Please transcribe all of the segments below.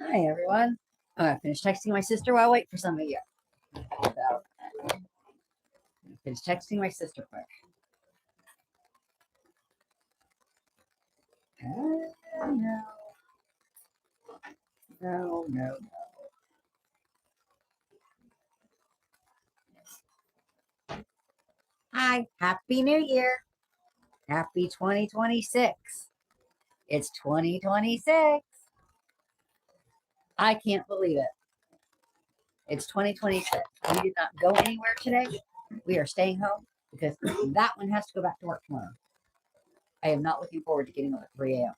Hi, everyone. I'm going to finish texting my sister while I wait for some of you. So, finish texting my sister quick. No. No, no, no. Hi, Happy New Year. Happy 2026. It's 2026. I can't believe it. It's 2026. We did not go anywhere today. We are staying home because that one has to go back to work tomorrow. I am not looking forward to getting up at 3 a.m.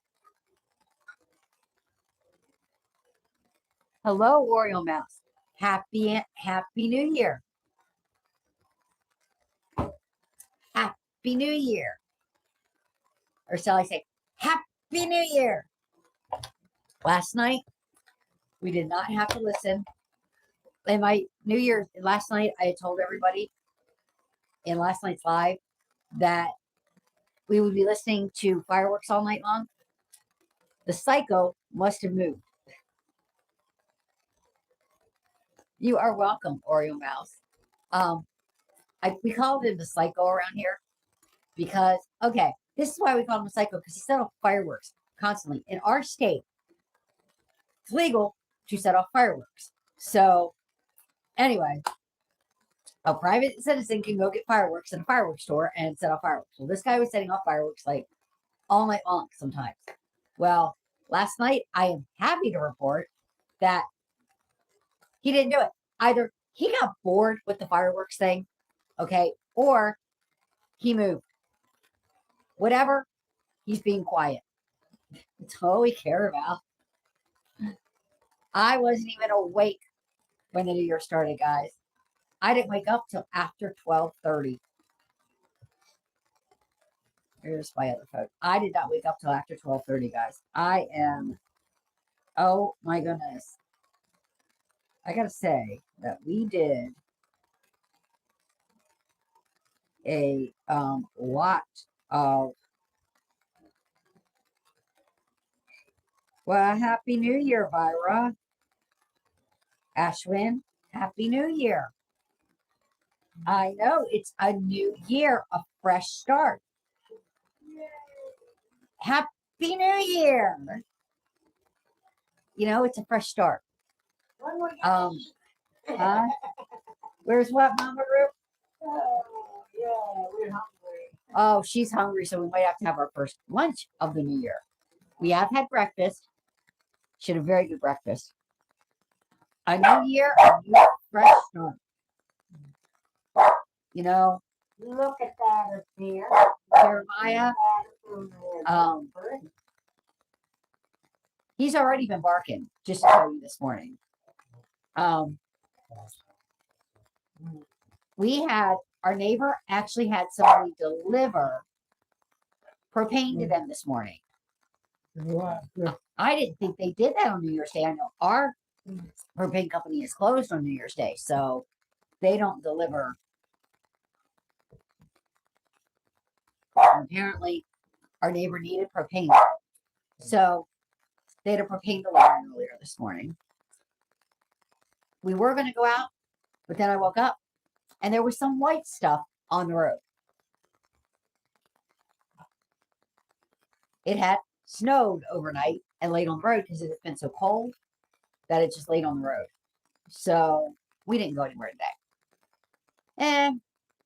Hello, Oreo Mouse. Happy New Year. Happy New Year. Or shall I say, Happy New Year. Last night, we did not have to listen. In my New Year's, last night, I had told everybody in last night's live that we would be listening to fireworks all night long. The psycho must have moved. You are welcome, Oreo Mouse. We called him the psycho around here because, okay, this is why we call him a psycho, because he set off fireworks constantly. In our state, it's legal to set off fireworks. So, anyway, a private citizen can go get fireworks at a fireworks store and set off fireworks. Well, this guy was setting off fireworks like all night long sometimes. Well, last night, I am happy to report that he didn't do it. Either he got bored with the fireworks thing, okay, or he moved. Whatever, he's being quiet. That's all we care about. I wasn't even awake when the New Year started, guys. I didn't wake up till after 12:30. Here's my other phone. I did not wake up till after 12:30, guys. I am, oh my goodness. I gotta say that we did a lot of, well, Happy New Year, Vyra. Ashwin, Happy New Year. I know, it's a new year, a fresh start. Happy New Year. You know, it's a fresh start. Where's what, Mama Ruth? Oh, yeah, we're hungry. Oh, she's hungry, so we might have to have our first lunch of the new year. We have had breakfast. She had a very good breakfast. A new year, a new fresh start. You know, Look at that up there. Jeremiah, he's already been barking, just to tell you this morning. We had, our neighbor actually had somebody deliver propane to them this morning. I didn't think they did that on New Year's Day. I know our propane company is closed on New Year's Day, so they don't deliver. Apparently, our neighbor needed propane, so they had a propane delivery earlier this morning. We were going to go out, but then I woke up and there was some white stuff on the road. It had snowed overnight and laid on the road because it had been so cold that it just laid on the road. So we didn't go anywhere today. And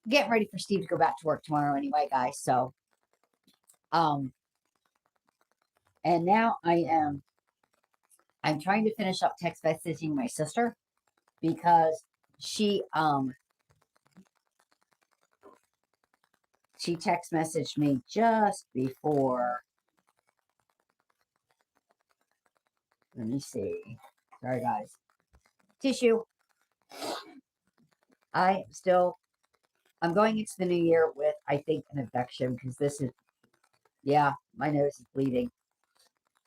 getting ready for Steve to go back to work tomorrow anyway, guys. So, and now I'm trying to finish up text messaging my sister because she text messaged me just before. Let me see. Sorry, guys. Tissue. I'm going into the new year with, I think, an infection because this is, yeah, my nose is bleeding.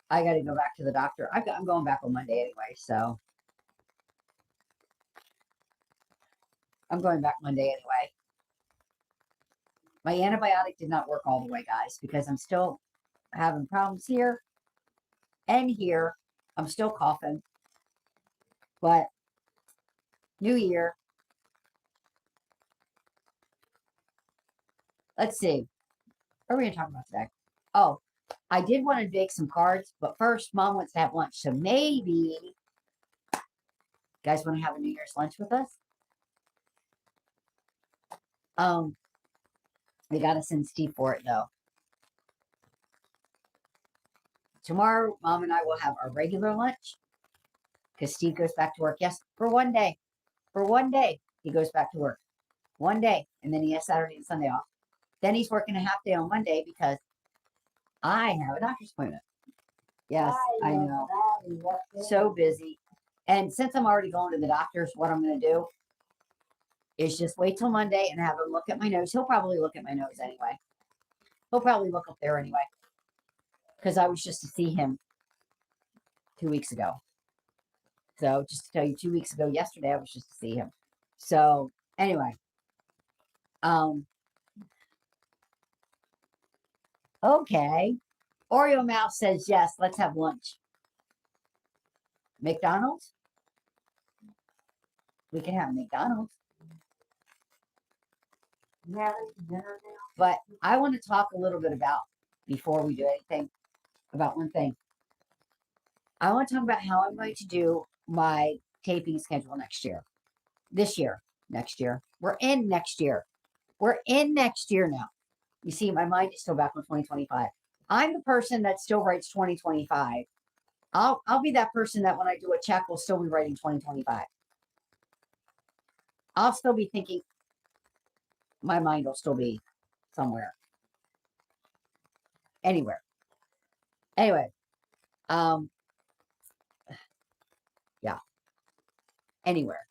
I got to go back to the doctor. I'm going back on Monday anyway, so. I'm going back Monday anyway. My antibiotic did not work all the way, guys, because I'm still having problems here and here. I'm still coughing. But New Year. Let's see. What are we going to talk about today? Oh, I did want to bake some cards, but first, Mom wants to have lunch. So maybe you guys want to have a New Year's lunch with us? We got to send Steve for it, though. Tomorrow, Mom and I will have our regular lunch because Steve goes back to work. Yes, for one day. For one day, he goes back to work. One day. And then he has Saturday and Sunday off. Then he's working a half day on Monday because I have a doctor's appointment. Yes, I know. So busy. And since I'm already going to the doctor's, what I'm going to do is just wait till Monday and have him look at my nose. He'll probably look at my nose anyway. He'll probably look up there anyway. Because I was just to see him 2 weeks ago. So just to tell you, 2 weeks ago, yesterday, I was just to see him. So anyway. Okay. Oreo Mouse says yes, let's have lunch. McDonald's? We can have McDonald's. But I want to talk a little bit about, before we do anything, about one thing. I want to talk about how I'm going to do my taping schedule next year. This year. Next year. We're in next year. We're in next year now. You see, my mind is still back on 2025. I'm the person that still writes 2025. I'll be that person that when I do a check, will still be writing 2025. I'll still be thinking, my mind will still be somewhere. Anywhere. Anyway. Yeah. Anywhere.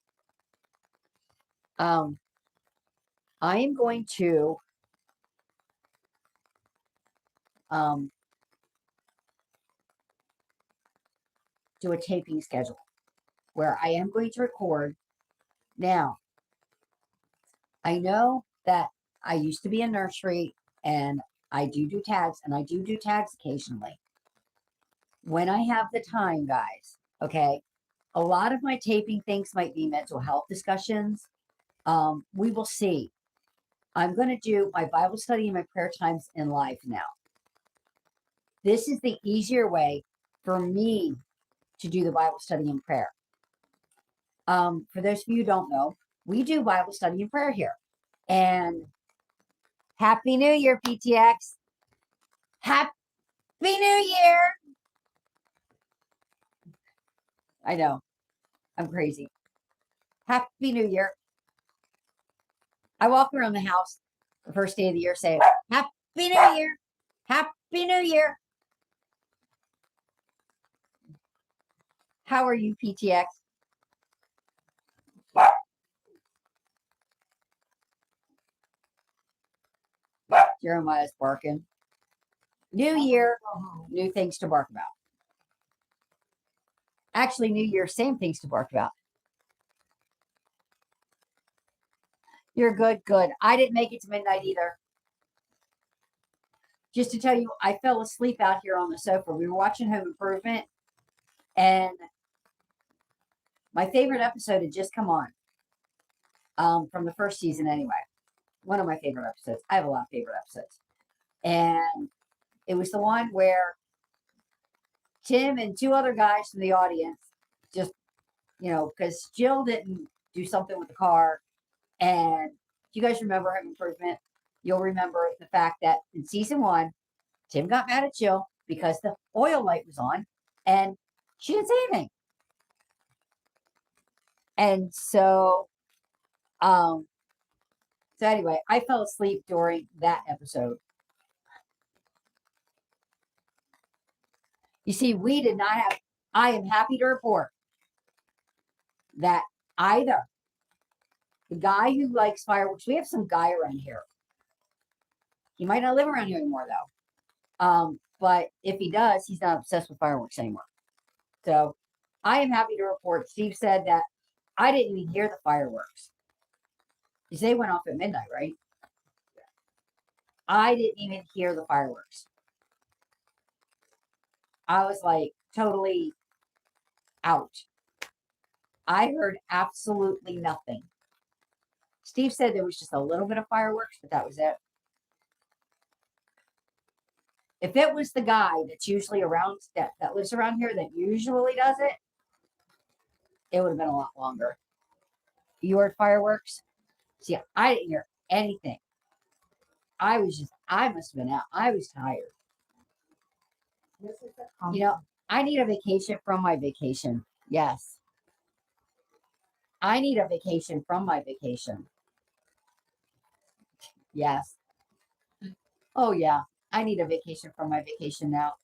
I am going to do a taping schedule where I am going to record. Now, I know that I used to be a nursery and I do tags, and I do tags occasionally. When I have the time, guys, okay? A lot of my taping things might be mental health discussions. We will see. I'm going to do my Bible study and my prayer times in live now. This is the easier way for me to do the Bible study and prayer. For those of you who don't know, we do Bible study and prayer here. And Happy New Year, PTX. Happy New Year. I know. I'm crazy. Happy New Year. I walk around the house the first day of the year saying, Happy New Year. Happy New Year. How are you, PTX? Jeremiah's barking. New year, new things to bark about. Actually, New Year, same things to bark about. You're good, good. I didn't make it to midnight either. Just to tell you, I fell asleep out here on the sofa. We were watching Home Improvement, and my favorite episode had just come on from the first season anyway. One of my favorite episodes. I have a lot of favorite episodes. And it was the one where Tim and two other guys from the audience just, because Jill didn't do something with the car. And if you guys remember Home Improvement, you'll remember the fact that in season 1, Tim got mad at Jill because the oil light was on and she didn't say anything. And so anyway, I fell asleep during that episode. You see, we did not have, I am happy to report that either the guy who likes fireworks, we have some guy around here. He might not live around here anymore though. But if he does, he's not obsessed with fireworks anymore. So I am happy to report Steve said that I didn't even hear the fireworks. Because they went off at midnight, right? I didn't even hear the fireworks. I was like totally out. I heard absolutely nothing. Steve said there was just a little bit of fireworks, but that was it. If it was the guy that's usually around, that lives around here, that usually does it, it would have been a lot longer. You heard fireworks? See, I didn't hear anything. I must have been out. I was tired. This is the You know, I need a vacation from my vacation. Yes. I need a vacation from my vacation. Yes. Oh, yeah. I need a vacation from my vacation now.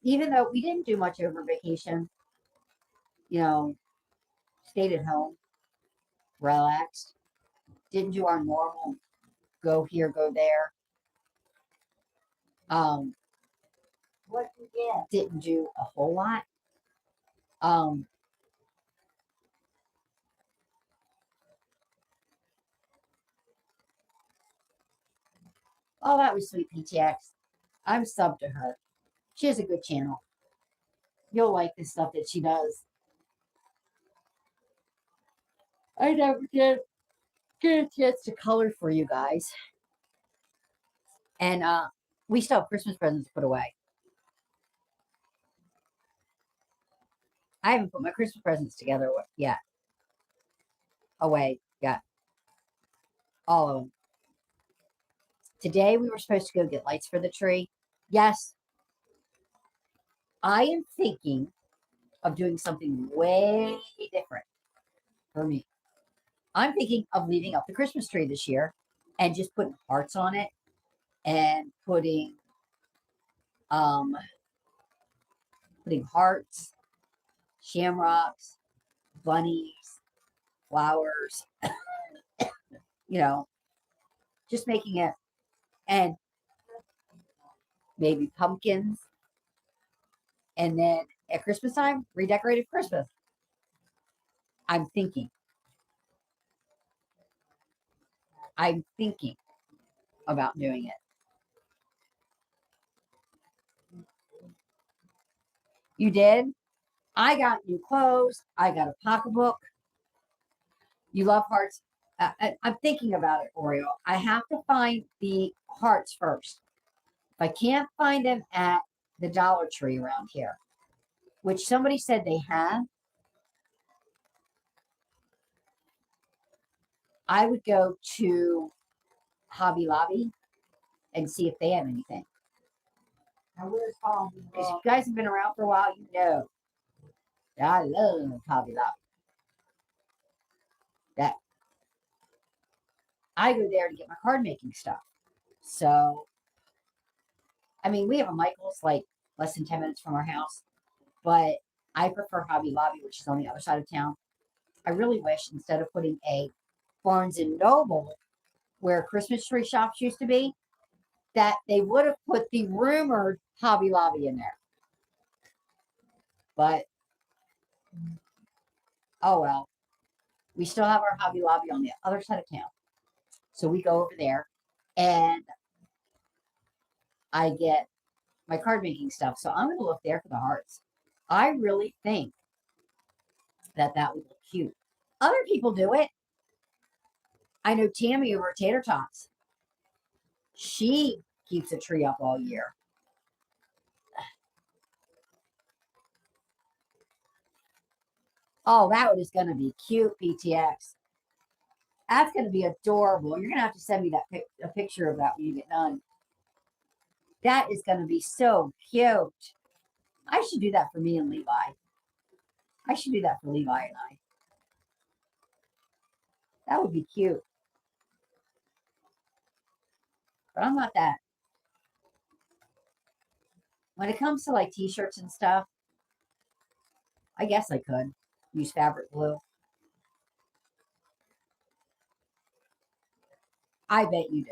Even though we didn't do much over vacation, you know, stayed at home, relaxed, didn't do our normal go here, go there. what you get. Didn't do a whole lot. Um, oh, that was sweet PTX. I'm subbed to her. She has a good channel. You'll like the stuff that she does. I never did get a chance to color for you guys. And we still have Christmas presents to put away. I haven't put my Christmas presents together yet. Away yet. All of them. Today we were supposed to go get lights for the tree. Yes. I am thinking of doing something way different for me. I'm thinking of leaving up the Christmas tree this year and just putting hearts on it and putting hearts, shamrocks, bunnies, flowers, you know, just making it, and maybe pumpkins. And then at Christmas time, redecorated Christmas. I'm thinking about doing it. You did? I got new clothes. I got a pocketbook. You love hearts. I'm thinking about it, Oreo. I have to find the hearts first. If I can't find them at the Dollar Tree around here, which somebody said they have, I would go to Hobby Lobby and see if they have anything. Now where's home? Because you guys have been around for a while, you know. I love Hobby Lobby. That I go there to get my card making stuff. So, I mean, we have a Michael's like less than 10 minutes from our house, but I prefer Hobby Lobby, which is on the other side of town. I really wish instead of putting a Barnes and Noble where Christmas tree shops used to be, that they would have put the rumored Hobby Lobby in there. But, oh well. We still have our Hobby Lobby on the other side of town. So we go over there and I get my card making stuff. So I'm going to look there for the hearts. I really think that would look cute. Other people do it. I know Tammy over at Tater Tots. She keeps a tree up all year. Oh, that is going to be cute, PTX. That's going to be adorable. You're going to have to send me a picture of that when you get done. That is going to be so cute. I should do that for me and Levi. I should do that for Levi and I. That would be cute. But I'm not that. When it comes to like t-shirts and stuff, I guess I could use fabric glue. I bet you do.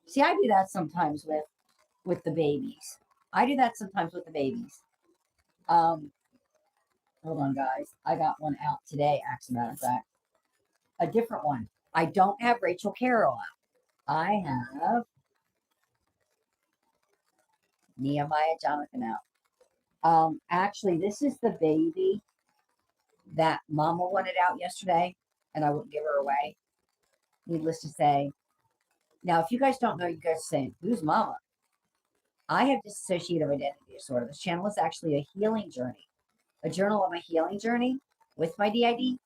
See, I do that sometimes with the babies. I do that sometimes with the babies. Hold on, guys. I got one out today, as a matter of fact. A different one. I don't have Rachel Carroll out. I have Nehemiah Jonathan out. Actually, this is the baby that Mama wanted out yesterday, and I wouldn't give her away. Needless to say. Now, if you guys don't know, you guys are saying, who's Mama? I have dissociative identity disorder. This channel is actually a healing journey, a journal of my healing journey with my DID,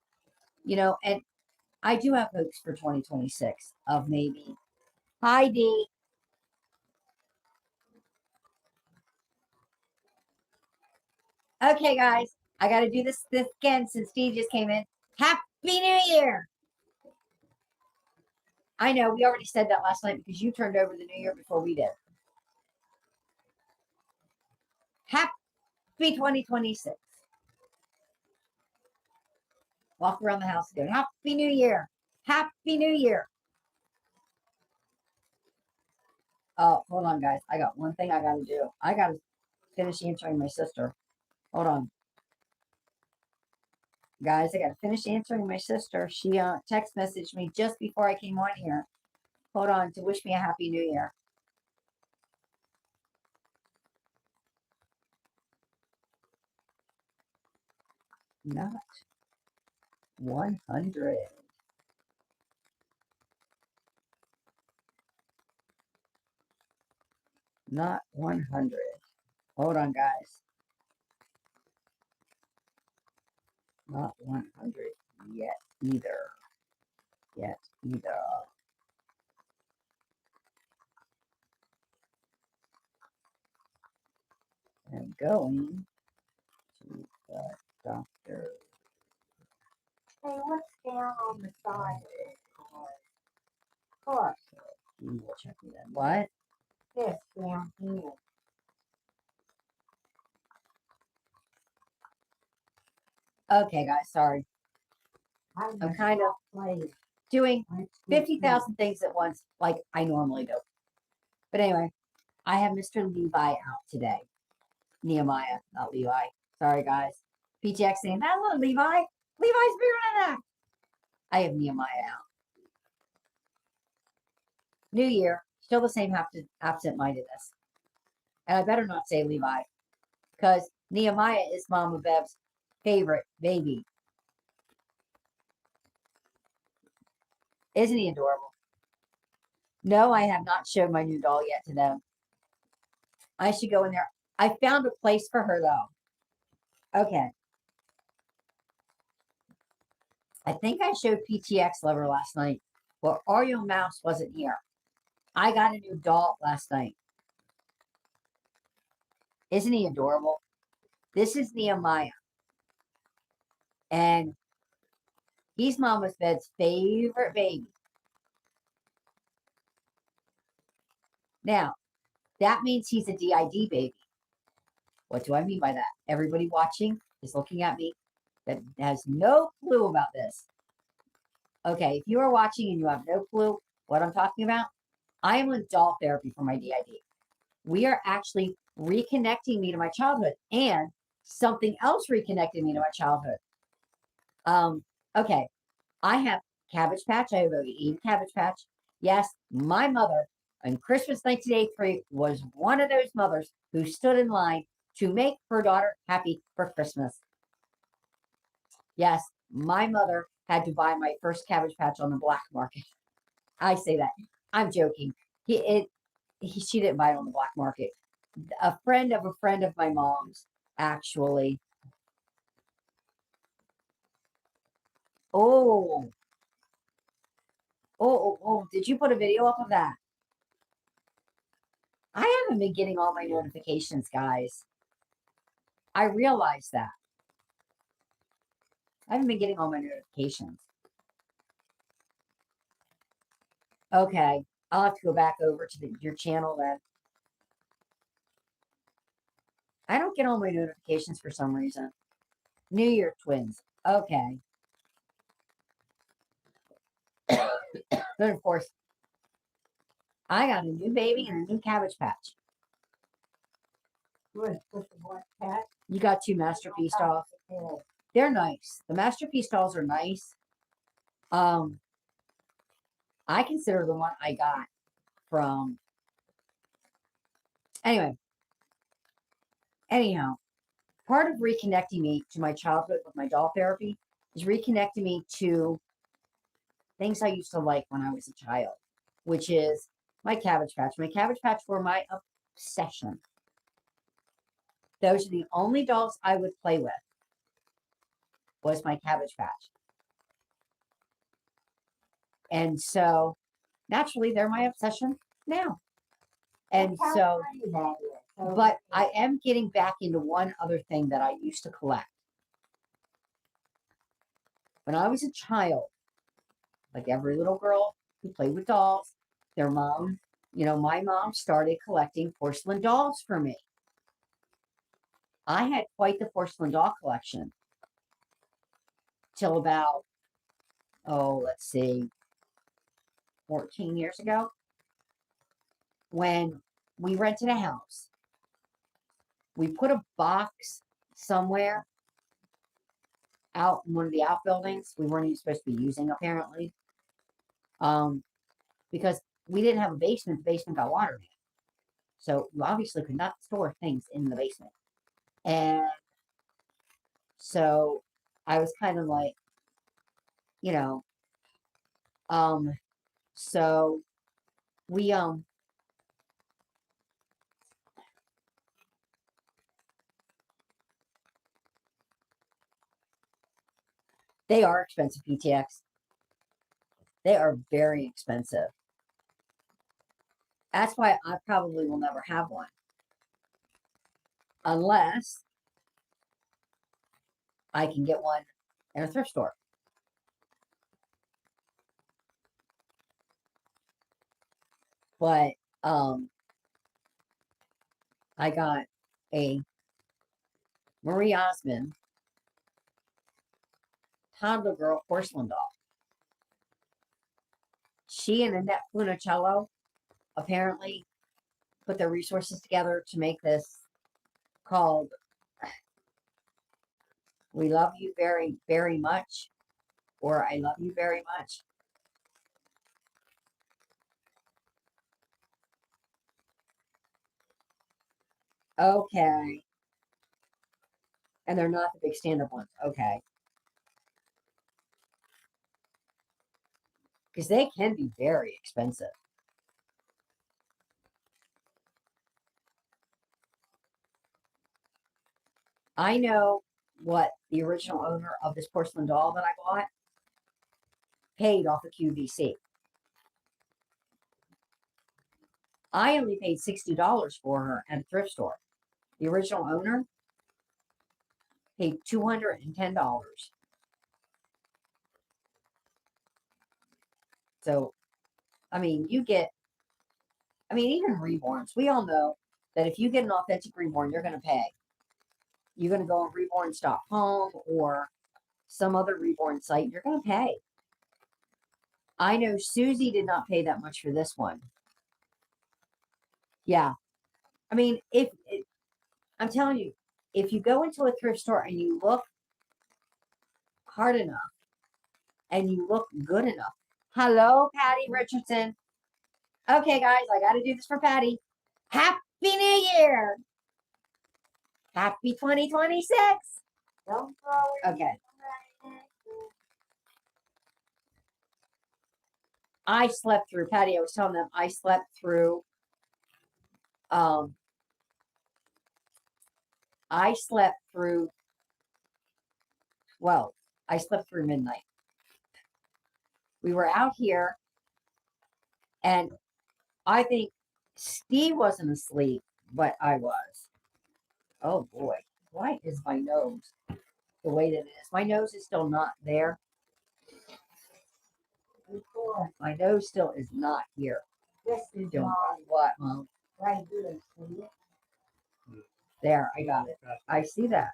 and I do have hopes for 2026 of maybe. Hi, D. Okay, guys, I got to do this again since Steve just came in. Happy New Year! I know we already said that last night because you turned over the New Year before we did. Happy 2026. Walk around the house again. Happy New Year. Happy New Year. Oh, hold on, guys. I got one thing I got to do. I got to finish answering my sister. Hold on. Guys, I got to finish answering my sister. She text messaged me just before I came on here. Hold on, to wish me a Happy New Year. Not 100. Not 100. Hold on, guys. Not 100 yet either. Yet either. I'm going to the doctor. Hey, what's down on the side of the car? He will check me then. What? This down here. Okay, guys, sorry. I'm kind of doing 50,000 things at once like I normally do. But anyway, I have Mr. Levi out today. Nehemiah, not Levi. Sorry, guys. PTX saying, hello, Levi. Levi's bigger than that. I have Nehemiah out. New year, still the same absent-mindedness. And I better not say Levi, because Nehemiah is Mama Bev's favorite baby. Isn't he adorable? No, I have not showed my new doll yet to them. I should go in there. I found a place for her, though. Okay. I think I showed PTX Lover last night. Well, Oreo Mouse wasn't here. I got a new doll last night. Isn't he adorable? This is Nehemiah. And he's Mama's Bed's favorite baby. Now, that means he's a DID baby. What do I mean by that? Everybody watching is looking at me that has no clue about this. Okay, if you are watching and you have no clue what I'm talking about, I am on doll therapy for my DID. We are actually reconnecting me to my childhood, and something else reconnected me to my childhood. Okay, I have Cabbage Patch. I have a Cabbage Patch. Yes, my mother on Christmas 1983 was one of those mothers who stood in line to make her daughter happy for Christmas. Yes, my mother had to buy my first Cabbage Patch on the black market. I say that. I'm joking. She didn't buy it on the black market. A friend of my mom's, actually. Oh. Oh, did you put a video up of that? I haven't been getting all my notifications, guys. I realize that. I haven't been getting all my notifications. Okay, I'll have to go back over to your channel then. I don't get all my notifications for some reason. New Year twins. Okay. But of course, I got a new baby and a new Cabbage Patch. You got two Masterpiece dolls. They're nice. The Masterpiece dolls are nice. I consider the one I got from. Anyhow, part of reconnecting me to my childhood with my doll therapy is reconnecting me to things I used to like when I was a child, which is my Cabbage Patch. My Cabbage Patch were my obsession. Those are the only dolls I would play with, was my Cabbage Patch. And so naturally they're my obsession now. And so, but I am getting back into one other thing that I used to collect. When I was a child, like every little girl who played with dolls, their mom, my mom started collecting porcelain dolls for me. I had quite the porcelain doll collection till about, let's see, 14 years ago, when we rented a house. We put a box somewhere out in one of the outbuildings we weren't even supposed to be using, apparently. Because we didn't have a basement. The basement got water in it. So you obviously could not store things in the basement. And so I was kind of like, so we, they are expensive, PTX. They are very expensive. That's why I probably will never have one. Unless I can get one in a thrift store. But I got a Marie Osmond toddler girl porcelain doll. She and Annette Funicello apparently put their resources together to make this, called We Love You Very, Very Much, or I Love You Very Much. Okay. And they're not the big stand-up ones. Okay. Because they can be very expensive. I know what the original owner of this porcelain doll that I bought paid off of QVC. I only paid $60 for her at a thrift store. The original owner paid $210. So, I mean, even reborns. We all know that if you get an authentic reborn, you're going to pay. You're going to go on reborn.com or some other reborn site, you're going to pay. I know Susie did not pay that much for this one. Yeah. I mean, I'm telling you, if you go into a thrift store and you look hard enough and you look good enough. Hello, Patty Richardson. Okay, guys, I got to do this for Patty. Happy New Year. Happy 2026. Don't throw it. Okay. I slept through, Patty, I was telling them, I slept through, well, I slept through midnight. We were out here, and I think Steve wasn't asleep, but I was. Oh boy, why is my nose the way that it is? My nose is still not there. My nose still is not here. This is Doing mine. what, Mom? Right here. See it? There, I got it. I see that.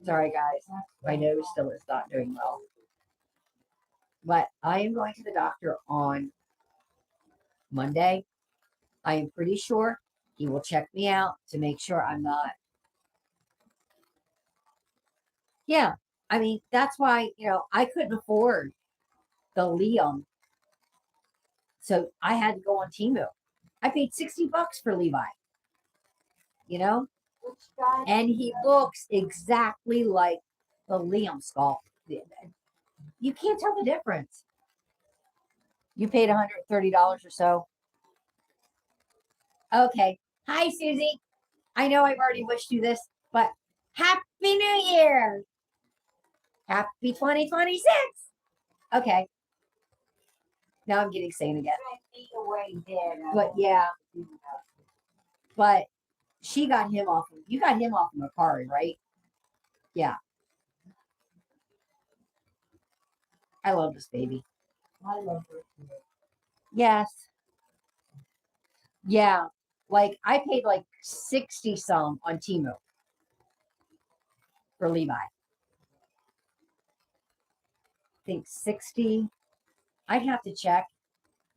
Sorry, guys. My nose still is not doing well. But I am going to the doctor on Monday. I am pretty sure he will check me out to make sure I'm not. Yeah. I mean, that's why, I couldn't afford the Liam. So I had to go on Temu. I paid $60 for Levi. Well, Which guy? And he looks exactly like the Liam skull. You can't tell the difference. You paid $130 or so. Okay. Hi, Susie. I know I've already wished you this, but Happy New Year. Happy 2026. Okay. Now I'm getting sane again. But yeah. But she got him off. You got him off of Macari, right? Yeah. I love this baby. I love her too. Yes. Yeah. Like I paid like 60 some on Temu for Levi. I think 60. I'd have to check.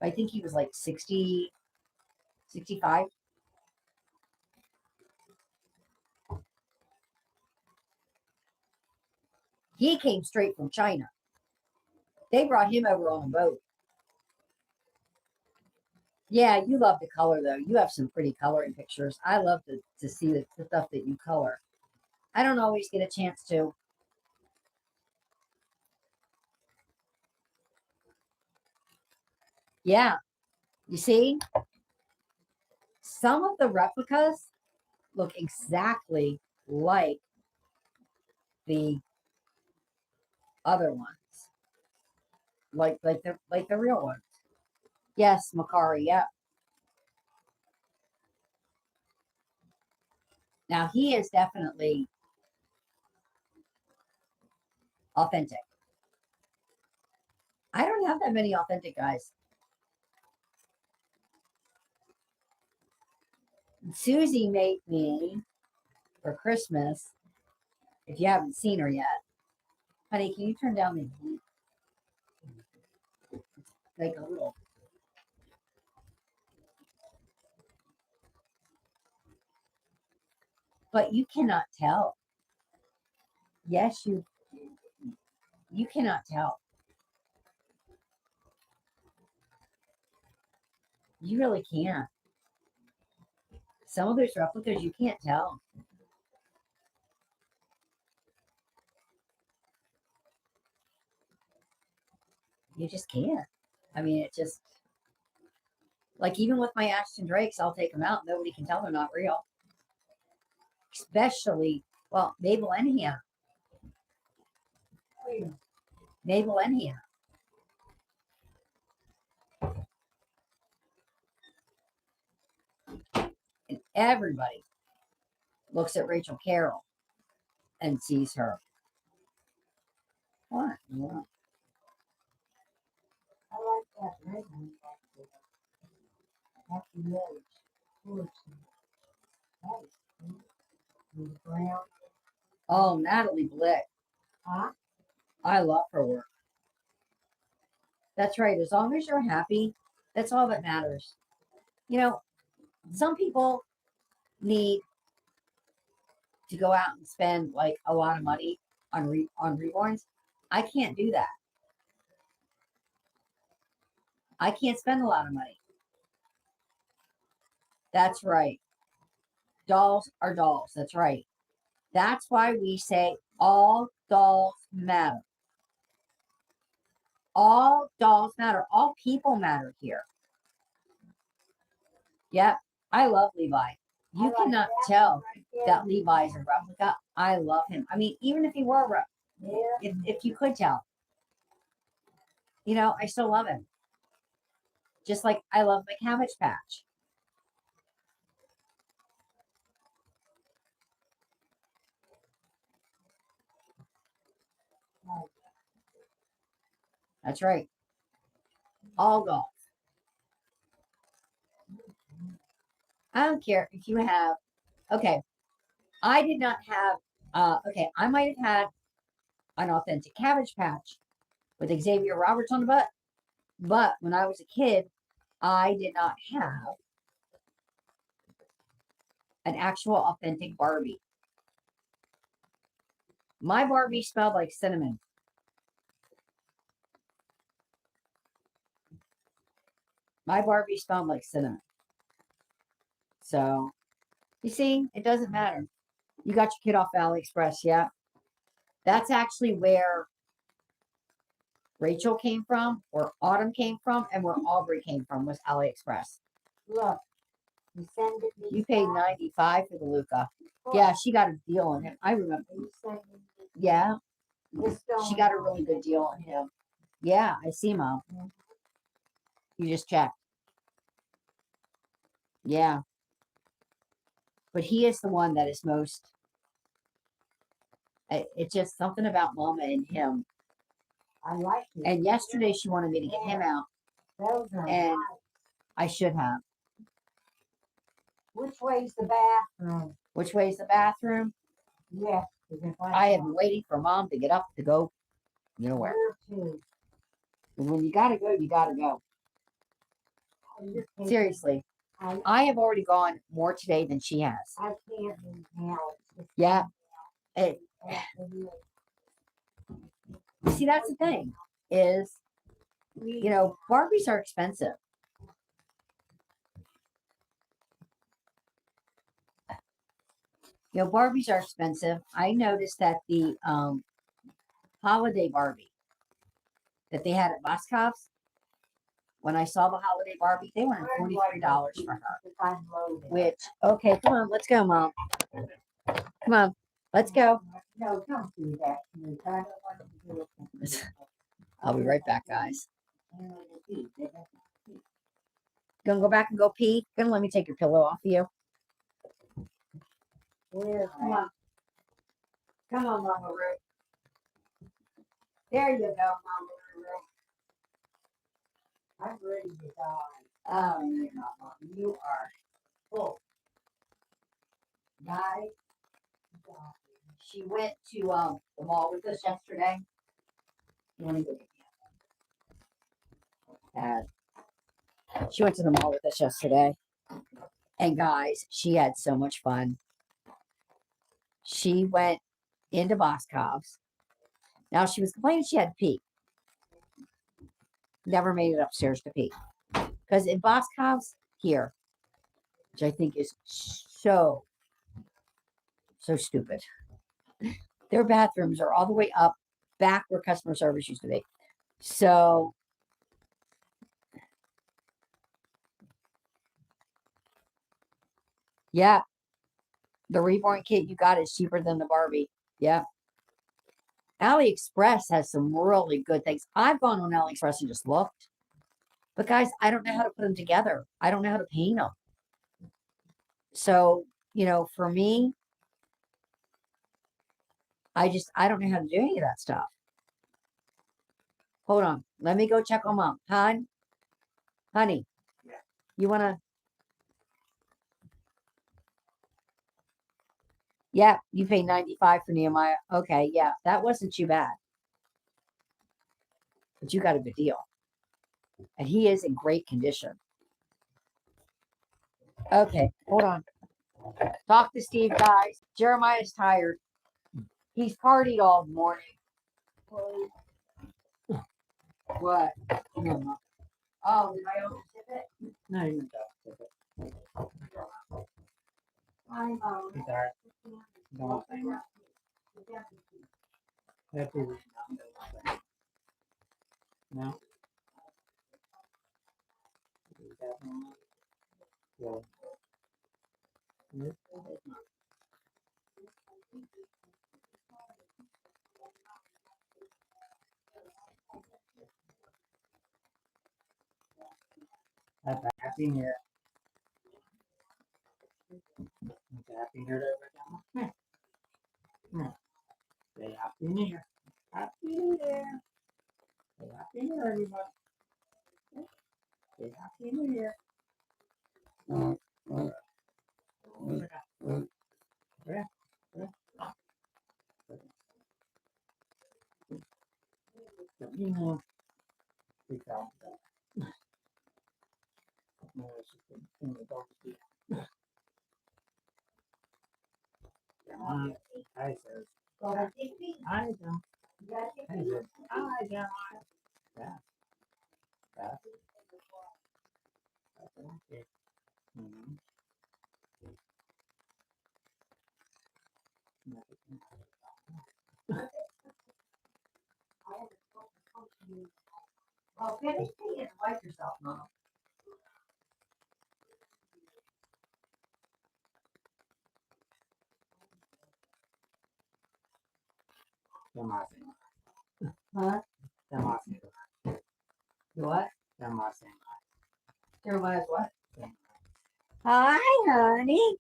I think he was like 60, 65. He came straight from China. They brought him over on a boat. Yeah, you love the color though. You have some pretty coloring pictures. I love to see the stuff that you color. I don't always get a chance to. Yeah, you see, some of the replicas look exactly like the other ones, like the real ones. Yes, Macari. Yeah. Now he is definitely authentic. I don't have that many authentic guys. Susie made me for Christmas. If you haven't seen her yet, honey, can you turn down the heat? Like a little. But you cannot tell. Yes, you cannot tell. You really can't. Some of those replicas you can't tell. You just can't. I mean, it just like even with my Ashton Drakes, I'll take them out. Nobody can tell they're not real. Especially, well, Mabel and Hannah. Mabel and Hannah. And everybody looks at Rachel Carroll and sees her. What? Yeah. I like that red one. Happy New Year. Brown. Oh, Natalie Blick. Huh? I love her work. That's right. As long as you're happy, that's all that matters. You know, some people need to go out and spend like a lot of money on reborns. I can't do that. I can't spend a lot of money. That's right. Dolls are dolls. That's right. That's why we say all dolls matter. All dolls matter. All people matter here. Yep. I love Levi. You cannot tell that Levi is a replica. I love him. I mean, even if he were a replica, if you could tell, you know, I still love him. Just like I love my Cabbage Patch. That's right. All dolls. I don't care if you have, okay, I did not have, okay, I might have had an authentic Cabbage Patch with Xavier Roberts on the butt, but when I was a kid, I did not have an actual authentic Barbie. My Barbie smelled like cinnamon. My Barbie smelled like cinnamon. So, you see, it doesn't matter. You got your kid off AliExpress, yeah. That's actually where Rachel came from, where Autumn came from, and where Aubrey came from was AliExpress. Look, you send it me. You paid $95 for the Luca. Yeah, she got a deal on him. I remember. You send me Yeah, this she got a really good deal on him. Yeah, I see, Mom. You just checked. Yeah. But he is the one that is most. It's just something about Mama and him. I like it. And yesterday she wanted me to get him out, Those are and nice. I should have. Which way's the bathroom? Which way is the bathroom? Yeah. I have been waiting for Mom to get up to go. You know where? Where to? When you gotta go, you gotta go. Seriously, I have already gone more today than she has. I can't now. Yeah. See, that's the thing is, Barbies are expensive. Barbies are expensive. I noticed that the holiday Barbie that they had at Boscov's, when I saw the holiday Barbie, they wanted $43 for her. Which, okay, come on, let's go, Mom. Come on, let's go. No, don't do that. I don't want to do it. I'll be right back, guys. Gonna go back and go pee? Gonna let me take your pillow off of you? Come on. Come on, Mama Ruth. There you go, Mama Ruth. I'm ready to die. Oh, you're not, Mom. You are full. Guys, she went to the mall with us yesterday. You want to go get she went to the mall with us yesterday. And guys, she had so much fun. She went into Boscov's. Now, she was complaining she had to pee. Never made it upstairs to pee. Because in Boscov's here, which I think is so stupid. Their bathrooms are all the way up back where customer service used to be. So, yeah, the reborn kit you got is cheaper than the Barbie. Yeah. AliExpress has some really good things. I've gone on AliExpress and just looked. But guys, I don't know how to put them together. I don't know how to paint them. So, for me, I don't know how to do any of that stuff. Hold on. Let me go check on Mom. Honey, you want to? Yeah, you paid $95 for Nehemiah. Okay, yeah, that wasn't too bad. But you got a good deal. And he is in great condition. Okay, hold on. Talk to Steve, guys. Jeremiah's tired. He's partied all morning. What? No. Oh, did I overtip it? No, you didn't overtip it. I'm Sorry. No, thank you. That's a no. Well, that's a happy here. It's a happy here to everyone. Say happy new year. Happy new year. Say happy new year, everybody. Say happy new year. Yeah. You know, we found that. No, it's just in the dog food. I says, I don't. I said, I don't. Yeah. That's okay. Mm-hmm. Oh, finish peeing and wipe yourself, Mom. Huh? You what? Jeremiah's what? Hi, honey.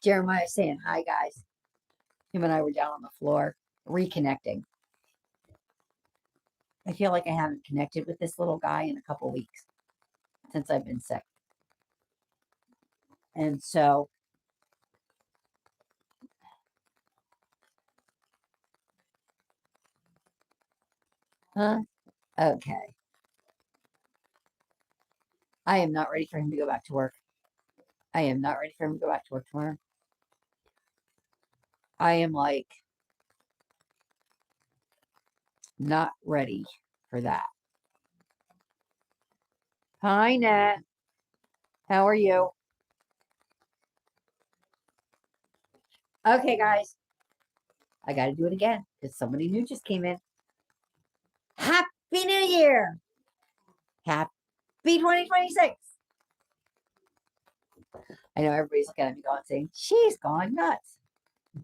Jeremiah's saying hi, guys. Him and I were down on the floor reconnecting. I feel like I haven't connected with this little guy in a couple weeks since I've been sick. And so okay. I am not ready for him to go back to work. I am not ready for him to go back to work tomorrow. I am like not ready for that. Hi, Nat. How are you? Okay, guys. I got to do it again because somebody new just came in. Happy New Year. Happy 2026. I know everybody's looking at me going, saying, she's gone nuts.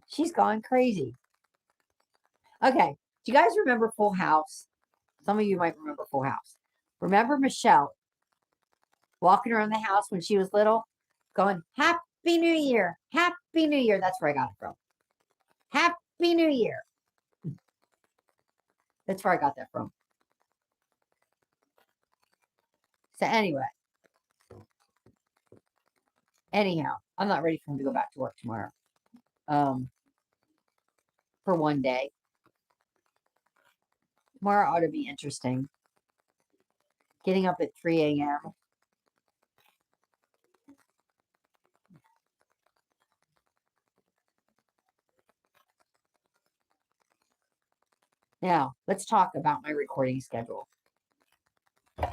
She's gone crazy. Okay. Do you guys remember Full House? Some of you might remember Full House. Remember Michelle walking around the house when she was little, going, Happy New Year. Happy New Year. That's where I got it from. Happy New Year. That's where I got that from. So anyway. Anyhow, I'm not ready for him to go back to work tomorrow. For one day. Tomorrow ought to be interesting. Getting up at 3 a.m. Now, let's talk about my recording schedule.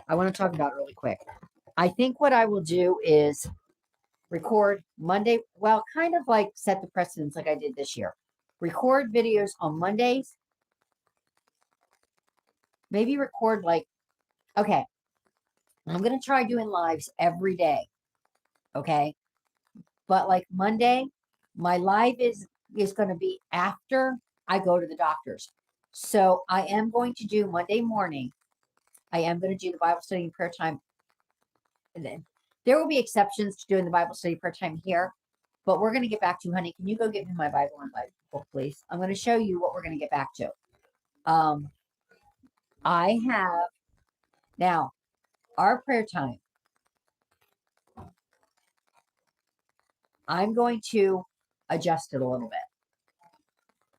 I want to talk about it really quick. I think what I will do is record Monday. Well, kind of like set the precedence like I did this year. Record videos on Mondays. Maybe record like, okay, I'm going to try doing lives every day. Okay. But like Monday, my live is going to be after I go to the doctor's. So I am going to do Monday morning. I am going to do the Bible study and prayer time. And then there will be exceptions to doing the Bible study prayer time here. But we're going to get back to, honey, can you go get me my Bible and my book, please? I'm going to show you what we're going to get back to. I have now our prayer time. I'm going to adjust it a little bit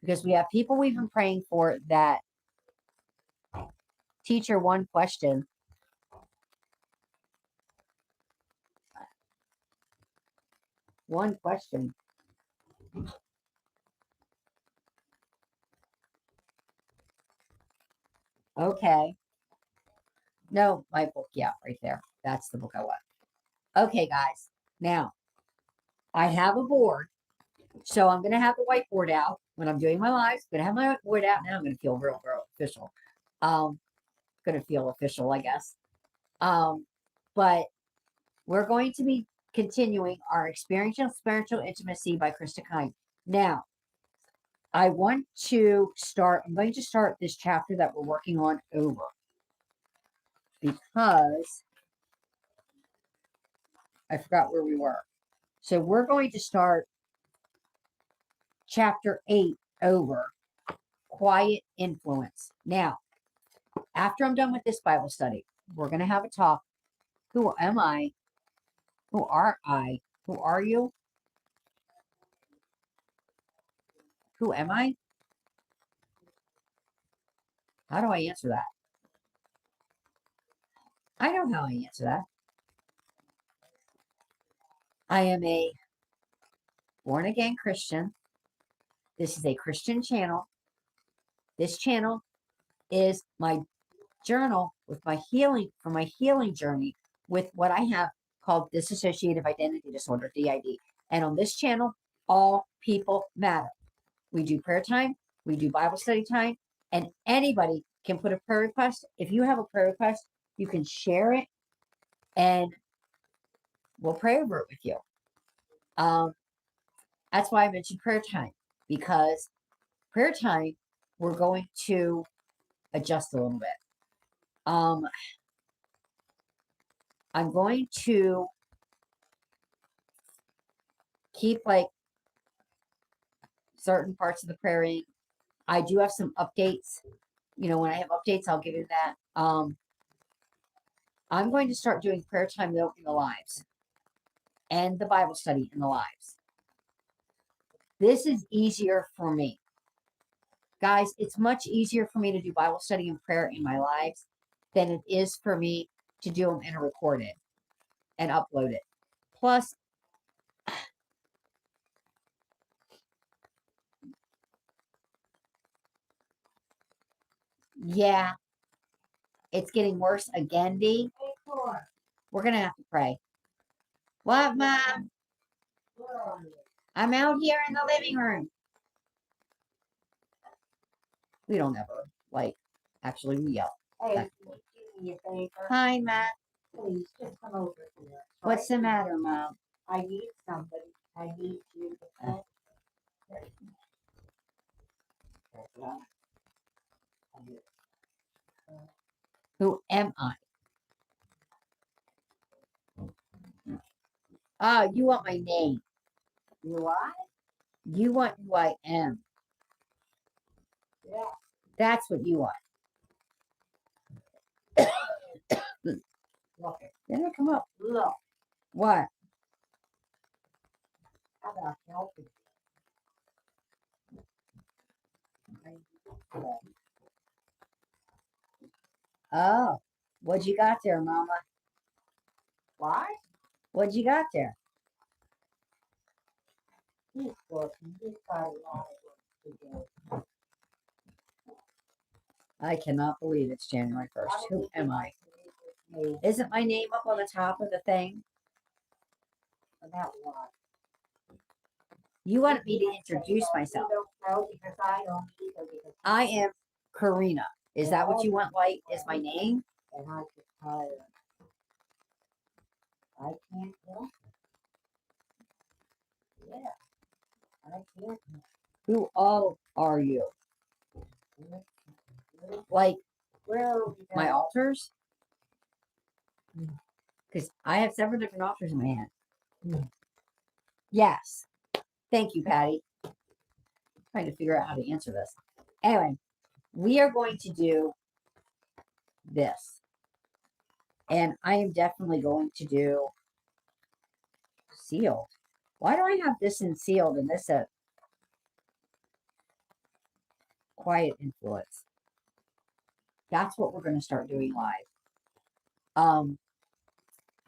because we have people we've been praying for that teacher one question. One question. Okay. No, my book. Yeah, right there. That's the book I want. Okay, guys. Now, I have a board. So I'm going to have the whiteboard out when I'm doing my lives. I'm going to have my whiteboard out. Now I'm going to feel real official. Going to feel official, I guess. But we're going to be continuing our Experiential Spiritual Intimacy by Krista Kind. Now, I want to start, I'm going to start this chapter that we're working on over. Because I forgot where we were. So we're going to start chapter 8 over, Quiet Influence. Now, after I'm done with this Bible study, we're going to have a talk. Who am I? Who are I? Who are you? Who am I? How do I answer that? I know how I answer that. I am a born-again Christian. This is a Christian channel. This channel is my journal with my healing, for my healing journey with what I have called dissociative identity disorder, DID. And on this channel, all people matter. We do prayer time, we do Bible study time, and anybody can put a prayer request. If you have a prayer request, you can share it and we'll pray over it with you. That's why I mentioned prayer time, because prayer time, we're going to adjust a little bit. I'm going to keep like certain parts of the praying. I do have some updates. You know, when I have updates, I'll give you that. I'm going to start doing prayer time though in the lives and the Bible study in the lives. This is easier for me. Guys, it's much easier for me to do Bible study and prayer in my lives than it is for me to do them and record it and upload it. Plus, yeah, it's getting worse again, D. Hey, Cora, We're going to have to pray. What, Mom? where are you? I'm out here in the living room. We don't ever, like, actually, we yell. Hey, That's can you do me a favor? Hi, Matt. Please, just come over here. What's right? the matter, Mom? I need somebody. I need you to help. Who am I? Ah, you want my name. You what? You want who I am. Yeah. That's what you want. Look it. Then come up. Look. What? How about helping? Oh, what you got there, Mama? What? What you got there? He's working. He's got a lot of work to do. I cannot believe it's January 1st. Who am I? Me Isn't my name up on the top of the thing? about what? You wanted me to introduce myself. You don't know because I don't either. Because I am Corinna. Is that what you want, like, is my name? and I'm just tired. I can't help it. Yeah. I can't. Who all are you? Like, Well, my altars? Mm. Because I have several different altars in my hand. Mm. Yes. Thank you, Patty. Trying to figure out how to answer this. Anyway, we are going to do this. And I am definitely going to do sealed. Why do I have this in sealed and this at quiet influence? That's what we're going to start doing live.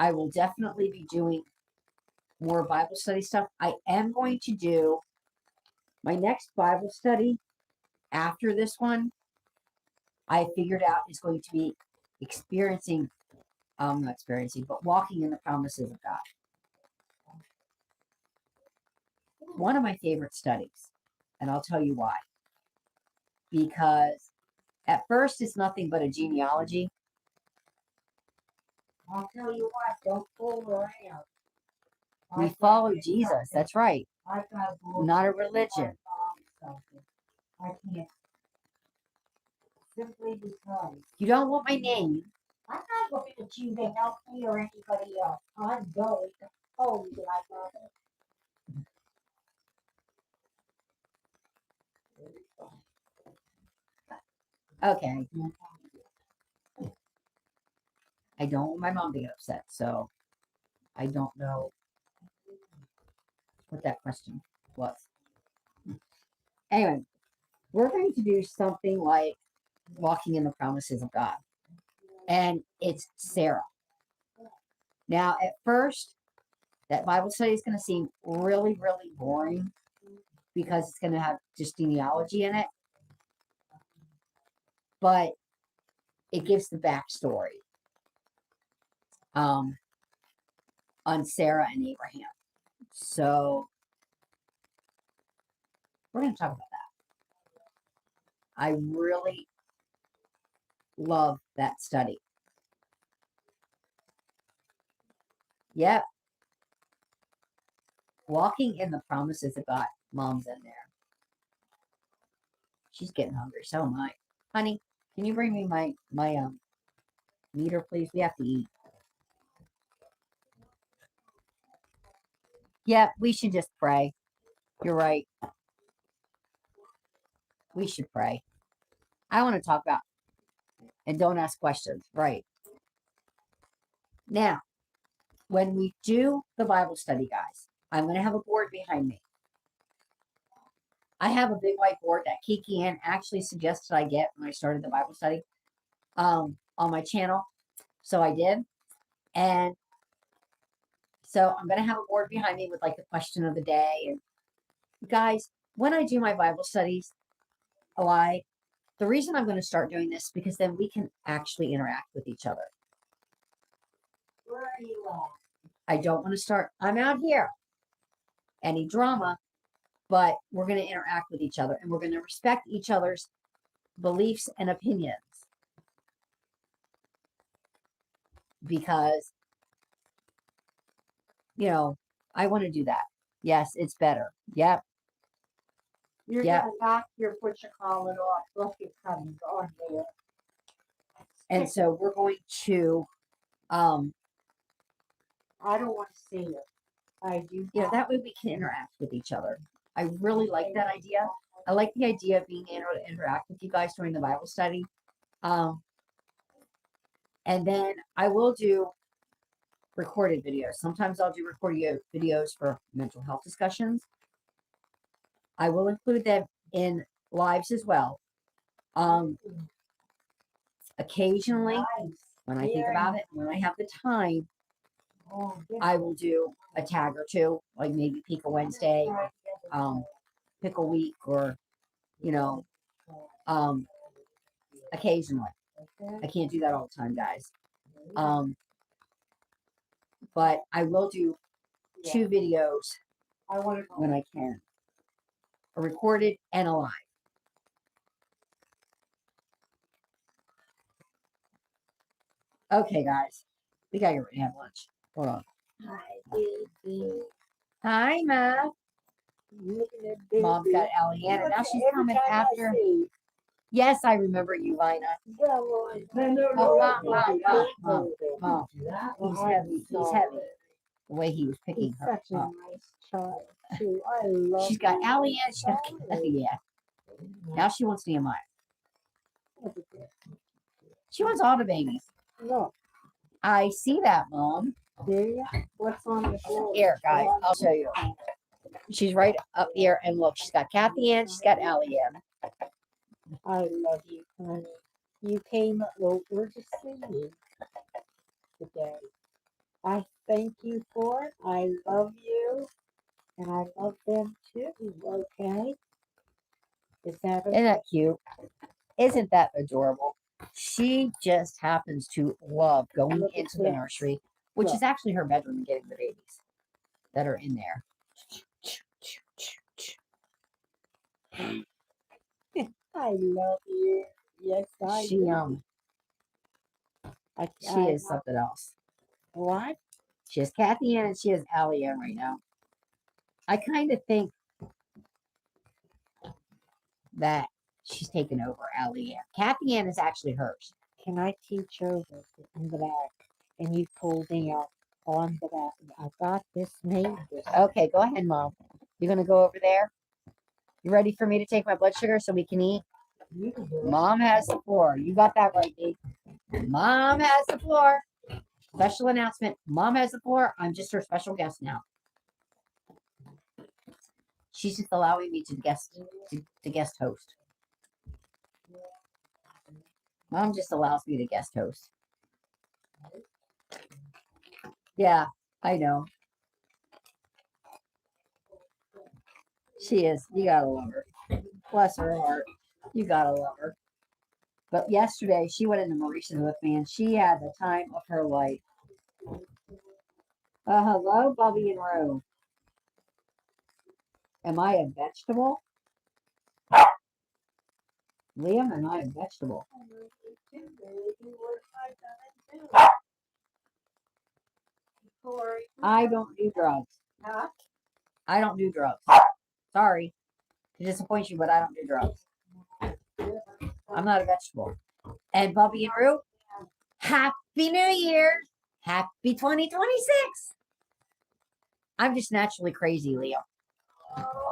I will definitely be doing more Bible study stuff. I am going to do my next Bible study after this one. I figured out is going to be experiencing, not experiencing, but walking in the promises of God. One of my favorite studies, and I'll tell you why. Because at first it's nothing but a genealogy. I'll tell you what, don't fool around. We I've follow got Jesus. something. That's right. I've got to Not a religion. I can't. Simply because You don't want my name. I'm not looking at you to help me or anybody else. I'm going to hold you like others. Okay. I don't want my mom to get upset, so I don't know what that question was. Anyway, we're going to do something like walking in the promises of God. And it's Sarah. Now, at first, that Bible study is going to seem really, really boring because it's going to have just genealogy in it. But it gives the backstory on Sarah and Abraham. So we're going to talk about that. I really love that study. Yep. Walking in the promises of God. Mom's in there. She's getting hungry. So am I. Honey, can you bring me my meter, please? We have to eat. Yeah, we should just pray. You're right. We should pray. I want to talk about and don't ask questions. Right. Now, when we do the Bible study, guys, I'm going to have a board behind me. I have a big white board that Kiki Ann actually suggested I get when I started the Bible study on my channel. So I did. And so I'm going to have a board behind me with like the question of the day. And guys, when I do my Bible studies, the reason I'm going to start doing this because then we can actually interact with each other. Where are you at? I don't want to start. I'm out here. Any drama, but we're going to interact with each other and we're going to respect each other's beliefs and opinions. Because, you know, I want to do that. Yes, it's better. Yep. You're Yeah. gonna knock your what you call it off. Look, it's coming on there. And so we're going to, I don't want to see it. I do. you know, that way we can interact with each other. I really like that idea. I like the idea of being able to interact with you guys during the Bible study. And then I will do recorded videos. Sometimes I'll do recorded videos for mental health discussions. I will include them in lives as well. Occasionally, Nice. when I think about it, when I have the time, Oh, good. I will do a tag or two, like maybe Pickle Wednesday, Pickle Week, or, you know, occasionally. I can't do that all the time, guys. But I will do 2 videos I want to go. when I can. A recorded and a live. Okay, guys. We gotta get ready to have lunch. Hold on. Hi, baby. Hi, Ma. Looking at baby. Mom's got Alliana. Now she's Every coming time I after. see, Yes, I remember you, Lina. go on. Oh, Mom. Oh, He's I'm heavy. He's sorry. heavy. The way he was picking He's her such a up. nice child, too. I love She's got him. Alliana. She's got yeah. Now she wants Nehemiah. She wants all the babies. Look, I see that, Mom. there you go. What's on the floor? Here, guys, I'll show you. She's right up here, and look, she's got Kathy Ann, she's got Allie Ann. I love you, honey. You came over to see me today. I thank you for it. I love you, and I love them too. Okay? Is that Isn't that cute? Isn't that adorable? She just happens to love going Look at into the this. nursery, which is actually her bedroom, and getting the babies that are in there. I love you. Yes, I She do. she is something else. What? She has Kathy Ann and she has Allie Ann right now. I kind of think that she's taken over Allie Ann. Kathy Ann is actually hers. Can I teach over in the back? And you pull down on the back. I got this made. Okay, go ahead, Mom. You're gonna go over there. You ready for me to take my blood sugar so we can eat? You can do it. Mom has the floor. You got that right, Dave. Mom has the floor. Special announcement. Mom has the floor. I'm just her special guest now. She's just allowing me to guest host. Mom just allows me to guest host. Yeah, I know. She is. You gotta love her. Bless her heart. You gotta love her. But yesterday, she went into Mauritius with me, and she had the time of her life. Hello, Bubby and Rue. Am I a vegetable? Liam and I are vegetable. I love you too, baby. What am I gonna do? Corey, I don't do drugs. huh? I don't do drugs. Sorry to disappoint you, but I don't do drugs. I'm not a vegetable. And Bubby and Rue, Happy New Year. Happy 2026. I'm just naturally crazy, Leo.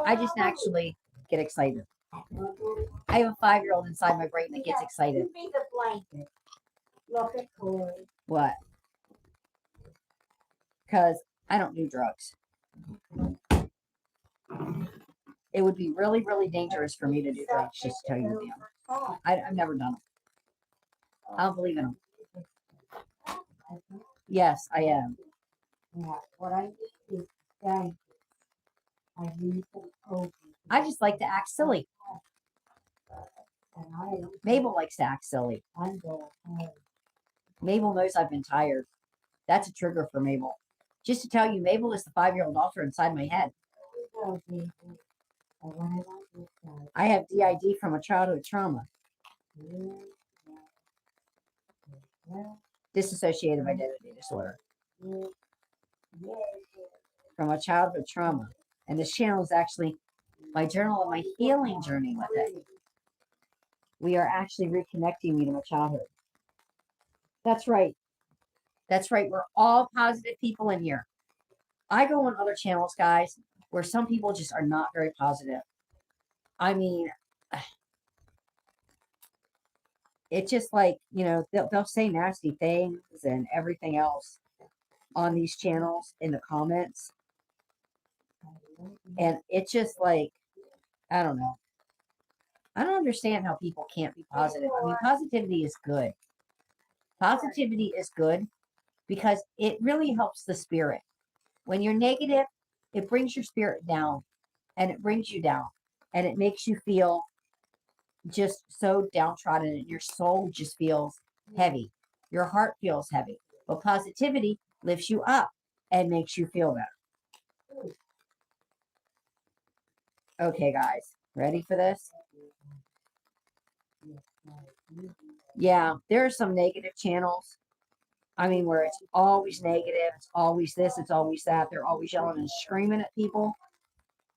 I just naturally get excited. I have a 5-year-old inside my brain that gets excited. Give me the blanket. Look at Corey. What? Because I don't do drugs. It would be really, really dangerous for me to do drugs, just to tell you, Liam. I've never done them. I don't believe in them. Yes, I am. Yeah, what I need is thank you. I need some coffee. I just like to act silly. And I am Mabel likes to act silly. I'm going home. Mabel knows I've been tired. That's a trigger for Mabel. Just to tell you, Mabel is the 5-year-old author inside my head. Here we go, baby. And when I want this side, I have DID from a childhood trauma, dissociative identity disorder, from a childhood trauma. And this channel is actually my journal of my healing journey with it. We are actually reconnecting me to my childhood. That's right. That's right. We're all positive people in here. I go on other channels, guys, where some people just are not very positive. I mean, it's just like, you know, they'll say nasty things and everything else on these channels in the comments. And it's just like, I don't know. I don't understand how people can't be positive. I mean, positivity is good. Positivity is good because it really helps the spirit. When you're negative, it brings your spirit down and it brings you down and it makes you feel just so downtrodden and your soul just feels heavy. Your heart feels heavy. But positivity lifts you up and makes you feel better. Okay, guys, ready for this? Yeah, there are some negative channels. I mean, where it's always negative, it's always this, it's always that. They're always yelling and screaming at people,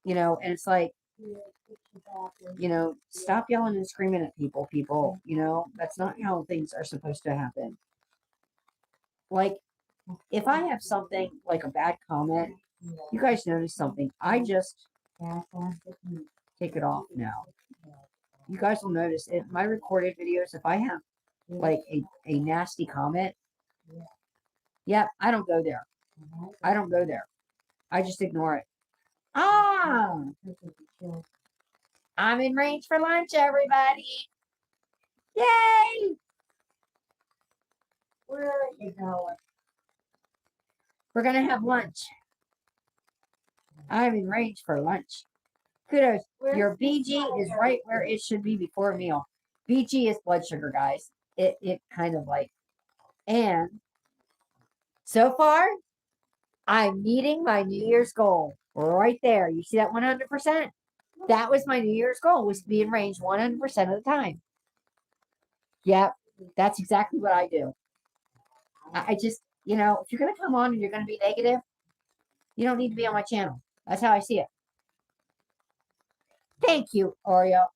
you know, and it's like, you know, stop yelling and screaming at people, you know, that's not how things are supposed to happen. Like, if I have something like a bad comment, you guys notice something, I just take it off now. You guys will notice in my recorded videos, if I have like a nasty comment, yeah, I don't go there. I don't go there. I just ignore it. Ah, I'm in range for lunch, everybody. Yay! Where are you going? We're going to have lunch. I'm in range for lunch. Kudos. Your BG is right where it should be before a meal. BG is blood sugar, guys. It kind of like, and so far, I'm meeting my New Year's goal right there. You see that 100%? That was my New Year's goal, was to be in range 100% of the time. Yep, that's exactly what I do. I just, you know, if you're going to come on and you're going to be negative, you don't need to be on my channel. That's how I see it. Thank you, Oreo.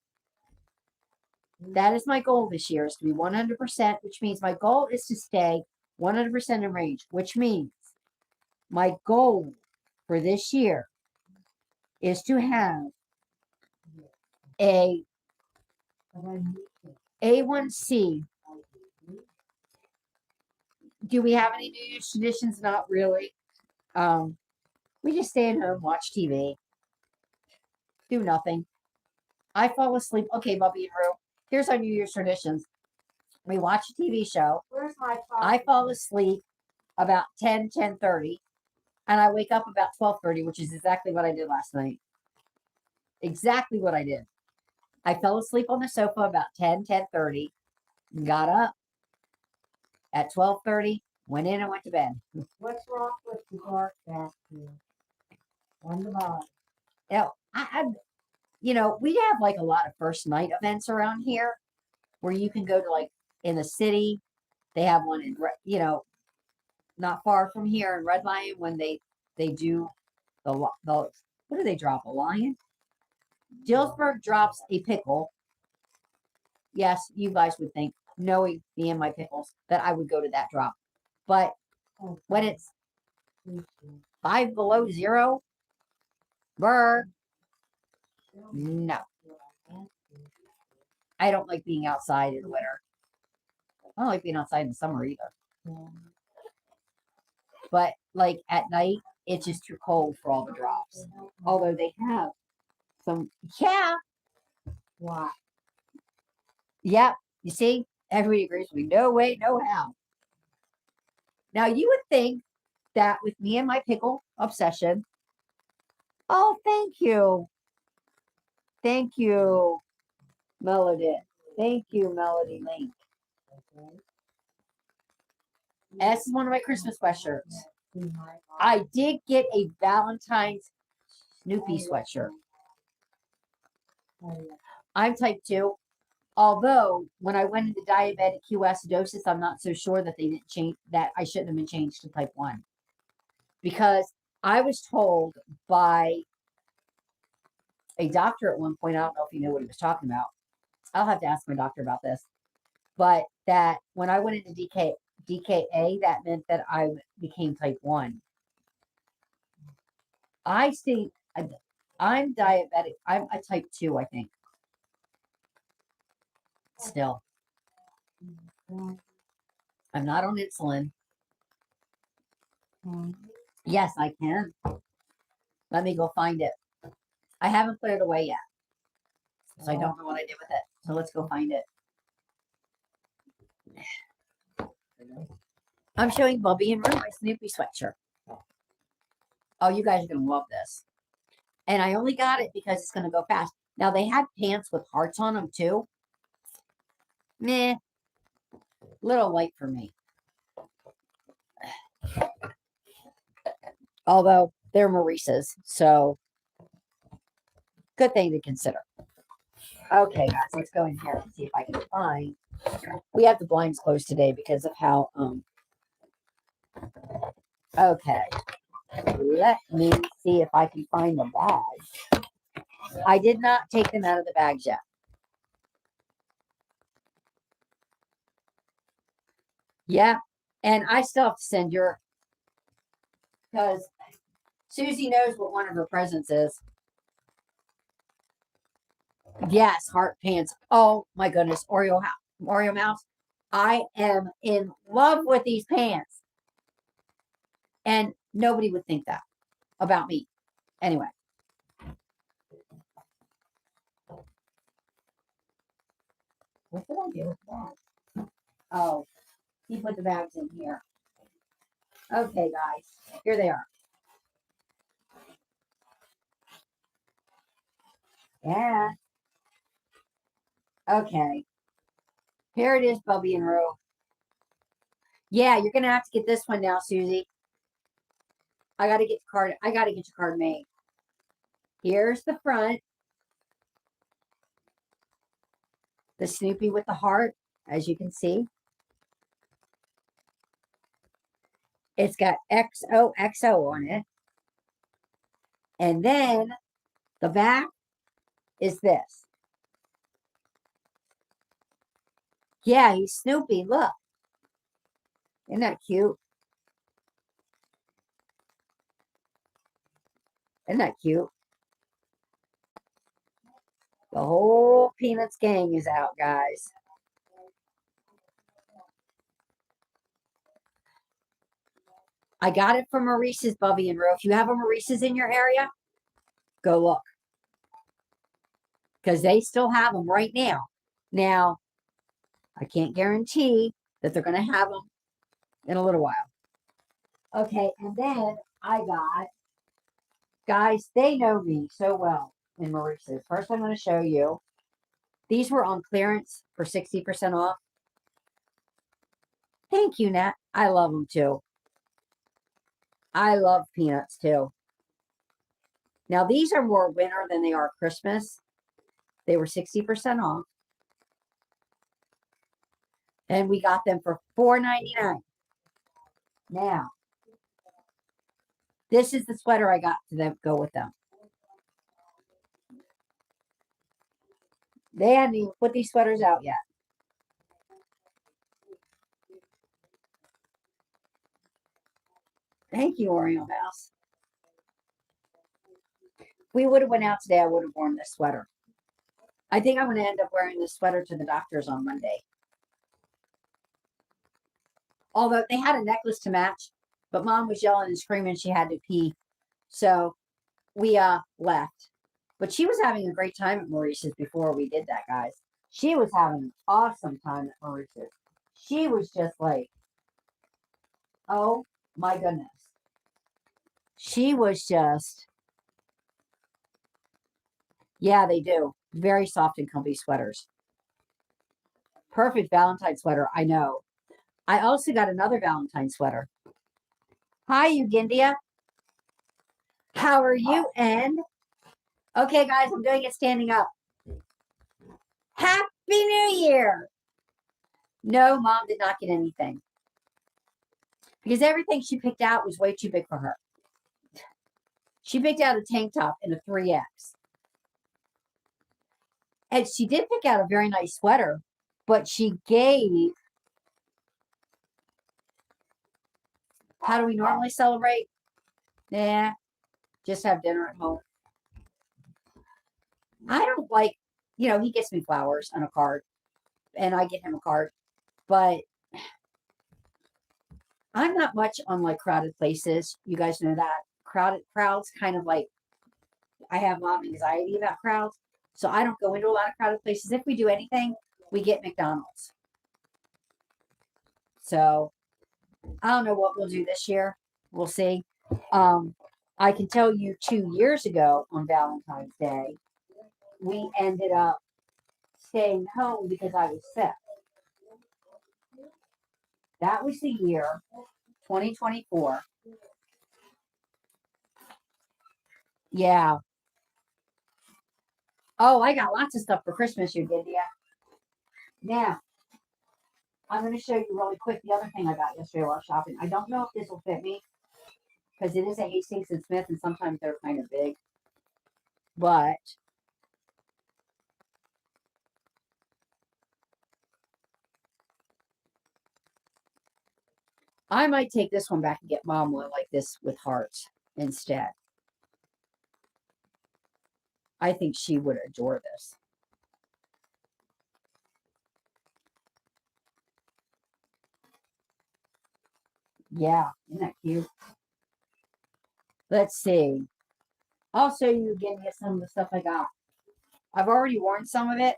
That is my goal this year, is to be 100%, which means my goal is to stay 100% in range, which means my goal for this year is to have a A1C. Do we have any New Year's traditions? Not really. We just stay at home, watch TV, do nothing. I fall asleep. Okay, Bubby and Rue, here's our New Year's traditions. We watch a TV show. Where's my phone? I fall asleep about 10:30, and I wake up about 12:30, which is exactly what I did last night. Exactly what I did. I fell asleep on the sofa about 10:30, got up at 12:30, went in and went to bed. What's wrong with the dark back here? On the bottom. You know, you know, we have like a lot of first night events around here. where you can go to, like, in the city. They have one in, not far from here in Red Lion when they do the what do they drop? A lion? Gillsburg drops a pickle. Yes, you guys would think, knowing me and my pickles, that I would go to that drop. But when it's 5 below zero, no. I don't like being outside in the winter. I don't like being outside in the summer either. But like at night, it's just too cold for all the drops. Although they have some, yeah. Wow. Yep. You see, everybody agrees with me. No way, no how. Now you would think that with me and my pickle obsession. Oh, thank you. Thank you, Melody. Thank you, Melody Link. This is one of my Christmas sweatshirts. I did get a Valentine's Snoopy sweatshirt. I'm type 2. Although, when I went into diabetic ketoacidosis, I'm not so sure that they didn't change, that I shouldn't have been changed to type 1. Because I was told by a doctor at one point, I don't know if he knew what he was talking about. I'll have to ask my doctor about this. But that when I went into DKA, that meant that I became type 1. I think I'm diabetic. I'm a type 2, I think. Still. I'm not on insulin. Yes, I can. Let me go find it. I haven't put it away yet. So I don't know what I did with it. So let's go find it. I'm showing Bubby and Rue my Snoopy sweatshirt. Oh, you guys are going to love this. And I only got it because it's going to go fast. Now, they had pants with hearts on them, too. Meh. Little light for me. Although, they're Maurice's. So, good thing to consider. Okay, guys, let's go in here and see if I can find. We have the blinds closed today because of how, okay. Let me see if I can find the bags. I did not take them out of the bags yet. Yeah, and I still have to send your, because Susie knows what one of her presents is. Yes, heart pants. Oh my goodness, Oreo Mouse. I am in love with these pants. And nobody would think that about me. Anyway. What did I do with that? Oh, he put the bags in here. Okay, guys. Here they are. Yeah. Okay. Here it is, Bubby and Rue. Yeah, you're gonna have to get this one now, Susie. I gotta get the card. I gotta get your card made. Here's the front. The Snoopy with the heart, as you can see. It's got XOXO on it. And then the back is this. Yeah, he's Snoopy. Look. Isn't that cute? Isn't that cute? The whole Peanuts gang is out, guys. I got it from Maurice's, Bubby and Rue. If you have a Maurice's in your area, go look. Because they still have them right now. Now, I can't guarantee that they're going to have them in a little while. Okay, and then I got, guys, they know me so well in Maurice's. First, I'm going to show you. These were on clearance for 60% off. Thank you, Nat. I love them too. I love Peanuts too. Now, these are more winter than they are Christmas. They were 60% off. And we got them for $4.99. Now, this is the sweater I got to them go with them. They hadn't even put these sweaters out yet. Thank you, Oreo Mouse. If we would have went out today, I would have worn this sweater. I think I'm going to end up wearing this sweater to the doctor's on Monday. Although they had a necklace to match, but Mom was yelling and screaming she had to pee. So we left. But she was having a great time at Maurice's before we did that, guys. She was having an awesome time at Maurice's. She was just like, oh my goodness. She was just, yeah, they do. Very soft and comfy sweaters. Perfect Valentine sweater, I know. I also got another Valentine sweater. Hi, Eugindia. How are you? And okay, guys, I'm doing it standing up. Happy New Year. No, Mom did not get anything. Because everything she picked out was way too big for her. She picked out a tank top in a 3X. And she did pick out a very nice sweater, but she gave. How do we normally celebrate? Nah, just have dinner at home. I don't like, he gets me flowers on a card, and I get him a card, but I'm not much on like crowded places. You guys know that. Crowds kind of like, I have anxiety about crowds, so I don't go into a lot of crowded places. If we do anything, we get McDonald's. So I don't know what we'll do this year. We'll see. I can tell you 2 years ago on Valentine's Day, we ended up staying home because I was sick. That was the year 2024. Yeah. Oh, I got lots of stuff for Christmas, Eugendia. Now, I'm going to show you really quick the other thing I got yesterday while shopping. I don't know if this will fit me because it is a Hastings and Smith, and sometimes they're kind of big. But I might take this one back and get Mom one like this with hearts instead. I think she would adore this. Yeah, isn't that cute? Let's see. I'll show you again some of the stuff I got. I've already worn some of it.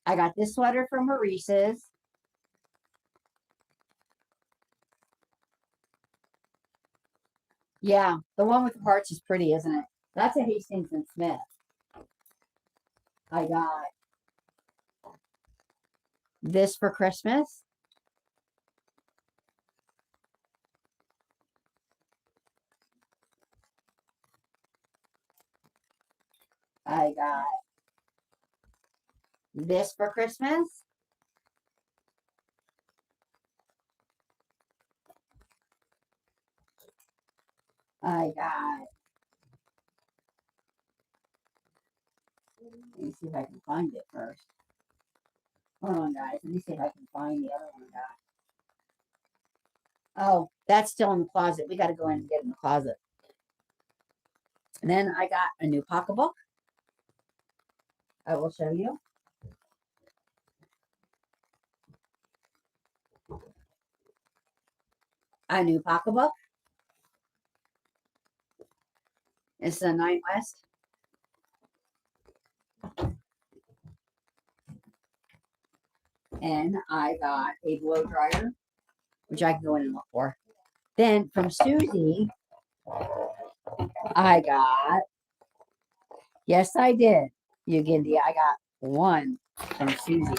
I got this sweater from Maurice's. Yeah, the one with the hearts is pretty, isn't it? That's a Hastings and Smith. I got this for Christmas. I got this for Christmas. I got, let me see if I can find it first. Hold on, guys. Let me see if I can find the other one I got. Oh, that's still in the closet. We got to go in and get it in the closet. And then I got a new pocketbook. I will show you. A new pocketbook. It's a 9 West. And I got a blow dryer, which I can go in and look for. Then from Susie, I got, yes, I did, Eugendia. I got one from Susie.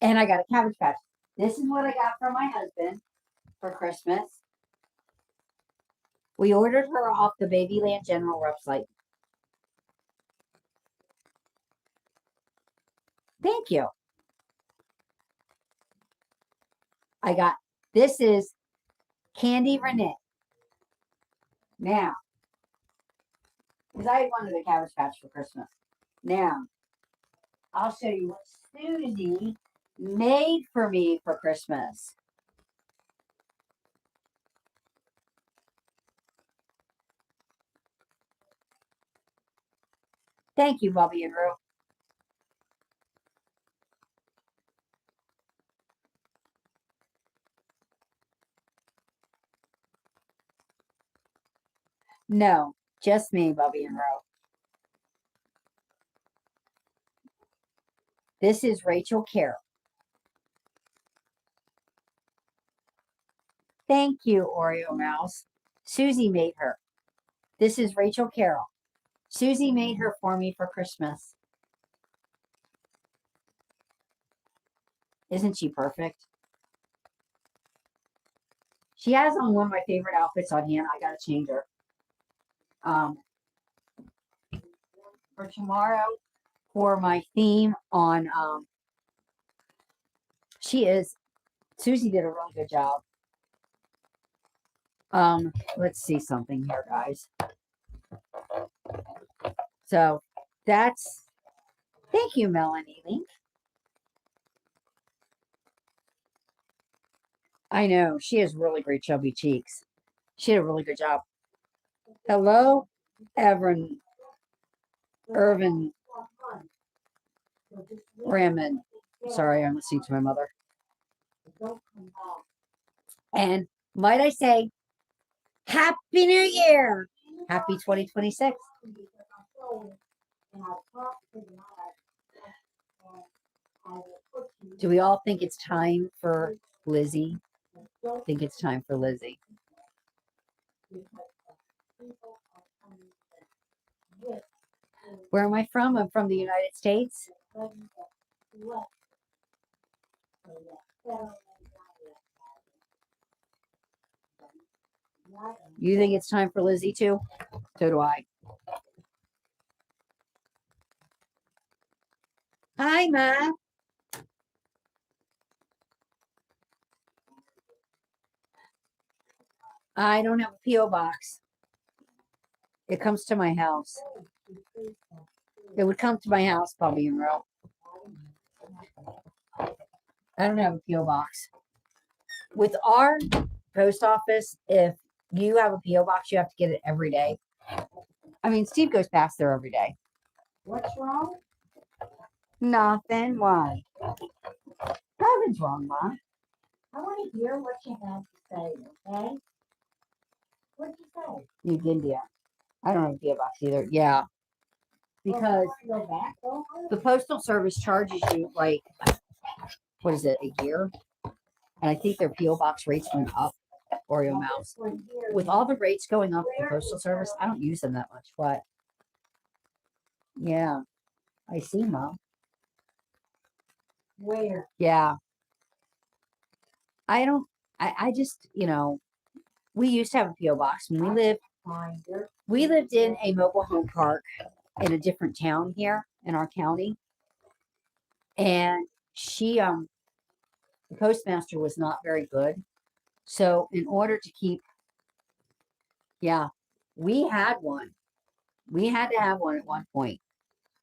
And I got a Cabbage Patch. This is what I got from my husband for Christmas. We ordered her off the Babyland General website. Thank you. I got, this is Candy Renee. Now, because I wanted a Cabbage Patch for Christmas. Now, I'll show you what Susie made for me for Christmas. Thank you, Bobby and Rue. No, just me, Bobby and Rue. This is Rachel Carroll. Thank you, Oreo Mouse. Susie made her. This is Rachel Carroll. Susie made her for me for Christmas. Isn't she perfect? She has on one of my favorite outfits on hand. I gotta change her. For tomorrow, for my theme on Susie did a really good job. Let's see something here, guys. So that's, thank you, Melanie Link. I know, she has really great chubby cheeks. She did a really good job. Hello, Irvin Raman. Sorry, I'm listening to my mother. And might I say, Happy New Year! Happy 2026. Do we all think it's time for Lizzie? I think it's time for Lizzie. Where am I from? I'm from the United States. You think it's time for Lizzie too? So do I. Hi, Ma. I don't have a P.O. box. It comes to my house. It would come to my house, Bobby and Ro. I don't have a P.O. box. With our post office, if you have a P.O. box, you have to get it every day. I mean, Steve goes past there every day. What's wrong? Nothing. Why? Nothing's wrong, Ma. I want to hear what you have to say, okay? What'd you say? You did, yeah. I don't have a P.O. box either. Yeah. Because Go back over? the Postal Service charges you like, what is it, a year? And I think their P.O. box rates went up, Oreo Mouse. With all the rates going up at the Postal Service, I don't use them that much. What? Yeah. I see, Mom. Where? Yeah. I just, we used to have a P.O. box when we lived in a mobile home park in a different town here in our county. And the postmaster was not very good. So in order to keep, we had one. We had to have one at one point.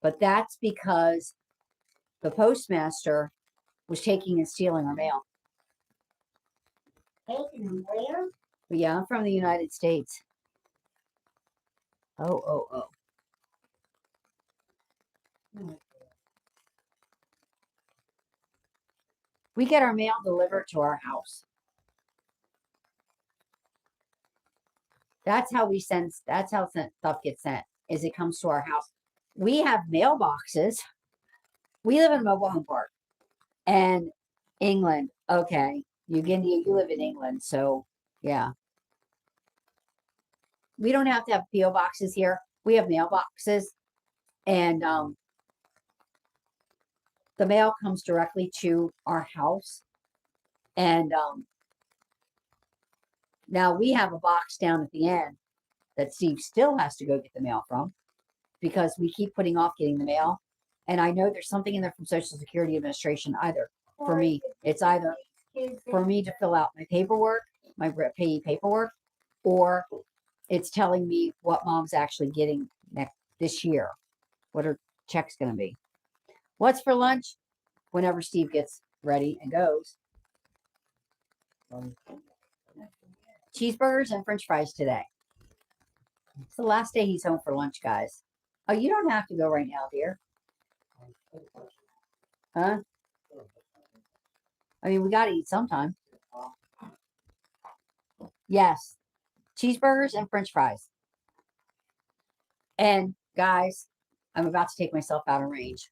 But that's because the postmaster was taking and stealing our mail. Taking them where? But yeah, I'm from the United States. Oh. We get our mail delivered to our house. That's how stuff gets sent, is it comes to our house. We have mailboxes. We live in a mobile home park. And England, okay. You live in England, so yeah. We don't have to have P.O. boxes here. We have mailboxes. And the mail comes directly to our house. And now we have a box down at the end that Steve still has to go get the mail from because we keep putting off getting the mail. And I know there's something in there from Social Security Administration either. For me, it's either for me to fill out my paperwork, my payee paperwork, or it's telling me what mom's actually getting this year, what her check's going to be. What's for lunch? Whenever Steve gets ready and goes. Cheeseburgers and French fries today. It's the last day he's home for lunch, guys. Oh, you don't have to go right now, dear. Huh? I mean, we got to eat sometime. Yes. Cheeseburgers and French fries. And guys, I'm about to take myself out of range.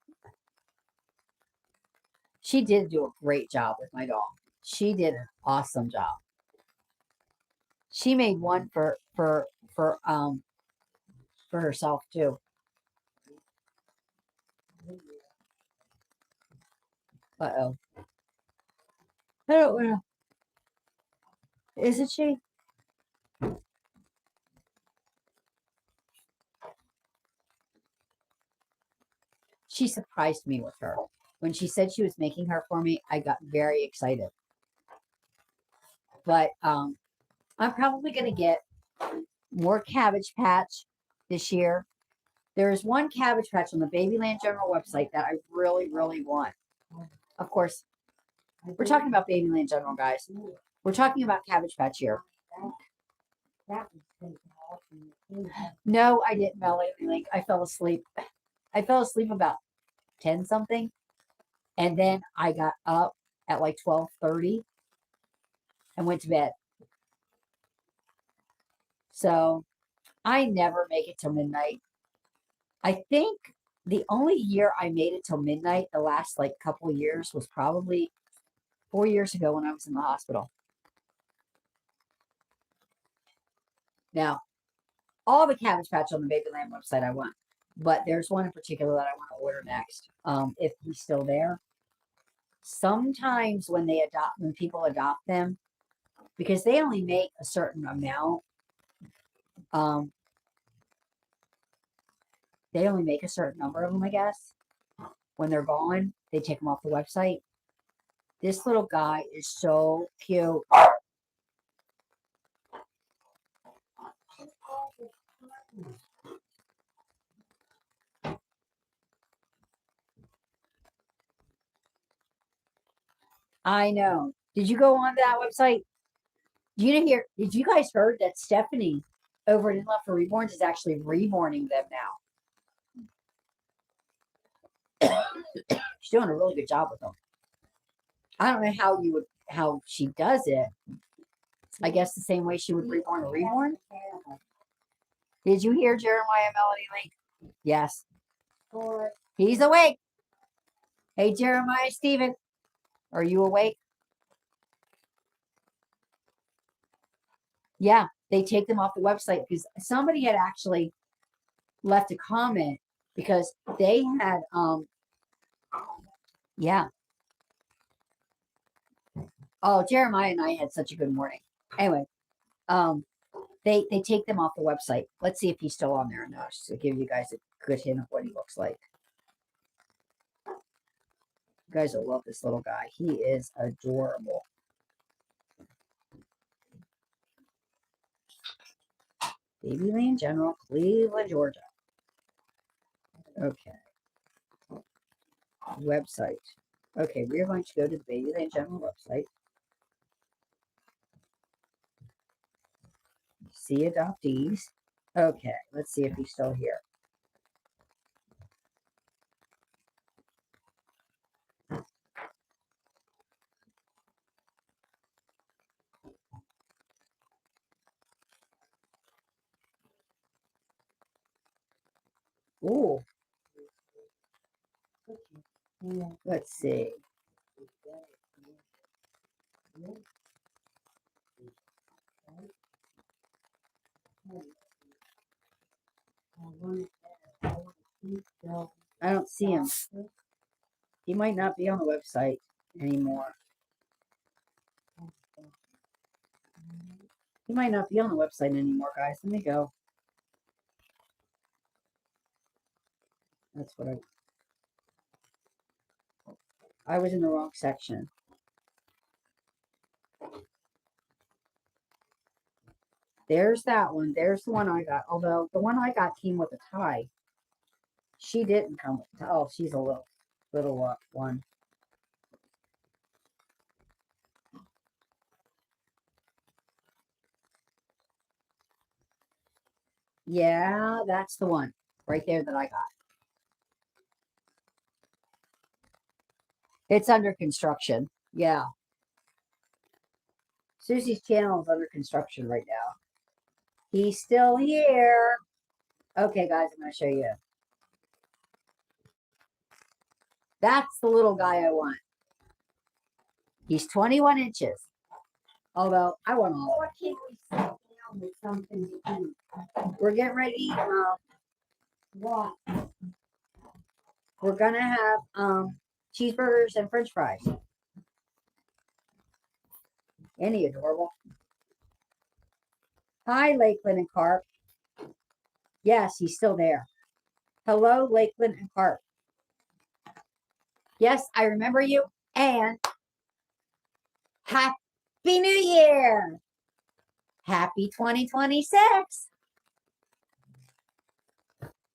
She did do a great job with my dog. She did an awesome job. She made one for herself too. Uh-oh. I don't know. Isn't she? She surprised me with her. When she said she was making her for me, I got very excited. But I'm probably going to get more Cabbage Patch this year. There is one Cabbage Patch on the Babyland General website that I really, really want. Of course, we're talking about Babyland General, guys. We're talking about Cabbage Patch here. No, I didn't, Melanie Link. I fell asleep. I fell asleep about 10 something. And then I got up at like 12:30 and went to bed. So I never make it till midnight. I think the only year I made it till midnight, the last like couple of years, was probably 4 years ago when I was in the hospital. Now, all the Cabbage Patch on the Babyland website I want, but there's one in particular that I want to order next. If he's still there. Sometimes when people adopt them, because they only make a certain amount, they only make a certain number of them, I guess. When they're gone, they take them off the website. This little guy is so cute. I know. Did you go on that website? Did you guys heard that Stephanie over at In Love for Reborns is actually reborning them now? She's doing a really good job with them. I don't know how she does it. I guess the same way she would reborn a reborn. Did you hear Jeremiah, Melody Link? Yes. He's awake. Hey, Jeremiah, Stephen, are you awake? Yeah, they take them off the website because somebody had actually left a comment because they had, yeah. Oh, Jeremiah and I had such a good morning. Anyway, they take them off the website. Let's see if he's still on there or not, just to give you guys a good hint of what he looks like. You guys will love this little guy. He is adorable. Babyland General, Cleveland, Georgia. Okay. Website. Okay, we're going to go to the Babyland General website. See adoptees. Okay, let's see if he's still here. Ooh. Let's see. I don't see him. He might not be on the website anymore. He might not be on the website anymore, guys. Let me go. That's what I was in the wrong section. There's that one. There's the one I got. Although the one I got came with a tie. She didn't come with a tie. Oh, she's a little one. Yeah, that's the one right there that I got. It's under construction. Yeah. Susie's channel is under construction right now. He's still here. Okay, guys, I'm going to show you. That's the little guy I want. He's 21 inches. Although, I want all. What can we sit down with something to eat? We're getting ready to eat. What? We're going to have cheeseburgers and french fries. Ain't he adorable? Hi, Lakeland and Carp. Yes, he's still there. Hello, Lakeland and Carp. Yes, I remember you. And Happy New Year. Happy 2026.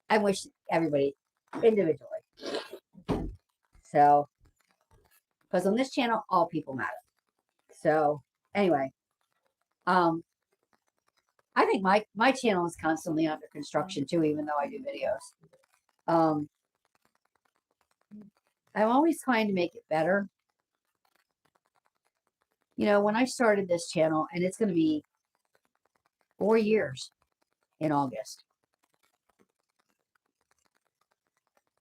I wish everybody individually. So, because on this channel, all people matter. So, anyway, I think my channel is constantly under construction too, even though I do videos. I'm always trying to make it better. You know, when I started this channel, and it's going to be 4 years in August,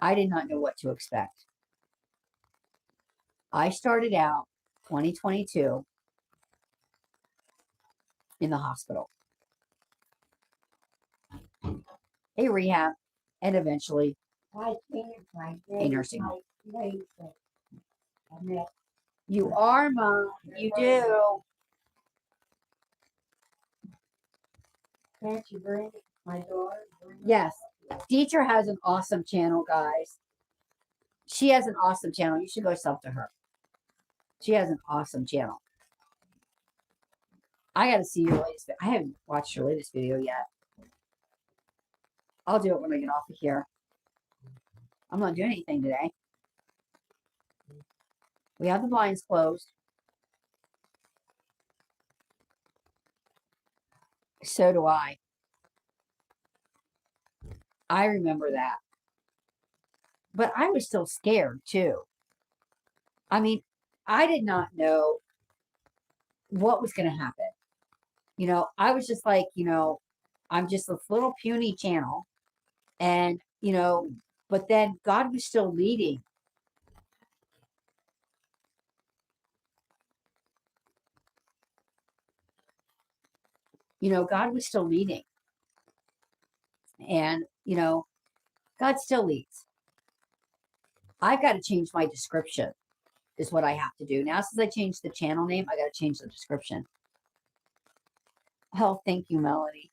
I did not know what to expect. I started out 2022 in the hospital, a rehab, and eventually I changed my a nursing home. And that You are, Mom. You do. can't you bring my daughter? Yes. Deetra has an awesome channel, guys. She has an awesome channel. You should go sub to her. She has an awesome channel. I got to see your latest. I haven't watched your latest video yet. I'll do it when I get off of here. I'm not doing anything today. We have the blinds closed. So do I. I remember that. But I was still scared too. I mean, I did not know what was going to happen. You know, I was just like, you know, I'm just this little puny channel. And, you know, but then God was still leading. You know, God was still leading. And, you know, God still leads. I've got to change my description, is what I have to do. Now, since I changed the channel name, I got to change the description. Oh, thank you, Melody.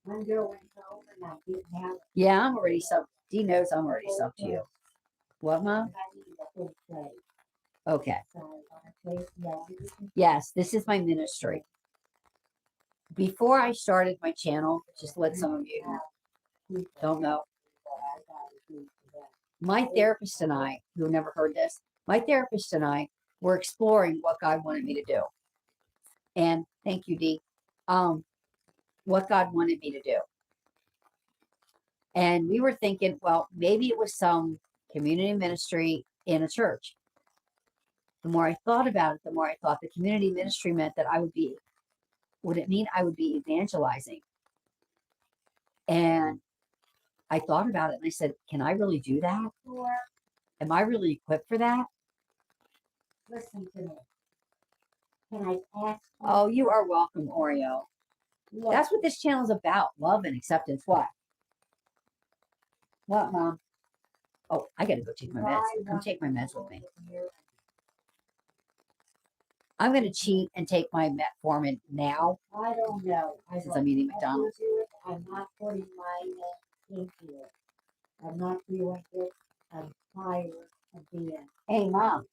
I'm going home and I didn't have Yeah, I'm already sub. Dee knows I'm already sub to you. What, Mom? I need a whole plate. Okay. So I want to taste Yes, this is my ministry. Before I started my channel, just to let some of you don't know, my therapist and I, who never heard this, my therapist and I were exploring what God wanted me to do. And thank you, Dee. What God wanted me to do. And we were thinking, well, maybe it was some community ministry in a church. The more I thought about it, the more I thought the community ministry meant that I would be, would it mean I would be evangelizing? And I thought about it and I said, can I really do that? Or Am I really equipped for that? listen to me. Can I ask you? Oh, you are welcome, Oreo. Look, That's what this channel is about. Love and acceptance. What? What, Mom? Oh, I got to go take my meds. Come take my meds with me. I'm going to cheat and take my metformin now I don't know. since I'm eating McDonald's. I'm not putting my into it. I'm not feeling it. I'm tired of being. Hey, Mom.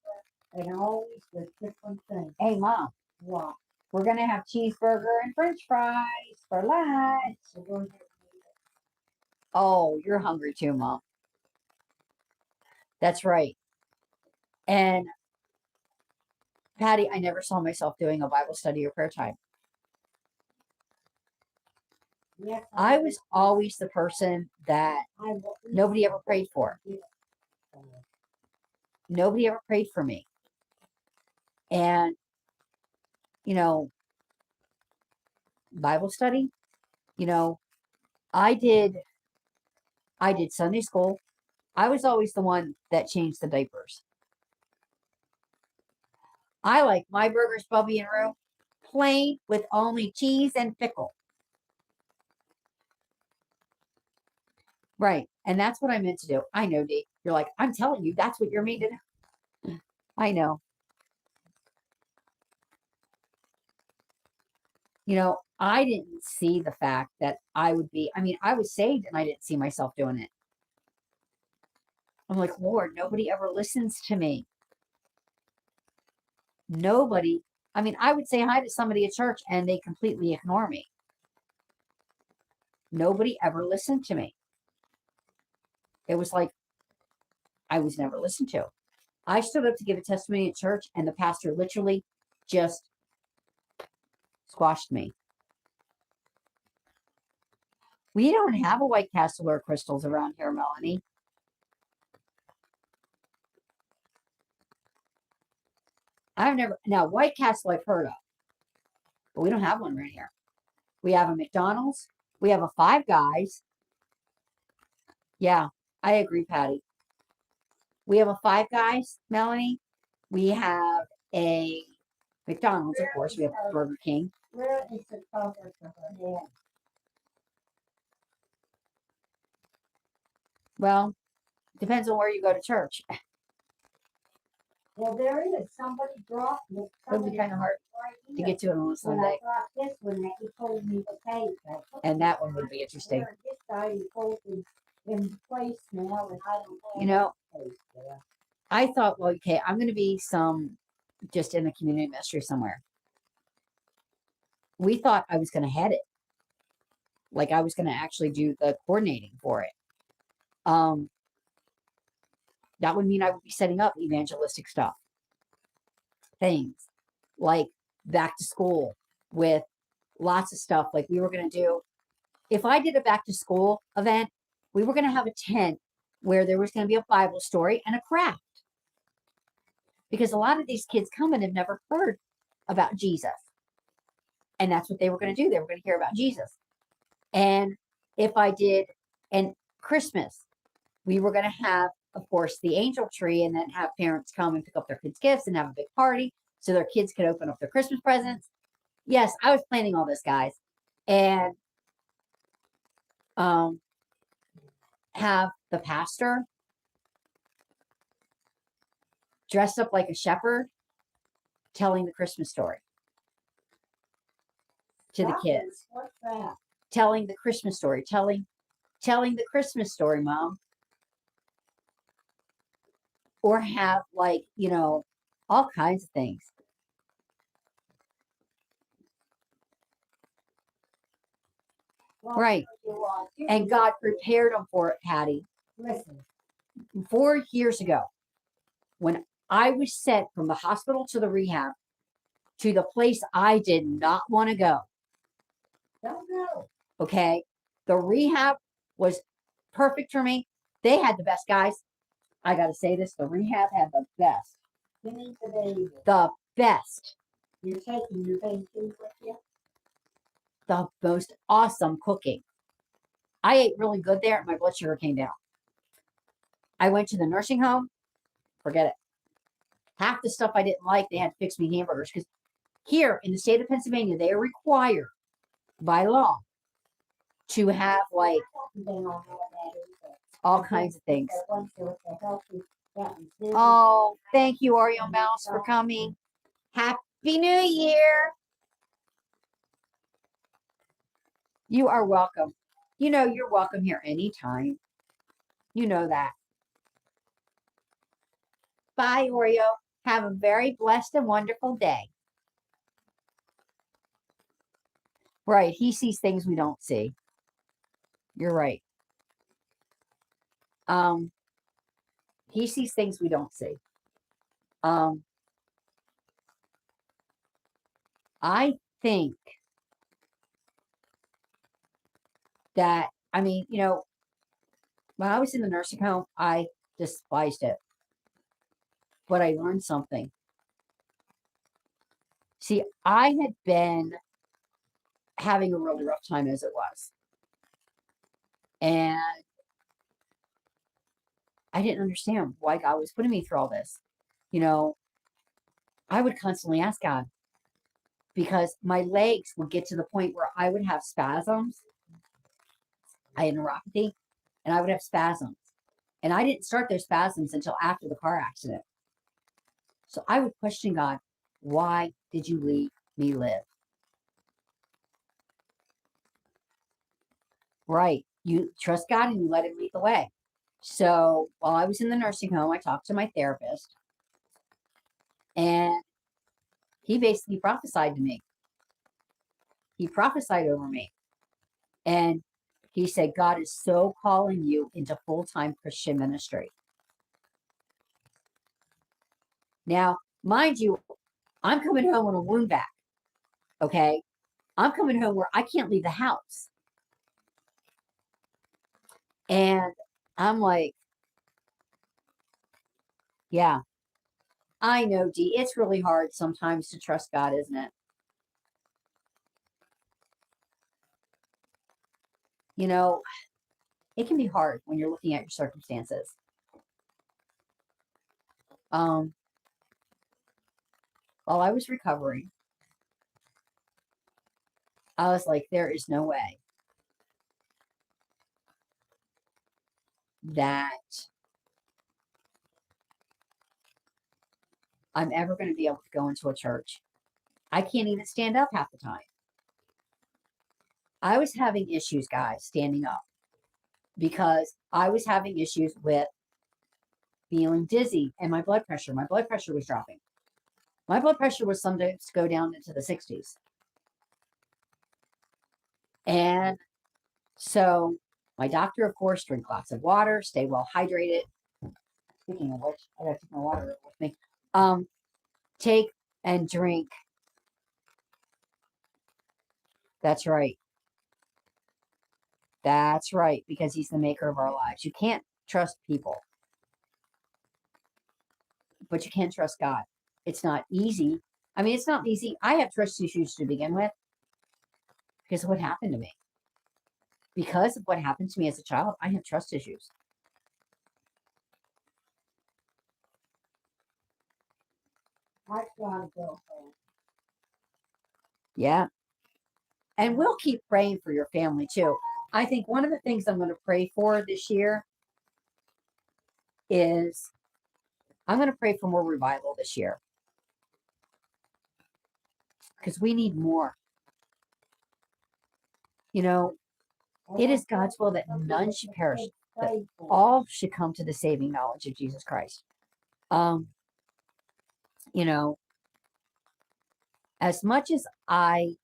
and always with different things. Hey, Mom, Wow. we're going to have cheeseburger and french fries for lunch. So go ahead and eat it. Oh, you're hungry too, Mom. That's right. And Patty, I never saw myself doing a Bible study or prayer time. Yes, I was always the person that I will eat nobody ever prayed for. it. Nobody ever prayed for me. And, you know, Bible study, you know, I did Sunday school. I was always the one that changed the diapers. I like my burgers, Bubby and Roo, plain with only cheese and pickle. Right. And that's what I meant to do. I know, Dee. You're like, I'm telling you, that's what you're mean to do. I know. You know, I didn't see the fact that I would be, I mean, I was saved and I didn't see myself doing it. I'm like, Lord, nobody ever listens to me. Nobody. I mean, I would say hi to somebody at church and they completely ignore me. Nobody ever listened to me. It was like I was never listened to. I stood up to give a testimony at church and the pastor literally just squashed me. We don't have a White Castle or crystals around here, Melanie. I've never, now White Castle I've heard of, but we don't have one right here. We have a McDonald's. We have a Five Guys. Yeah, I agree, Patty. We have a Five Guys, Melanie. We have a McDonald's, of course. We have Burger King. Where is the cover for her head? Well, depends on where you go to church. Well, there is. Somebody dropped it. It would be kind of hard right to here. get to it on a When I Sunday. got this one, that he told me to take. And that one would be interesting. This guy is holding in place now, and I don't know. You know, Place there. I thought, well, okay, I'm going to be just in the community ministry somewhere. We thought I was going to head it. Like I was going to actually do the coordinating for it. That would mean I would be setting up evangelistic stuff. Things like back to school with lots of stuff like we were going to do. If I did a back to school event, we were going to have a tent where there was going to be a Bible story and a craft. Because a lot of these kids come and have never heard about Jesus. And that's what they were going to do. They were going to hear about Jesus. And if I did an Christmas, we were going to have, of course, the angel tree and then have parents come and pick up their kids' gifts and have a big party so their kids could open up their Christmas presents. Yes, I was planning all this, guys. And have the pastor dressed up like a shepherd telling the Christmas story to the kids. What's that? Telling the Christmas story, telling the Christmas story, Mom. Or have like, all kinds of things. Well, Right. And God prepared them for it, Patty. Listen, 4 years ago, when I was sent from the hospital to the rehab to the place I did not want to go. don't know. Okay. The rehab was perfect for me. They had the best guys. I got to say this. The rehab had the best. You need the baby. The best. You're taking your baby with you? The most awesome cooking. I ate really good there. My blood sugar came down. I went to the nursing home. Forget it. Half the stuff I didn't like, they had to fix me hamburgers. Because here in the state of Pennsylvania, they are required by law to have like all kinds of things. Oh, thank you, Oreo Mouse, for coming. Happy New Year. You are welcome. You're welcome here anytime. You know that. Bye, Oreo. Have a very blessed and wonderful day. Right. He sees things we don't see. You're right. He sees things we don't see. I think that, I mean, you know, when I was in the nursing home, I despised it, but I learned something. See, I had been having a really rough time as it was. And I didn't understand why God was putting me through all this. You know, I would constantly ask God because my legs would get to the point where I would have spasms. I had neuropathy and I would have spasms. And I didn't start those spasms until after the car accident. So I would question God, why did you leave me live? Right. You trust God and you let him lead the way. So while I was in the nursing home, I talked to my therapist and he basically prophesied to me. He prophesied over me. And he said, God is so calling you into full-time Christian ministry. Now, mind you, I'm coming home on a wound vac. Okay. I'm coming home where I can't leave the house. And I'm like, yeah, I know, Dee. It's really hard sometimes to trust God, isn't it? You know, it can be hard when you're looking at your circumstances. While I was recovering, I was like, there is no way that I'm ever going to be able to go into a church. I can't even stand up half the time. I was having issues, guys, standing up because I was having issues with feeling dizzy and my blood pressure. My blood pressure was dropping. My blood pressure was sometimes to go down into the 60s. And so my doctor, of course, drink lots of water, stay well hydrated. Speaking of which, I gotta take my water with me. Take and drink. That's right. That's right, because he's the maker of our lives. You can't trust people, but you can trust God. It's not easy. I mean, it's not easy. I have trust issues to begin with because of what happened to me. Because of what happened to me as a child, I have trust issues. Yeah. And we'll keep praying for your family too. I think one of the things I'm going to pray for this year is I'm going to pray for more revival this year because we need more. You know, it is God's will that none should perish, that all should come to the saving knowledge of Jesus Christ. You know, as much as I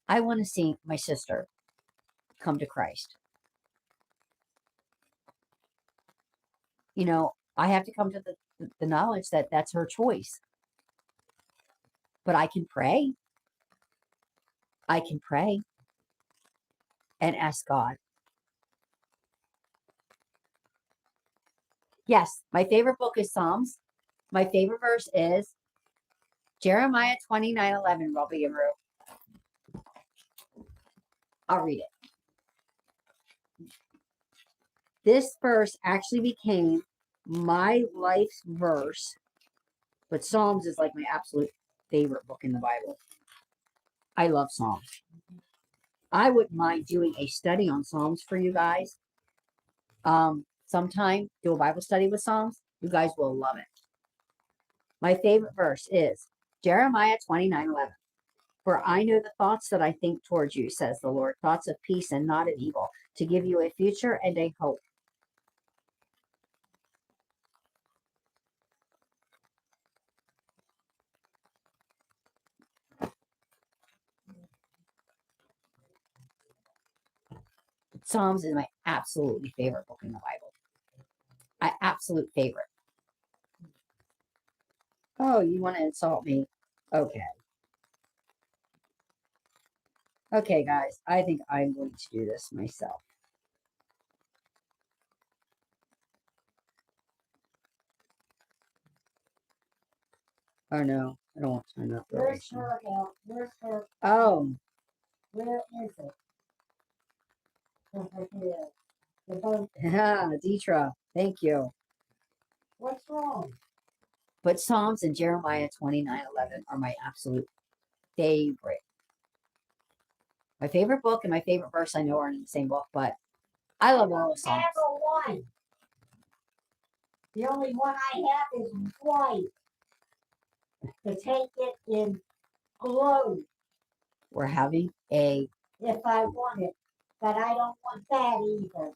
want to see my sister come to Christ. You know, I have to come to the knowledge that that's her choice. But I can pray. I can pray and ask God. Yes, my favorite book is Psalms. My favorite verse is Jeremiah 29:11, Robbie and Rue. I'll read it. This verse actually became my life's verse, but Psalms is like my absolute favorite book in the Bible. I love Psalms. I wouldn't mind doing a study on Psalms for you guys. Sometime do a Bible study with Psalms. You guys will love it. My favorite verse is Jeremiah 29:11. For I know the thoughts that I think towards you, says the Lord, thoughts of peace and not of evil, to give you a future and a hope. Psalms is my absolutely favorite book in the Bible. My absolute favorite. Oh, you want to insult me? Okay. Okay, guys. I think I'm going to do this myself. Oh, no. I don't want to turn up. Where's her help? Where's her? Oh. Where is it? Over here. The boat. Deetra. Thank you. What's wrong? But Psalms and Jeremiah 29:11 are my absolute favorite. My favorite book and my favorite verse I know are in the same book, but I love all the Psalms. One. The only one I have is white. To take it in glow We're having a if I want it, but I don't want that either.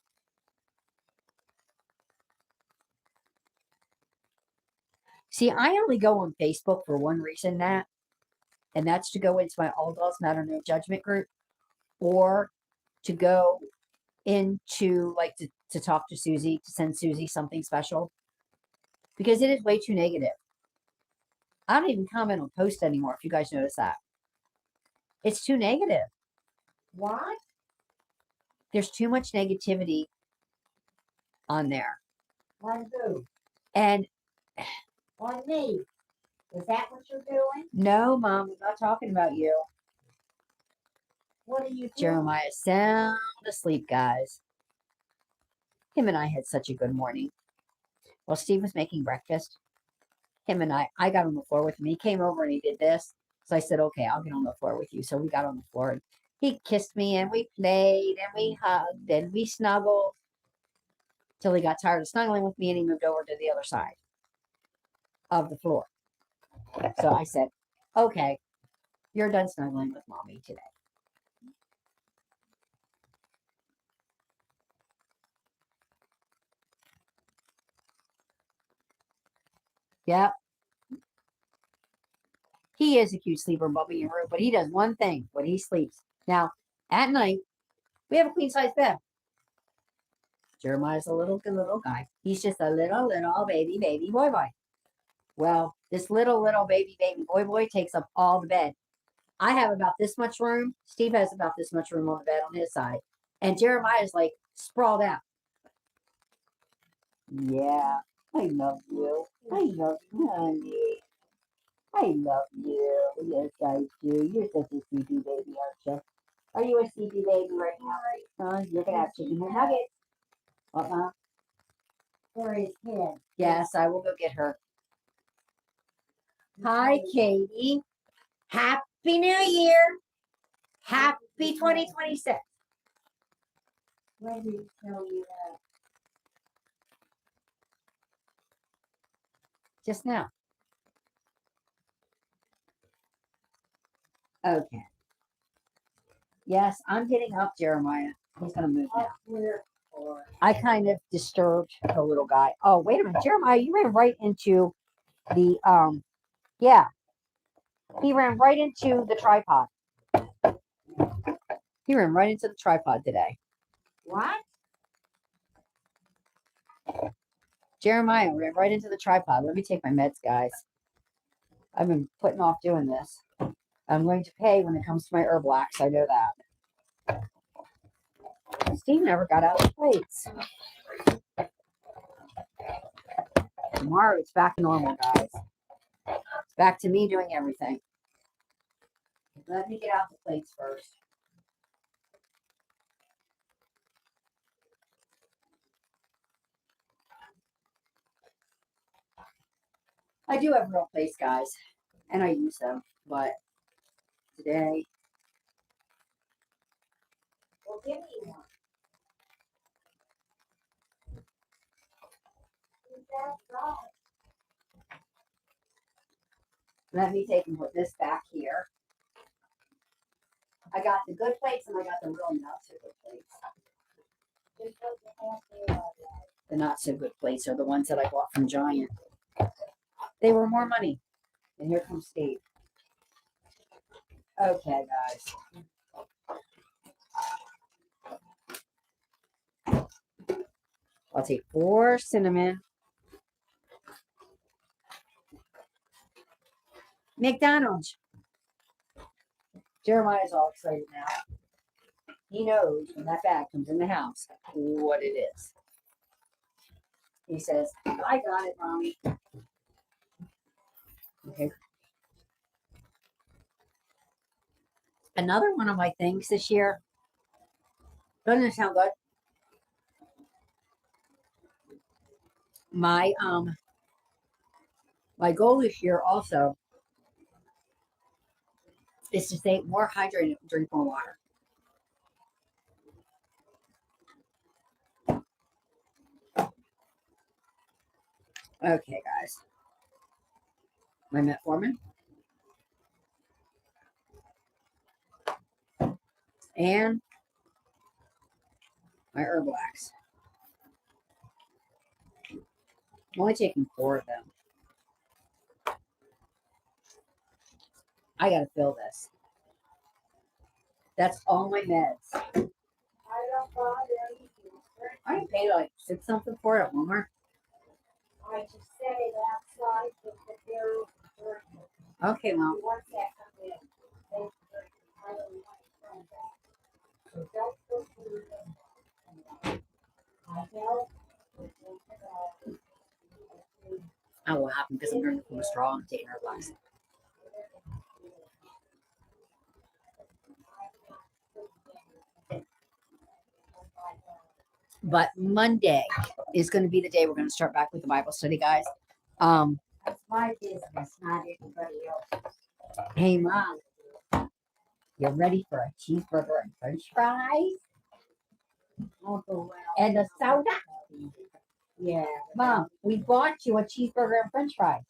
See, I only go on Facebook for one reason, and that's to go into my All Dogs Matter No Judgment group, or to go into, like, to talk to Susie, to send Susie something special, because it is way too negative. I don't even comment on posts anymore, if you guys notice that. It's too negative. What? There's too much negativity on there. On who? And On me. Is that what you're doing? no, Mom, I'm not talking about you. What are you doing? Jeremiah, sound asleep, guys. Him and I had such a good morning. While Steve was making breakfast, him and I got on the floor with him. He came over and he did this. So I said, okay, I'll get on the floor with you. So we got on the floor and he kissed me and we played and we hugged and we snuggled till he got tired of snuggling with me and he moved over to the other side of the floor. So I said, okay, you're done snuggling with Mommy today. Yep. He is a cute sleeper, Bubby and Roo, but he does one thing when he sleeps. Now, at night, we have a queen size bed. Jeremiah's a little guy. He's just a little baby boy. Well, this little baby boy takes up all the bed. I have about this much room. Steve has about this much room on the bed on his side. And Jeremiah's like sprawled out. Yeah, I love you. I love you, honey. I love you. Yes, I do. You're such a sleepy baby, aren't you? Are you a sleepy baby right now? You're going to have chicken and nuggets. What, Mom? For his kid. Yes, I will go get her. Hi, Katie. Happy New Year. Happy 2026. When did he tell you that? Just now. Okay. Yes, I'm getting up, Jeremiah. He's going to move now. I kind of disturbed the little guy. Oh, wait a minute. Jeremiah, you ran right into the, yeah. He ran right into the tripod. He ran right into the tripod today. What? Jeremiah ran right into the tripod. Let me take my meds, guys. I've been putting off doing this. I'm going to pay when it comes to my Herblax. I know that. Steve never got out of the plates. Tomorrow it's back to normal, guys. It's back to me doing everything. Let me get out the plates first. I do have real plates, guys, and I use them, but today. Well, give me one. Let me take and put this back here. I got the good plates and I got the really not so good plates. The not so good plates are the ones that I bought from Giant. They were more money. And here comes Steve. Okay, guys. I'll take 4 cinnamon. McDonald's. Jeremiah's all excited now. He knows when that bag comes in the house what it is. He says, I got it, Mommy. Okay. Another one of my things this year. Doesn't it sound good? My goal this year also is to stay more hydrated and drink more water. Okay, guys. My metformin. And my Herbalax. I'm only taking 4 of them. I gotta fill this. That's all my meds. I paid like $6 something for it at Walmart. I just set it outside with the barrel. Okay, Mom. Once that comes in, they I don't want to turn back. So don't put food in. I help. That will happen because I'm drinking from a straw and taking Herbalax. But Monday is going to be the day we're going to start back with the Bible study, guys. That's my business, not anybody else's. Hey, Mom, you ready for a cheeseburger and French fries Uncle Well. and a soda? Yeah. Mom, we bought you a cheeseburger and French fries.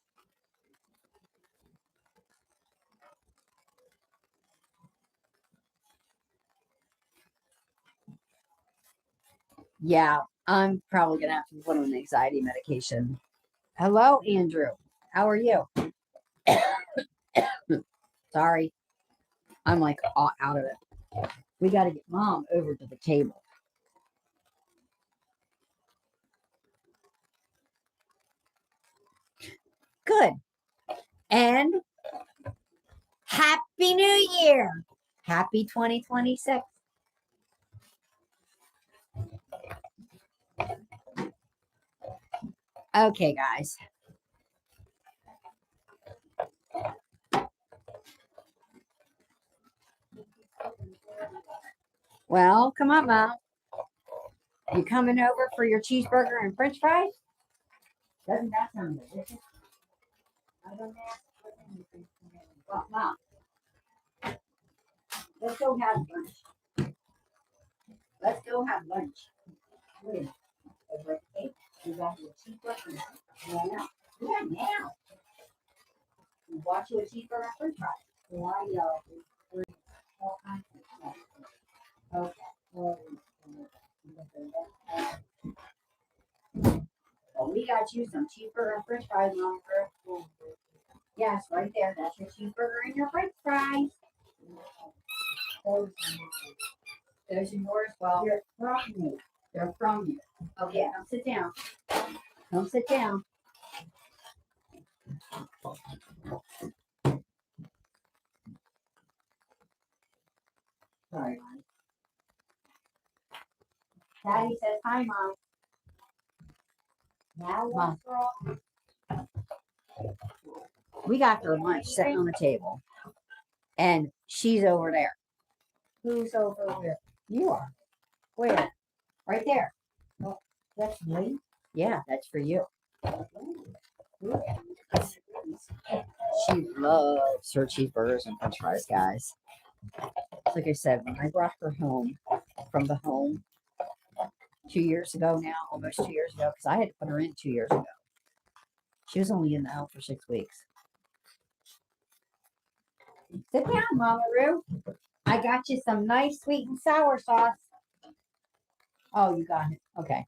Yeah, I'm probably going to have to put on anxiety medication. Hello, Andrew. How are you? Sorry. I'm like all out of it. We got to get Mom over to the table. Good. And Happy New Year. Happy 2026. Okay, guys. Well, come on, Mom. You coming over for your cheeseburger and French fries? Doesn't that sound delicious? I don't ask for anything from anyone. Well, Mom, let's go have lunch. Let's go have lunch. Wait a minute. Over at the table. You got your cheeseburger. Yeah, now. Yeah, now. You bought you a cheeseburger and French fries. Why all kinds of stuff. Okay. Well, Well, we got you some cheeseburger and French fries, Mom. Yes, right there. That's your cheeseburger and your French fries. Those are yours. Well, you're from me. they're from you. Okay, come sit down. Come sit down. Sorry, Mom. Daddy says hi, Mom. Now Mom. what's wrong? We got her lunch sitting on the table. And she's over there. Who's over there? You are. Where? Right there. That's me. Yeah, that's for you. She loves her cheeseburgers and French fries, guys. Like I said, when I brought her home from the home 2 years ago now, almost 2 years ago, because I had to put her in 2 years ago. She was only in the home for 6 weeks. Sit down, Mama Roo. I got you some nice sweet and sour sauce. Oh, you got it. Okay.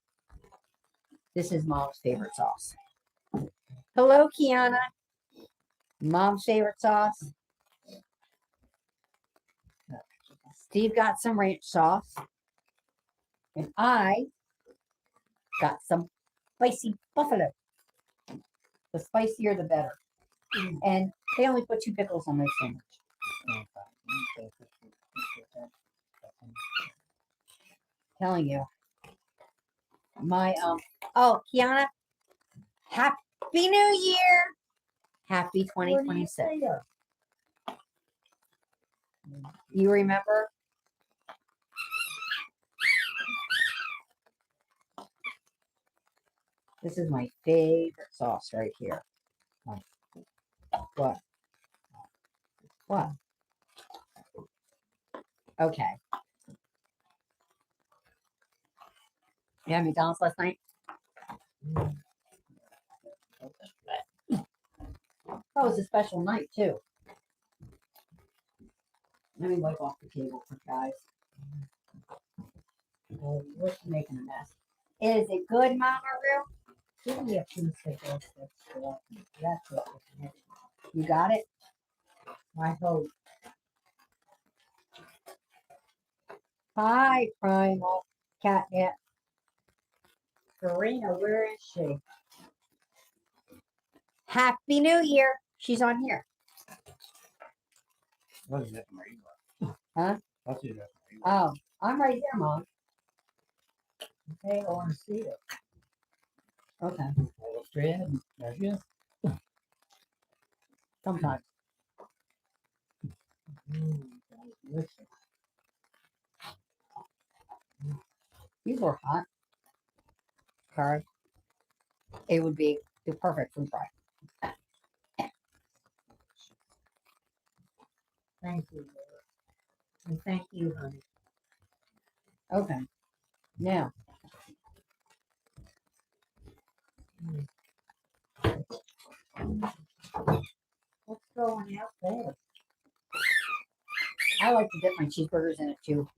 This is Mom's favorite sauce. Hello, Kiana. Mom's favorite sauce. Steve got some ranch sauce. And I got some spicy buffalo. The spicier, the better. And they only put 2 pickles on my sandwich. Telling you. My, oh, Kiana, Happy New Year. Happy 2026. You remember? This is my favorite sauce right here. What? What? Okay. You had McDonald's last night? That was a special night, too. Let me wipe off the table for guys. Oh, we're making a mess. Is it good, Mama Roo? Give me a piece of this. That's what we're doing. You got it? I hope. Hi, Primal Catnip. Corinna, where is she? Happy New Year. She's on here. What is that? Huh? What's it? Oh, I'm right here, Mom. Okay, I want to see it. Okay. Look straight ahead. There she is. Sometimes. Delicious. These were hot. Card. It would be the perfect food fry. Thank you, Lord. And thank you, honey. Okay. Now, What's going out there? I like to dip my cheeseburgers in it too.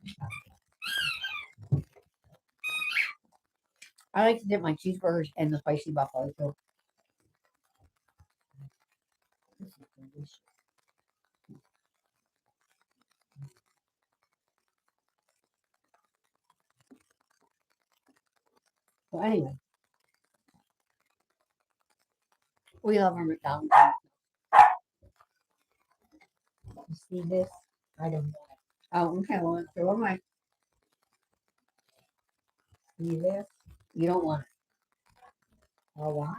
I like to dip my cheeseburgers in the spicy buffalo too. This is delicious. So anyway, we love our McDonald's. You see this? I don't know. Oh, okay. Well, so am I. See this? You don't want Oh, why?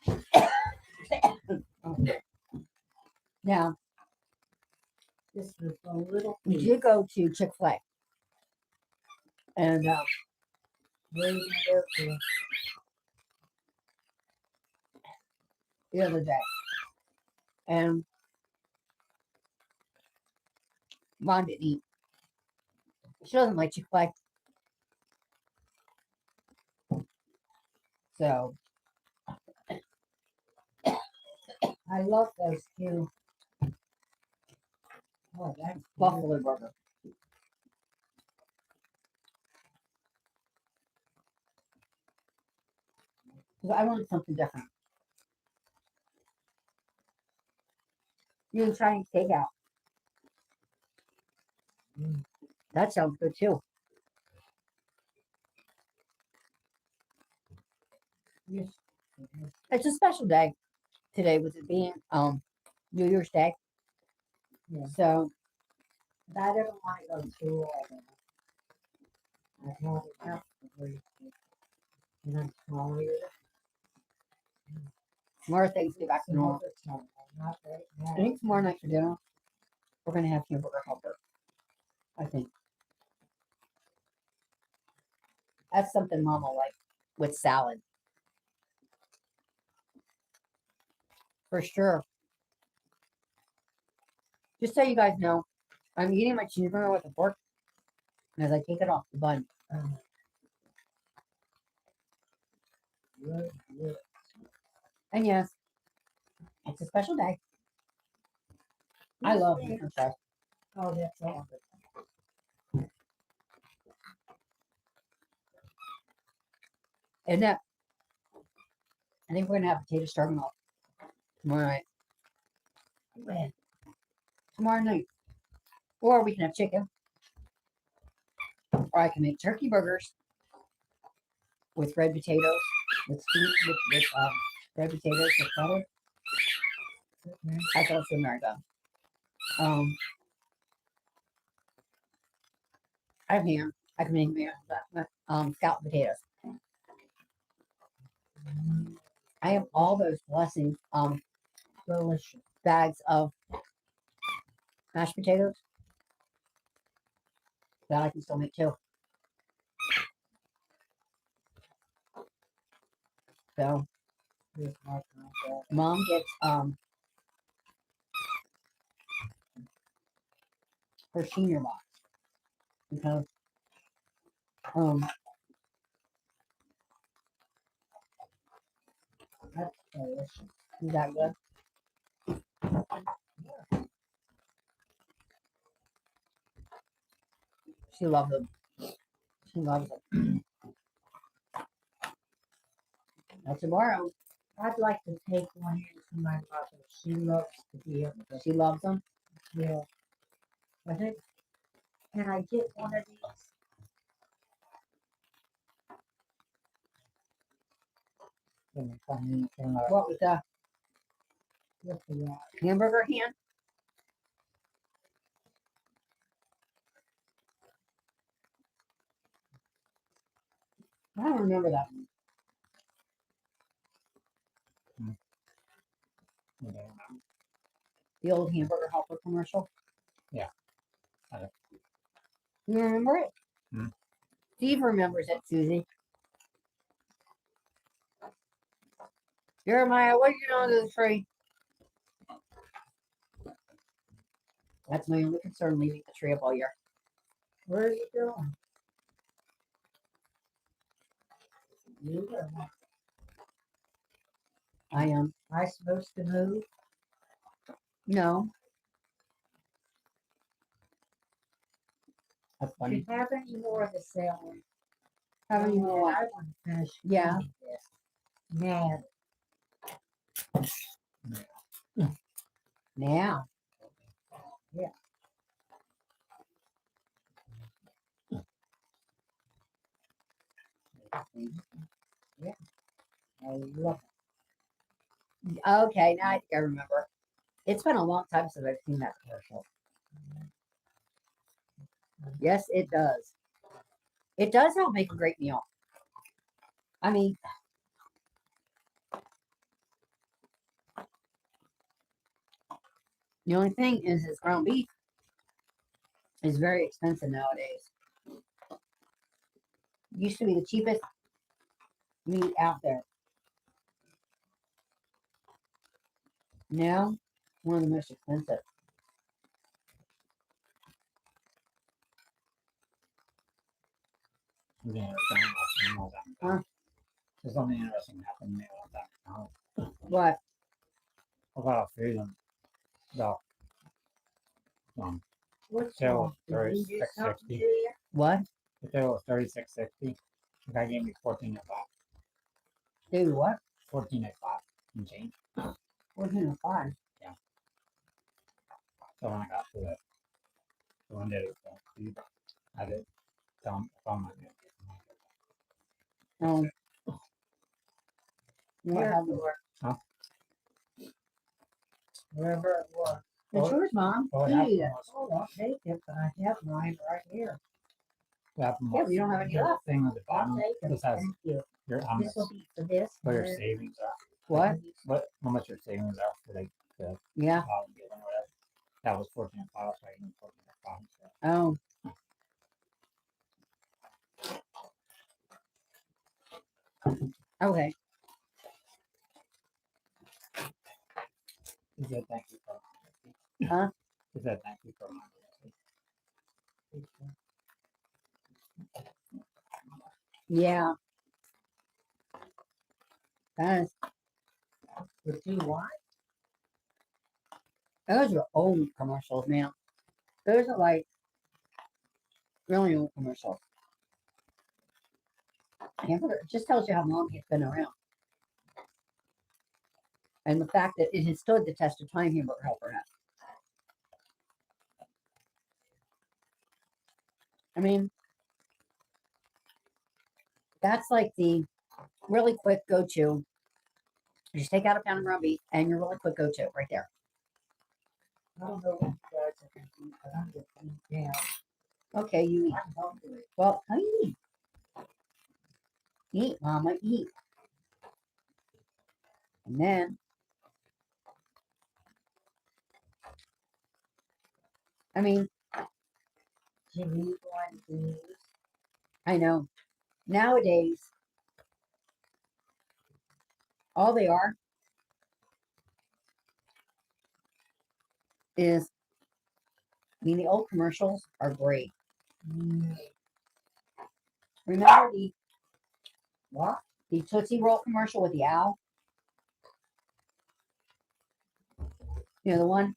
it. Okay. Now, This is a little we piece. did go to Chick-fil-A. And Where are you going to go to? the other day. And Mom didn't eat. She doesn't like Chick-fil-A. So, I love those two. Oh, that's buffalo burger. Because I wanted something different. You can try and take out. Mm. That sounds good too. Yes. It's a special day today with it being New Year's Day. Yeah. So But I don't want to go through all that. I've had enough of everything. And I'm sorry. tomorrow things get back to normal. Another time. Not right now. I think tomorrow night for dinner, we're gonna have hamburger helper. I think. That's something Mom will like with salad. For sure. Just so you guys know, I'm eating my cheeseburger with a fork as I take it off the bun. Good, good. And yes, it's a special day. I love Okay. French fries. Oh, that's all. And that, I think we're gonna have potato stroganoff tomorrow night. When? Tomorrow night. Or we can have chicken. Or I can make turkey burgers with red potatoes, with red potatoes with butter. I thought it was America. I have ham. I can make scalloped potatoes. I have all those blessings delicious bags of mashed potatoes that I can still make too. So mom gets her senior box because that's delicious. Is that good? She loves them. She loves them. That's tomorrow. I'd like to take one into my mother. She loves to be able to. She loves them. Yeah. I think, can I get one of these? What with the With the hamburger hand? I don't remember that one. The old hamburger helper commercial. Yeah. I do. You remember it? Hmm. Steve remembers it, Susie. Jeremiah, what are you doing to the tree? That's my only concern, leaving the tree up all year. Where are you going? You are. I am. Am I supposed to move? No. That's Do funny. you have any more of the celery? How many more? I want to finish. Yeah. eating this. Mad. Now. Yeah. Yeah. I love it. Okay, now I think I remember. It's been a long time since I've seen that commercial. Yes, it does. It does help make a great meal. I mean, the only thing is ground beef is very expensive nowadays. Used to be the cheapest meat out there. Now, one of the most expensive. Huh? There's something interesting happening there with that now. What? A lot of food and the What's sale wrong? was Did you do something to 36.60. you? What? The sale was 36.60. The guy gave me 14 at 5. Dude, what? 14 at 5 and change. 14 or 5. So when I got to it, the one day I did found my name. What Where happened? it was. Huh? Wherever it was. It's yours, Mom. What You happened eat it. was, Oh, I'll take it, but I have mine right here. what happened Yeah, was but you don't have any the left. thing at the I'll bottom take it. just has Thank you. your This will be for this. what your and savings are. What? What how much your savings are for like the Yeah. get or whatever. That was 14 at 5, so I even 14 at 5. So. Oh. Okay. He said thank you for Huh? He said thank you for Yeah. That is, The 2 wine. those are old commercials, man. Those are like really old commercials. Hamburger it just tells you how long it's been around. And the fact that it has stood the test of time, Hamburger Helper has. I mean, that's like the really quick go-to. Just take out a pound of ground beef and your really quick go-to right there. I don't know what you guys are going to eat, but I'm just eating down. Okay, you eat. I'm hungry. Well, eat. Eat, Mama, eat. And then, I mean, You need one, please. I know. Nowadays, all they are is, I mean, the old commercials are great. Remember What? the Tootsie Roll commercial with the owl? You know, the one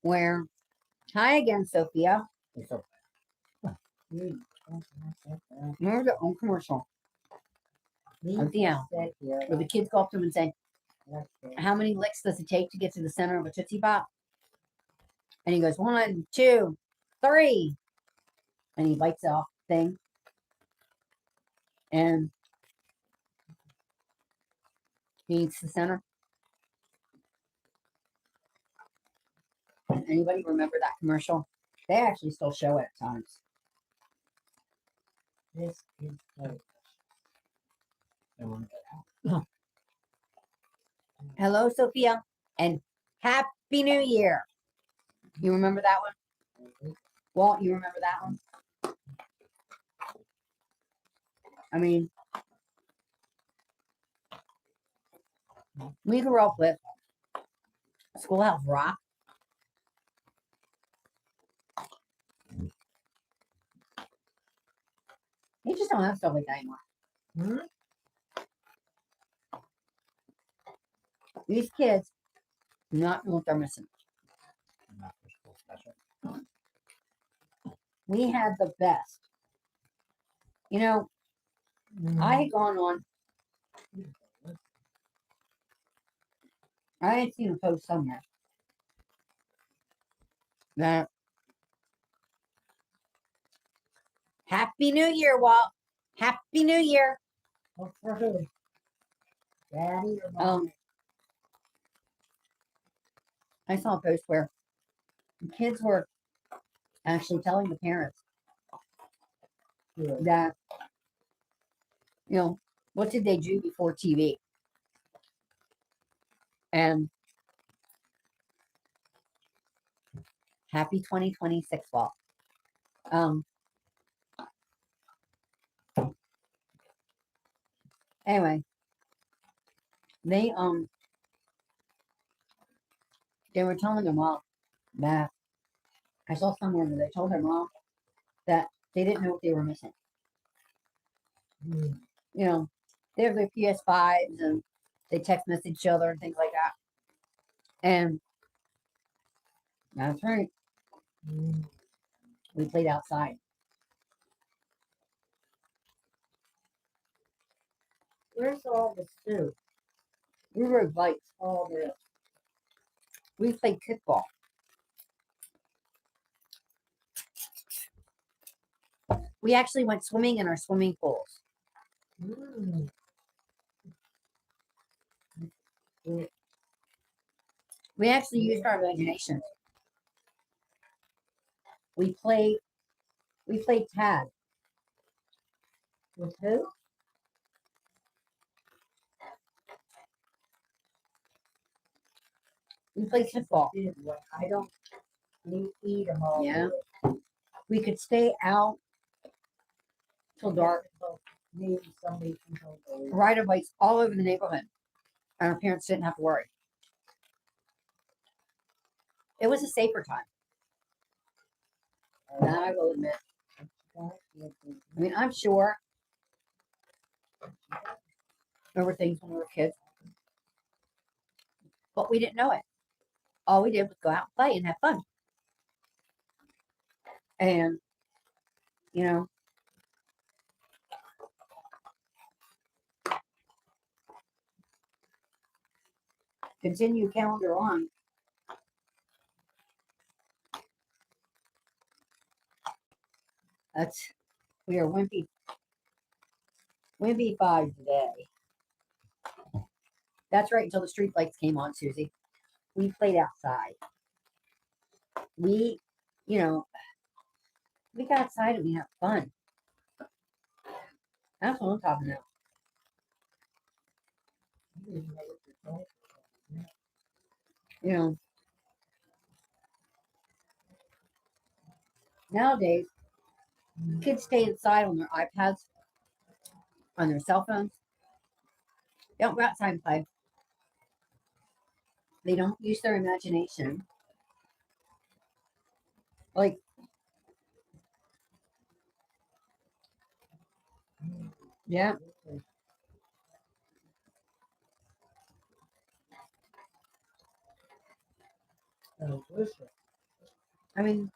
where, hi again, Sophia. It's okay. Remember the old commercial of the owl where the kids go up to him and say, how many licks does it take to get to the center of a Tootsie Pop? And he goes, 1, 2, 3. And he bites off the thing. And he eats the center. Anybody remember that commercial? They actually still show it at times. This is delicious. I want to get out. Hello, Sophia, and Happy New Year. You remember that one? Walt, you remember that one? I mean, we grew up with Schoolhouse Rock. They just don't have stuff like that anymore. These kids do not know what they're missing. Not for school special. We had the best. You know, I had gone on. I had seen a post somewhere that Happy New Year, Walt. Happy New Year. What for who? Daddy or mom? I saw a post where the kids were actually telling the parents that, you know, what did they do before TV? And happy 2026, Walt. Anyway, they were telling their mom that I saw somewhere where they told their mom that they didn't know what they were missing. You know, they have their PS5s and they text message each other and things like that. And that's right. We played outside. Where's all the soup? We rode bikes. All this. We played kickball. We actually went swimming in our swimming pools. We actually used our imagination. We played tag. With who? We played football. I don't eat them all. Yeah. We could stay out till dark, Maybe somebody can go there. ride our bikes all over the neighborhood. And our parents didn't have to worry. It was a safer time. That I will admit. I mean, I'm sure there were things when we were kids, but we didn't know it. All we did was go out and play and have fun. And, you know, continue calendar on. We are wimpy 5 today. That's right, until the street lights came on, Susie. We played outside. We got outside and we had fun. That's what I'm talking about. Nowadays, kids stay inside on their iPads, on their cell phones. They don't go outside and play. They don't use their imagination. Like, yeah. I mean,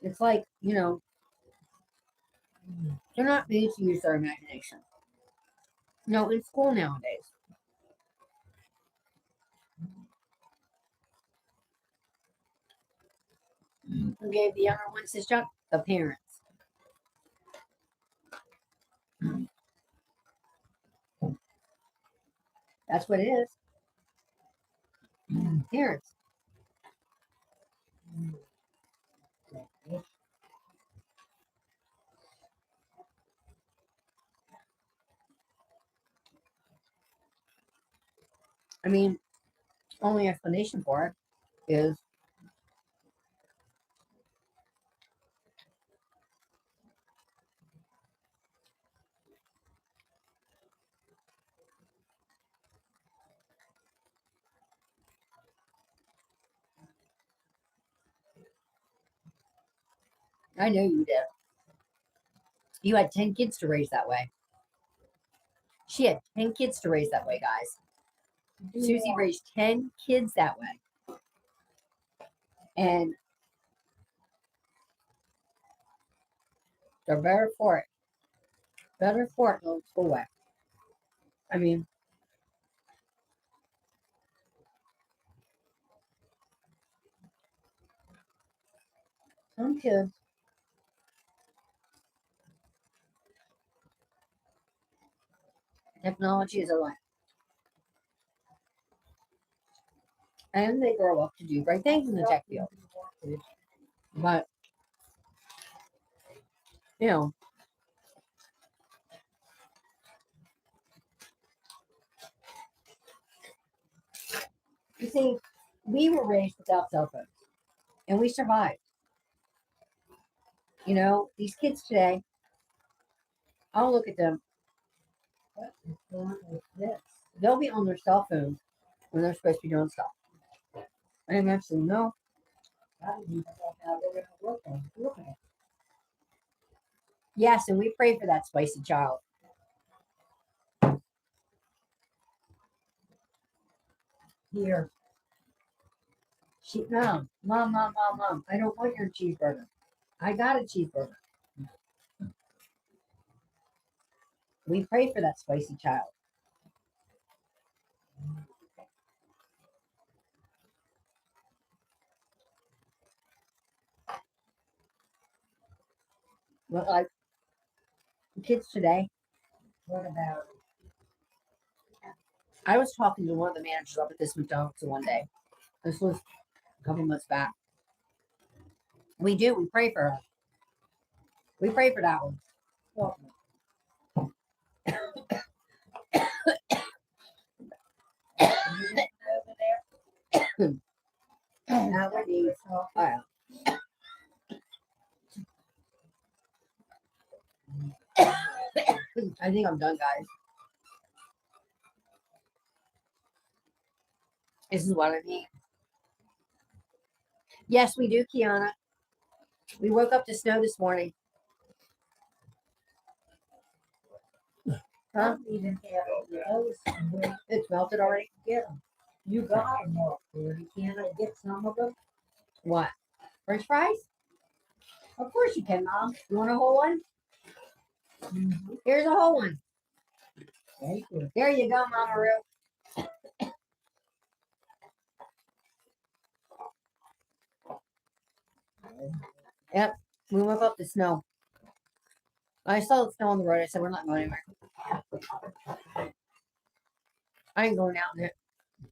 it's like, they're not made to use their imagination. No, in school nowadays. Who gave the younger ones this job? The parents. That's what it is. Parents. I mean, only explanation for it is I know you did. You had 10 kids to raise that way. She had 10 kids to raise that way, guys. Susie raised 10 kids that way. And they're better for it. Better for it than the school way. I mean, some kids technology is a life. And they grow up to do great things in the tech field. But, you see, we were raised without cell phones. And we survived. These kids today, I'll look at them. They'll be on their cell phones when they're supposed to be doing stuff. I eventually know. Yes, and we pray for that spicy child. Here. No, mom. I don't want your cheeseburger. I got a cheeseburger. We pray for that spicy child. But like kids today, what about? I was talking to one of the managers up at this McDonald's one day. This was a couple months back. We do. We pray for her. We pray for that one. I think I'm done, guys. This is what I need. Yes, we do, Kiana. We woke up to snow this morning. Huh? It's melted already? Get them. You got them all there. You can't get some of them. What? French fries? Of course you can, Mom. You want a whole one? Mhm. Here's a whole one. Thank you. There you go, Mama Ruth. Yep, we woke up the snow. I saw the snow on the road. I said, we're not going anywhere. I ain't going out in it.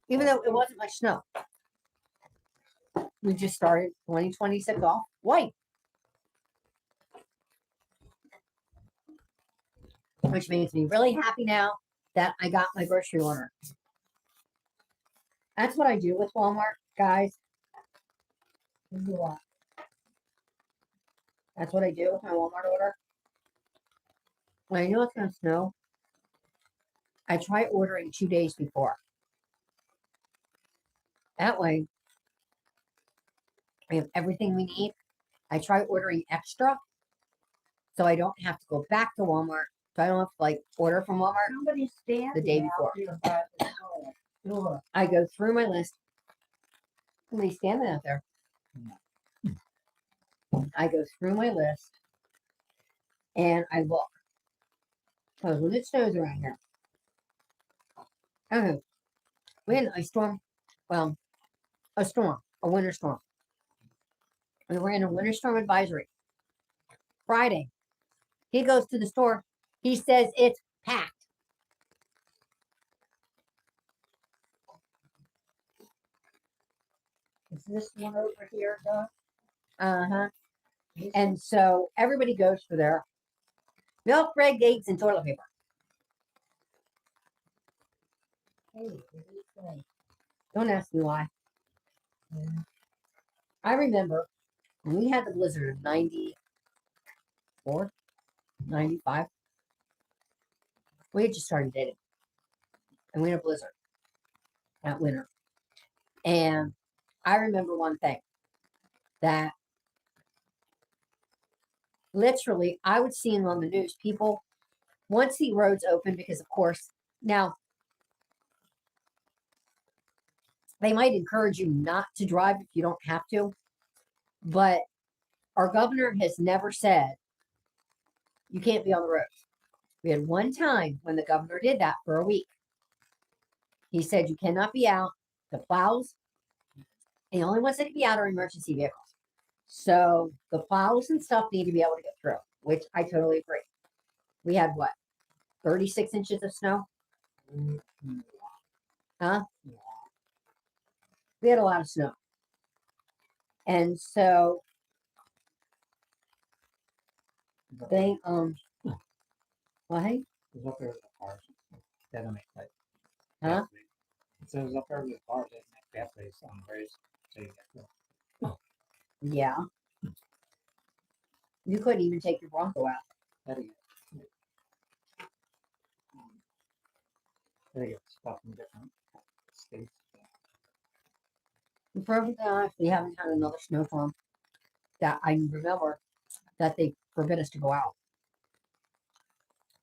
Even though it wasn't much snow. We just started 2026 off white. Which makes me really happy now that I got my grocery order. That's what I do with Walmart, guys. That's what I do with my Walmart order. When I know it's going to snow, I try ordering 2 days before. That way, we have everything we need. I try ordering extra so I don't have to go back to Walmart. So I don't have to like order from Walmart Somebody standing the day out before. here by the door. I go through my list. Somebody's standing out there. I go through my list and I look. Because when it snows around here, okay, we had a storm. Well, a winter storm. We were in a winter storm advisory. Friday, he goes to the store. He says it's packed. Is this one over here, Doc? Uh-huh. And so everybody goes for their milk, bread, eggs, and toilet paper. Hey, what do you think? Don't ask me why. I remember when we had the blizzard of 94, 95. We had just started dating. And we had a blizzard that winter. And I remember one thing that literally I would see on the news, people once the roads open, because of course now they might encourage you not to drive if you don't have to, but our governor has never said you can't be on the roads. We had one time when the governor did that for a week. He said you cannot be out. The plows, the only ones that can be out are emergency vehicles. So the plows and stuff need to be able to get through, which I totally agree. We had what, 36 inches of snow? Huh? We had a lot of snow. And so they what? It was up there with the cars. That don't make like. Huh? It says up there with the cars that make that place on the race. So you get the. Yeah. You couldn't even take your Bronco out. That'll get. They get stuff from different states. And perfectly honest, we haven't had another snowstorm that I remember that they forbid us to go out.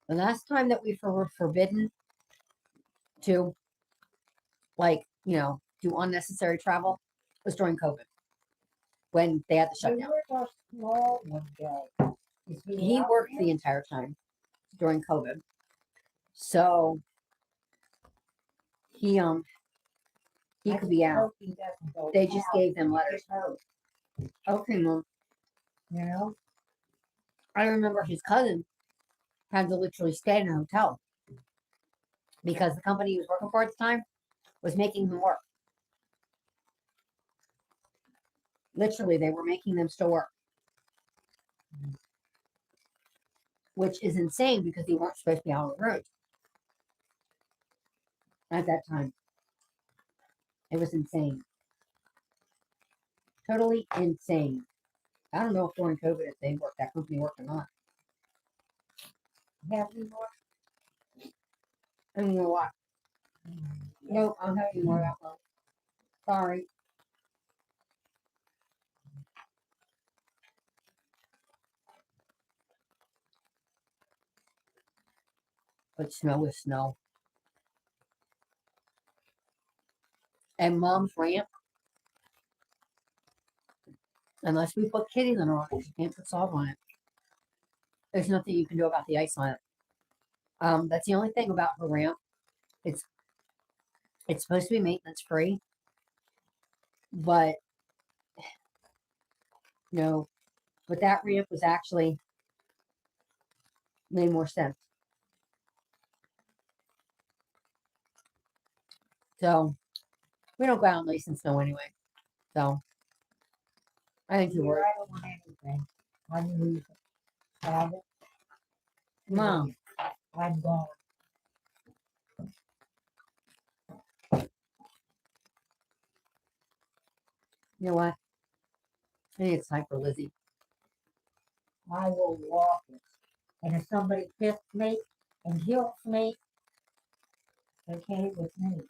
The last time that we were forbidden to, like, do unnecessary travel was during COVID when they had the There shutdown. was a small one guy. Is He out worked there? the entire time during COVID. So he I could be just out. hope he doesn't go They just out. gave them I letters. just hope, Okay, Mom. you know? I remember his cousin had to literally stay in a hotel because the company he was working for at the time was making him work. Literally, they were making them still work. Which is insane because they weren't supposed to be out on the road at that time. It was insane. Totally insane. I don't know if during COVID if they worked, that company worked or not. Have you more? I don't know why. Nope, I don't have any more of that one. Sorry. But snow is snow. And Mom's ramp, unless we put kitty litter on it, you can't put salt on it. There's nothing you can do about the ice on it. That's the only thing about her ramp. It's supposed to be maintenance free, but no, but that ramp was actually made more sense. So we don't go out and ice and snow anyway. So I think you were. I don't want anything. I'm leaving. Have it. Mom, I'm gone. you know what? I think it's time for Lizzie. I will walk it. And if somebody pisses me and guilts me, okay with me.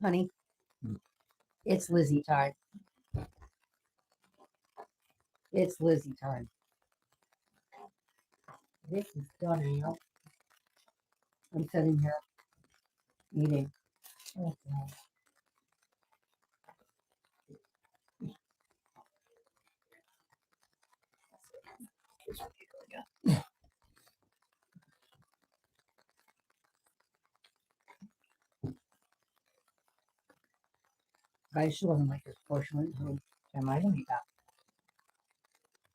Honey, Hmm. it's Lizzie time. It's Lizzie time. This is done out. I'm sitting here eating. Okay. I she wasn't like this before she went home. Am I gonna eat that?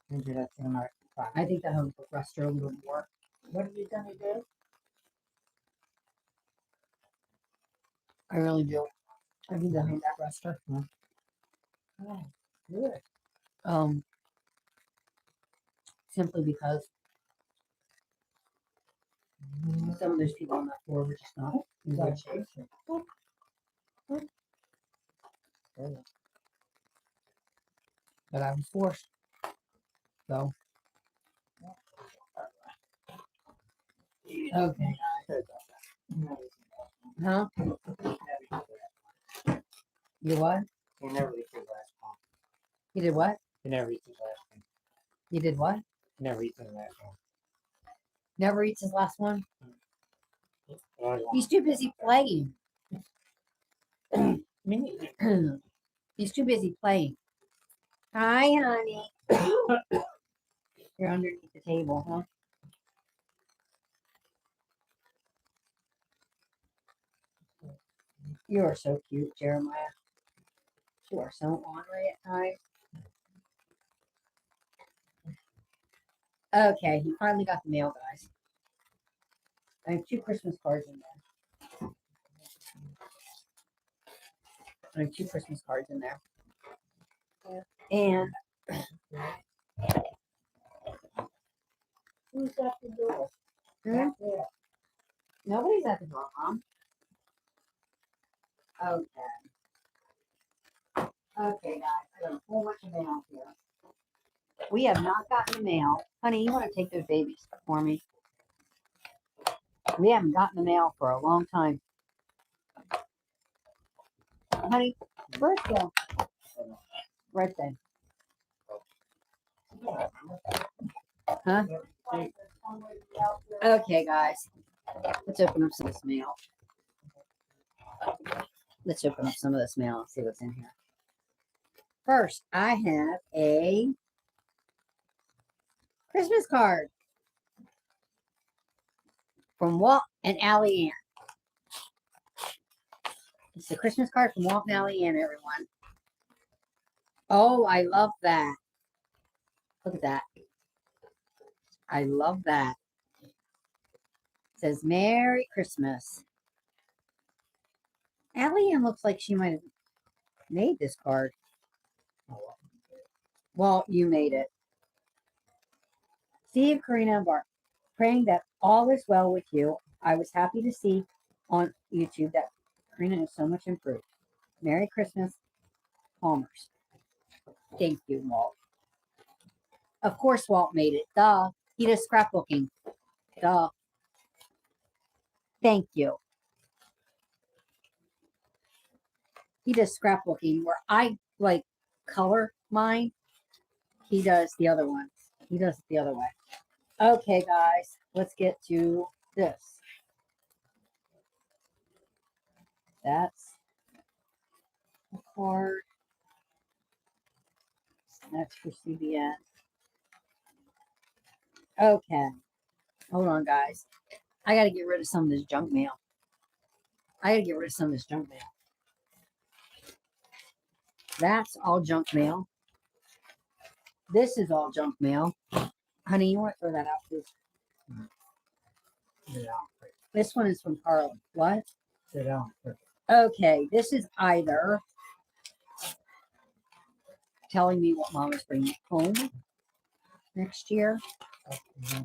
Maybe that's in our fire. I think that home progressed her a little more. What are you gonna do? I really do. I think that home progressed her. Oh, good. Simply because some of those people on that floor were just not in good shape. But I was forced. So. Okay. Huh? You what? He never eats his last one. You did what? He never eats his last one. You did what? He never eats his last one. Never eats his last one? He always wants He's too busy playing. me. He's too busy playing. Hi, honey. You're underneath the table, huh? You are so cute, Jeremiah. You are so ornery at times. Okay, he finally got the mail, guys. I have 2 Christmas cards in there. I have 2 Christmas cards in there. And Who's at the door? Back there. nobody's at the door, Mom. Okay. Okay, guys. I got a whole bunch of mail here. We have not gotten the mail. Honey, you want to take those babies for me? We haven't gotten the mail for a long time. Honey, where's the right there? Huh? Okay, guys. Let's open up some of this mail. Let's open up some of this mail and see what's in here. First, I have a Christmas card from Walt and Allie Ann. It's a Christmas card from Walt and Allie Ann, everyone. Oh, I love that. Look at that. I love that. It says Merry Christmas. Allie Ann looks like she might have made this card. Walt, you made it. Steve, Karina, and Bart, praying that all is well with you. I was happy to see on YouTube that Karina is so much improved. Merry Christmas, Palmers. Thank you, Walt. Of course, Walt made it. Duh. He does scrapbooking. Duh. Thank you. He does scrapbooking where I like color mine. He does the other one. He does it the other way. Okay, guys, let's get to this. That's the card. That's for CBN. Okay. Hold on, guys. I got to get rid of some of this junk mail. That's all junk mail. This is all junk mail. Honey, you want to throw that out, please? Sit down. This one is from Carla. What? Sit down. Okay, this is either telling me what mom is bringing home next year.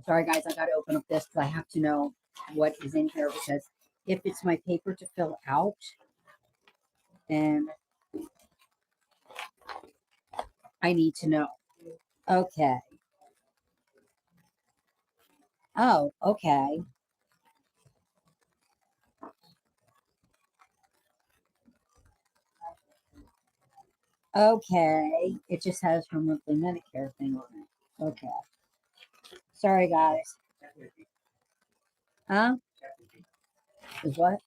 Sorry, guys, I got to open up this because I have to know what is in here, because if it's my paper to fill out, and I need to know. Okay. Oh, okay. Okay. It just has her monthly Medicare thing on it. Okay. Sorry, guys. Huh? Is what?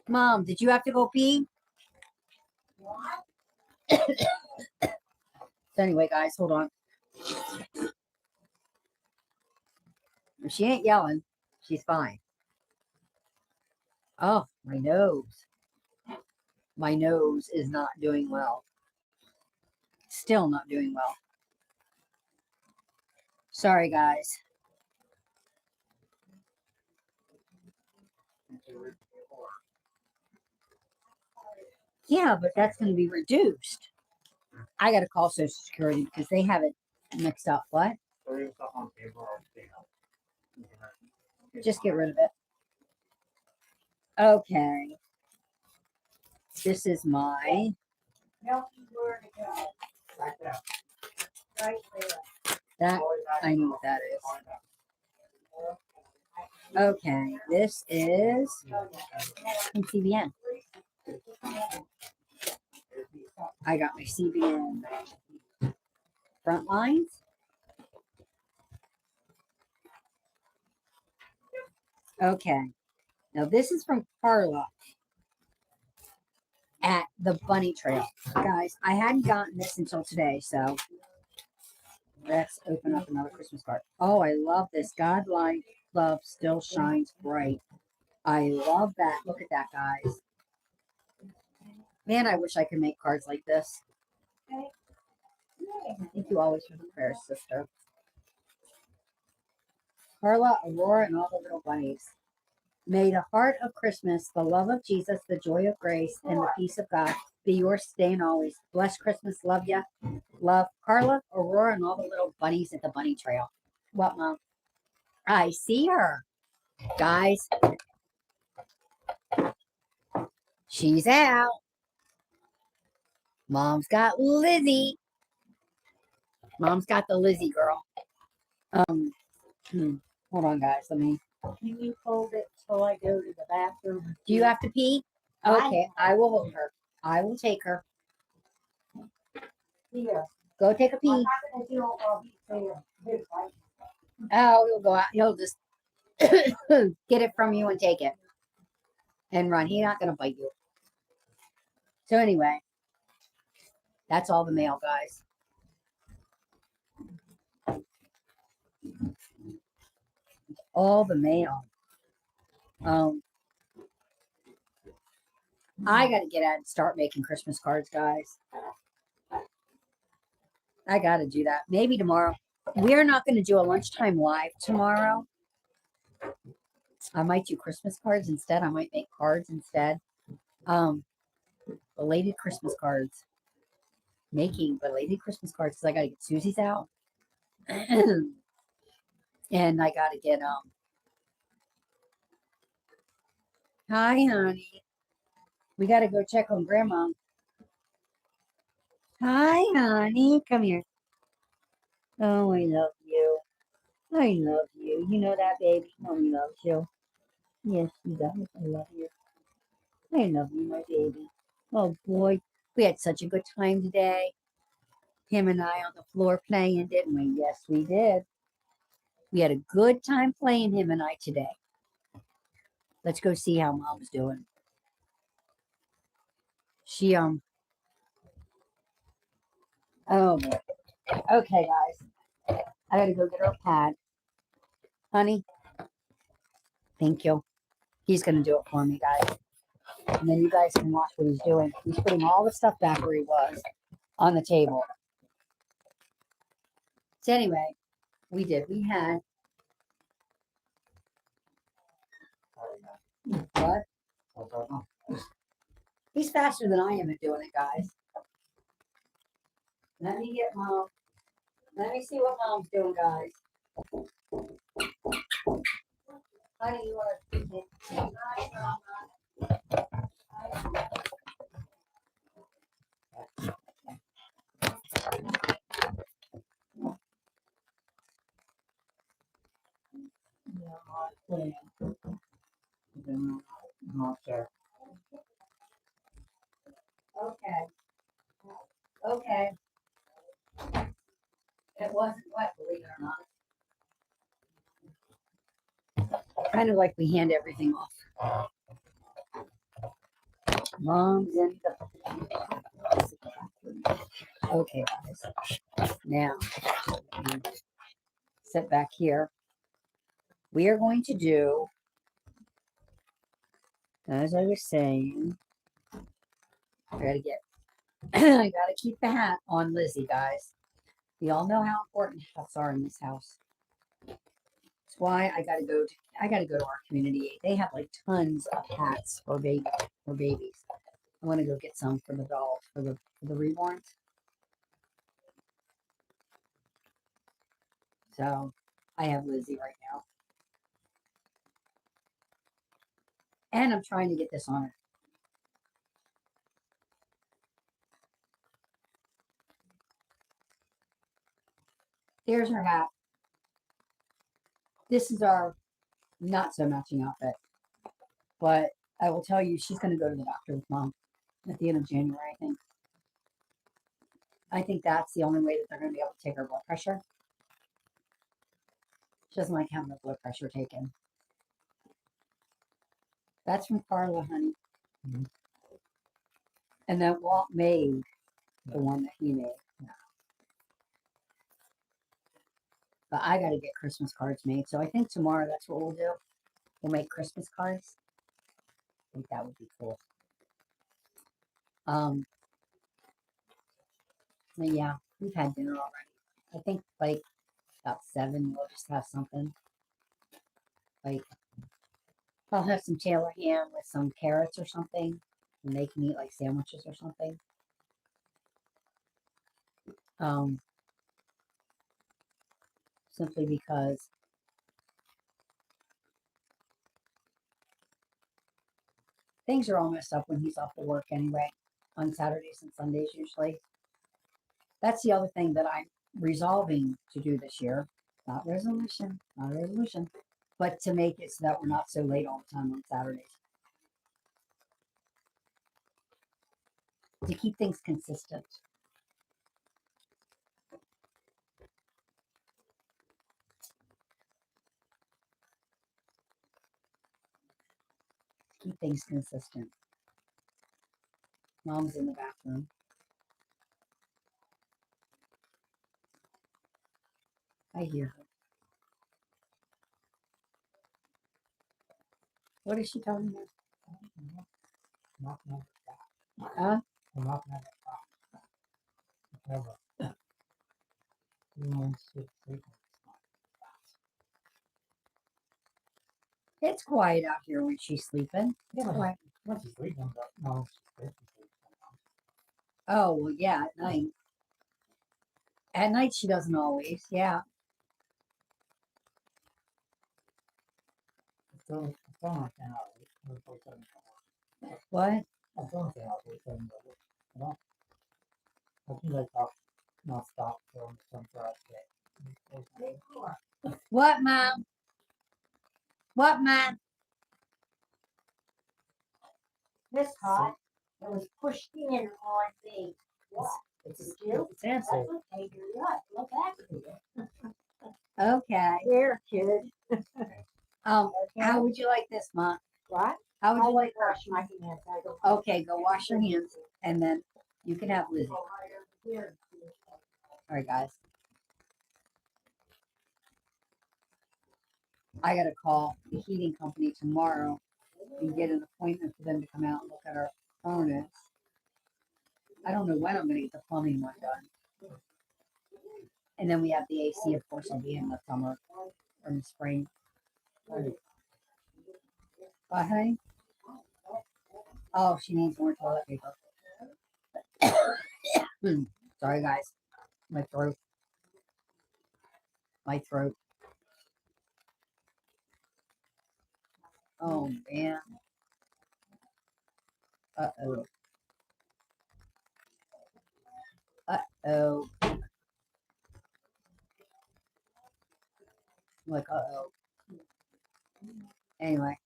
Mom, did you have to go pee? So anyway, guys, hold on. If she ain't yelling, she's fine. Oh, my nose. My nose is not doing well. Still not doing well. Sorry, guys. Yeah, but that's going to be reduced. I got to call Social Security because they have it mixed up. What? Just get rid of it. Okay. This is my. That I know what that is. Okay, this is from CBN. I got my CBN front lines. Okay, now this is from Carla at the Bunny Trail. Guys, I hadn't gotten this until today, so let's open up another Christmas card. Oh, I love this. God like love still shines bright. I love that. Look at that, guys. Man, I wish I could make cards like this. Thank you always for the prayers, sister. Carla, Aurora, and all the little bunnies. May the heart of Christmas, the love of Jesus, the joy of grace, and the peace of God be yours today and always. Bless Christmas. Love ya. Love Carla, Aurora, and all the little bunnies at the bunny trail. What, Mom? I see her. Guys, she's out. Mom's got Lizzie. Mom's got the Lizzie girl. Hold on, guys. Let me. Can you hold it till I go to the bathroom? Do you have to pee? Okay, I will hold her. I will take her. Here. Go take a pee. I'm not gonna do it while he's there. Oh, he'll go out. He'll just get it from you and take it and run. He's not going to bite you. So anyway, that's all the mail, guys. All the mail. I got to get out and start making Christmas cards, guys. I got to do that. Maybe tomorrow. We're not going to do a lunchtime live tomorrow. I might do Christmas cards instead. I might make cards instead. Belated Christmas cards. Making belated Christmas cards because I got to get Susie's out. And I got to get, hi, honey. We got to go check on Grandma. Hi, honey. Come here. Oh, I love you. I love you. You know that, baby? Mommy loves you. Yes, she does. I love you. I love you, my baby. Oh, boy. We had such a good time today. Him and I on the floor playing, didn't we? Yes, we did. We had a good time playing, him and I, today. Let's go see how Mom's doing. She, oh, boy. Okay, guys. I gotta go get her a pad. Honey, thank you. He's going to do it for me, guys. And then you guys can watch what he's doing. He's putting all the stuff back where he was on the table. So anyway, we had what? He's faster than I am at doing it, guys. Let me get Mom. Let me see what Mom's doing, guys. Honey, you want to? Okay. Okay. It wasn't wet, believe it or not. Kind of like we hand everything off. Mom's in the. Okay, guys. Now, sit back here. We are going to do, as I was saying, I gotta get, I gotta keep the hat on Lizzie, guys. We all know how important hats are in this house. That's why I gotta go to our community aid. They have like tons of hats for babies. I want to go get some for the dolls, for the reborns. So I have Lizzie right now. And I'm trying to get this on her. Here's her hat. This is our not so matching outfit. But I will tell you, she's going to go to the doctor with Mom at the end of January, I think. I think that's the only way that they're going to be able to take her blood pressure. She doesn't like having her blood pressure taken. That's from Carla, honey. Mm-hmm. And then Walt made the one that he made. But I got to get Christmas cards made. So I think tomorrow that's what we'll do. We'll make Christmas cards. I think that would be cool. But yeah, we've had dinner already. I think like about 7, we'll just have something. Like, I'll have some Taylor ham with some carrots or something. And they can eat like sandwiches or something. Simply because things are all messed up when he's off to work anyway, on Saturdays and Sundays usually. That's the other thing that I'm resolving to do this year. Not a resolution, but to make it so that we're not so late all the time on Saturdays. To keep things consistent. Keep things consistent. Mom's in the bathroom. I hear her. What is she talking about? Huh? It's quiet out here when she's sleeping. It's quiet. Oh, well, yeah, at night. At night she doesn't always, yeah. What? What, Mom? What, Mom? This hot. It was pushed in on me. What? It's You? answer. That's okay, you're right. Look at it. Okay. Here, kid. How would you like this, Mom? What? How would I you like her? wash my hands. I don't. Okay, go wash your hands, and then you can have Lizzie. All Here. right, guys. I got to call the heating company tomorrow and get an appointment for them to come out and look at our furnace. I don't know when I'm going to get the plumbing one done. And then we have the AC, of course, will be in the summer or in the spring. Honey? Oh, she needs more toilet paper. Sorry, guys. My throat. My throat. Oh, man. Uh-oh. Uh-oh. I'm like, uh-oh. Anyway.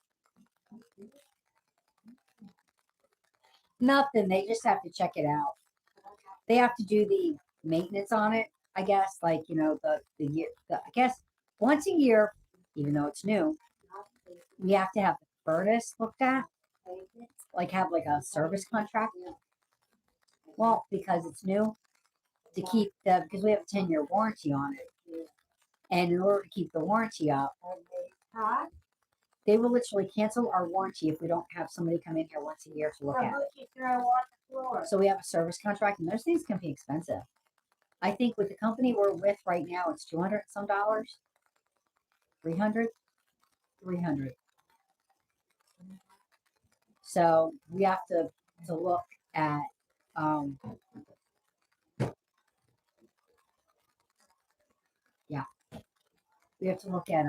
Nothing. They just have to check it out. They have to do the maintenance on it, I guess. Like, you know, the year. I guess once a year, even though it's new, we have to have the furnace looked at. Like, have like a service contract. Well, because it's new, to keep the, because we have a 10-year warranty on it. And in order to keep the warranty up, they will literally cancel our warranty if we don't have somebody come in here once a year to look at it. So we have a service contract, and those things can be expensive. I think with the company we're with right now, it's $200 some dollars. 300. So we have to look at yeah, we have to look at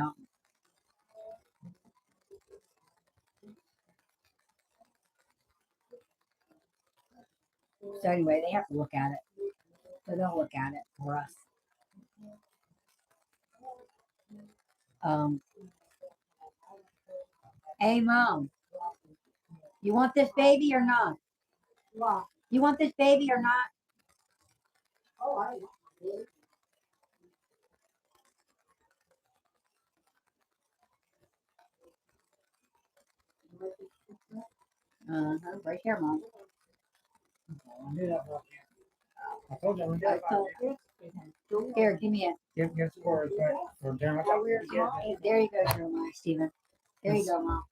so anyway, they have to look at it. So they'll look at it for us. Hey, Mom, you want this baby or not? You want this baby or not? Oh, I want it. Right here, Mom. I told you, I told Here, give me it. give scores for Jeremy. There you go, Jeremiah, Stephen. There you go, Mom.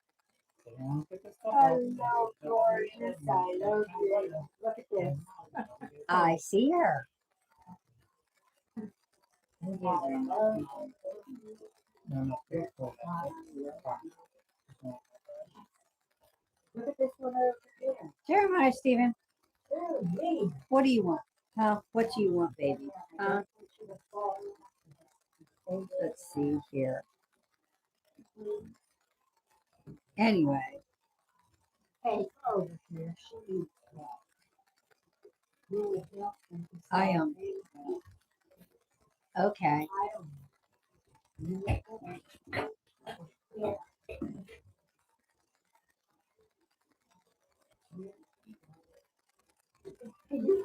Hello, gorgeous. I love you. Look at this. I see her. Look at this one over here. Jeremiah, Stephen, Ooh, me. what do you want? Huh? What do you want, baby? Huh? Let's see here. Anyway, Hey, over here. She needs that. I am. Okay. You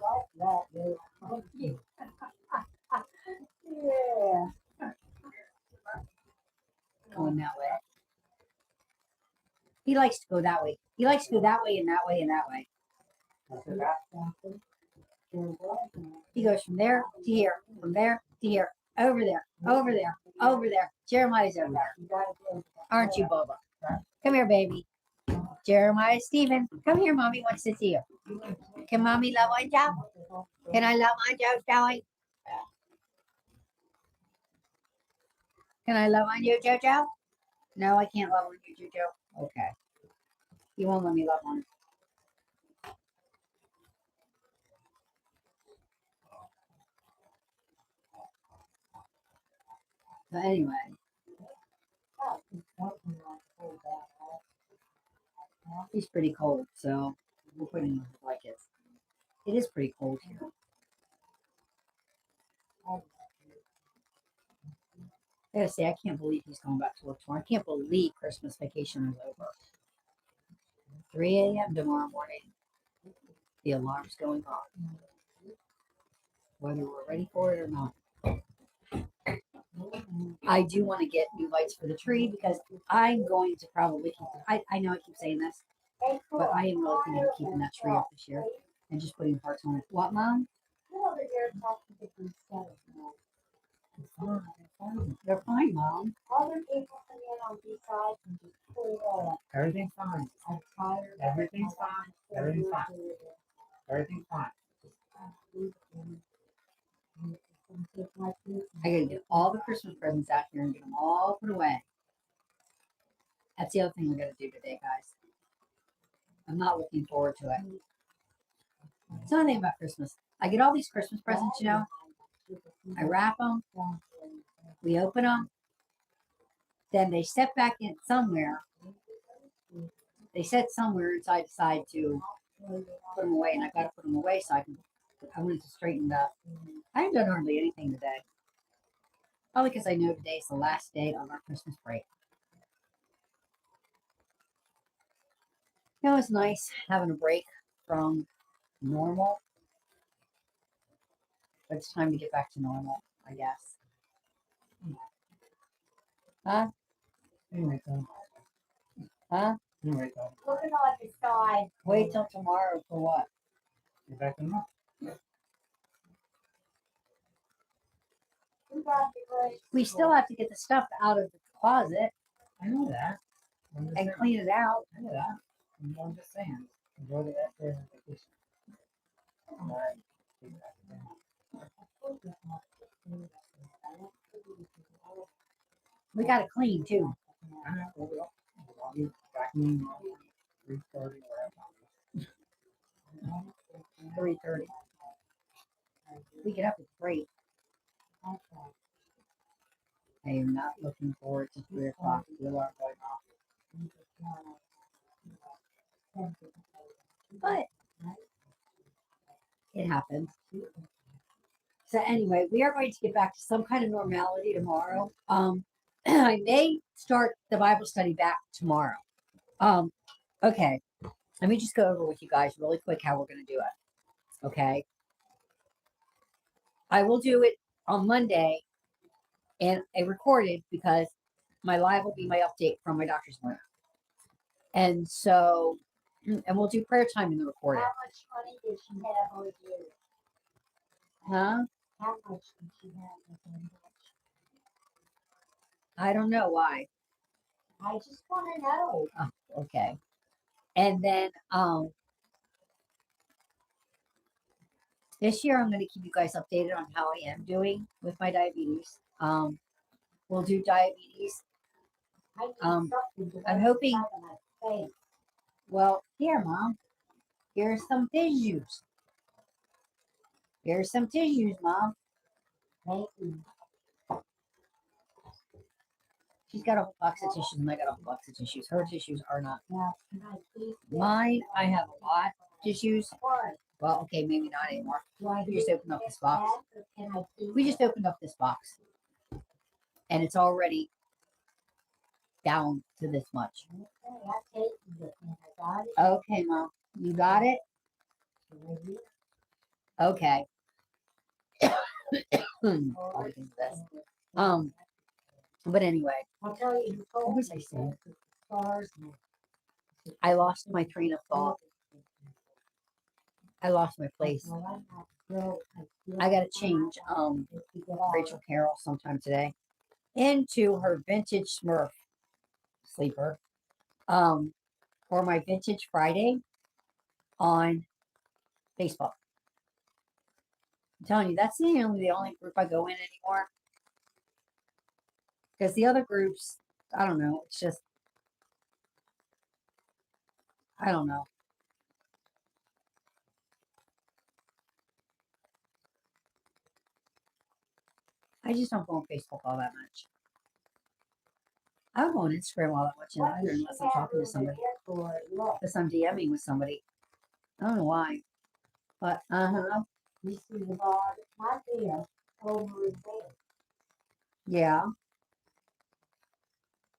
like that, dude. Yeah. Going that way. He likes to go that way. He likes to go that way and that way and that way. He goes from there to here, from there to here, over there, over there, over there. Jeremiah's over there. Aren't you, Boba? Come here, baby. Jeremiah, Stephen, come here. Mommy wants to see you. Can Mommy love on Joe? Can I love on Joe, Joey? Can I love on you, Jojo? No, I can't love on you, Jojo. Okay. You won't let me love on him. But anyway. He's pretty cold, so we'll put him in the blankets. It is pretty cold here. I gotta say, I can't believe he's going back to work tomorrow. I can't believe Christmas vacation is over. 3 a.m. tomorrow morning. The alarm's going on. Whether we're ready for it or not. I do want to get new lights for the tree because I'm going to probably keep I know I keep saying this, but I am really thinking of keeping that tree up this year and just putting parts on it. What, Mom? They're fine, Mom. outside and just pull it all up. Everything's fine. I'm tired. Everything's fine. Everything's fine. Everything's fine. I gotta get all the Christmas presents out here and get them all put away. That's the other thing we gotta do today, guys. I'm not looking forward to it. It's the only thing about Christmas. I get all these Christmas presents, you know. I wrap them. We open them. Then they step back in somewhere. They set somewhere inside decide to put them away, and I gotta put them away so I want it to straighten up. I haven't done hardly anything today. Probably because I know today's the last day of our Christmas break. You know, it's nice having a break from normal. But it's time to get back to normal, I guess. Huh? Anyway, go. Huh? Anyway, go. Looking on the side. Wait till tomorrow for what? Get back in there. We still have to get the stuff out of the closet I know that. I'm just and saying. clean it out. I know that. I'm just saying. Enjoy the rest of your vacation. All right. Get back in there. We got to clean too. I know. I'll be back in 3:30 wherever. 3:30. We get up at 3. I am not looking forward to 3 o'clock. The alarm going off. But it happens. So anyway, we are going to get back to some kind of normality tomorrow. I may start the Bible study back tomorrow. Okay. Let me just go over with you guys really quick how we're going to do it. Okay. I will do it on Monday and I recorded because my live will be my update from my doctor's appointment. And so, and we'll do prayer time in the recording. How much money did she have with you? Huh? How much did she have with you? I don't know why. I just want to know. Oh, okay. And then, this year I'm going to keep you guys updated on how I am doing with my diabetes. We'll do diabetes. I need Um, something to I'm go hoping- inside of my face. Well, here, Mom. Here's some tissues. Here's some tissues, Mom. Thank you. She's got a whole box of tissues, and I got a whole box of tissues. Her tissues are not. Now, can I please get Mine, I have a lot of tissues. one? Well, okay, maybe not anymore. Do I We just get opened up this box. that, or can I keep We just it? opened up this box. And it's already down to this much. Okay, I take it and I got it. Okay, Mom. You got it? Right here. Okay. Oh, I'll get into this. But anyway, I'll tell you, who told What was me I saying? that the stars and I lost my train of thought. I lost my place. Well, I'm not sure. I gotta change Rachel Carroll sometime today into her vintage Smurf sleeper. For my vintage Friday on Facebook. I'm telling you, that's the only group I go in anymore. Because the other groups, I don't know, it's just I don't know. I just don't go on Facebook all that much. I don't go on Instagram all that much either unless I'm talking to somebody. Look, Unless I'm DMing with somebody. I don't know why. But you see the bar, my dear, over his head. yeah.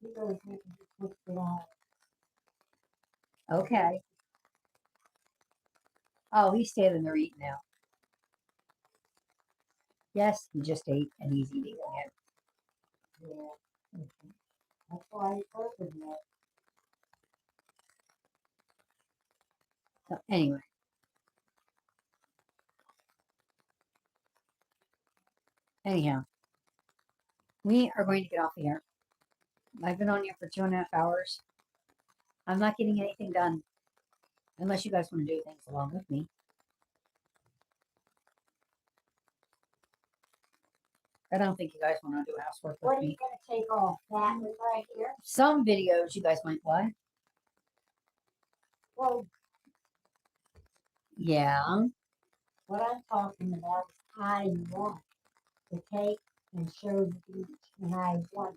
He goes, he just puts it on. Okay. Oh, he's standing there eating now. Yes, he just ate and he's eating again. Yeah. That's why he opened it. So anyway. Anyhow. We are going to get off of here. I've been on here for 2.5 hours. I'm not getting anything done unless you guys want to do things along with me. I don't think you guys want to do housework What with are you me. going to take off? That one right here? Some videos you guys might what? Well, Yeah. what I'm talking about is I want to take and show the beach. And I want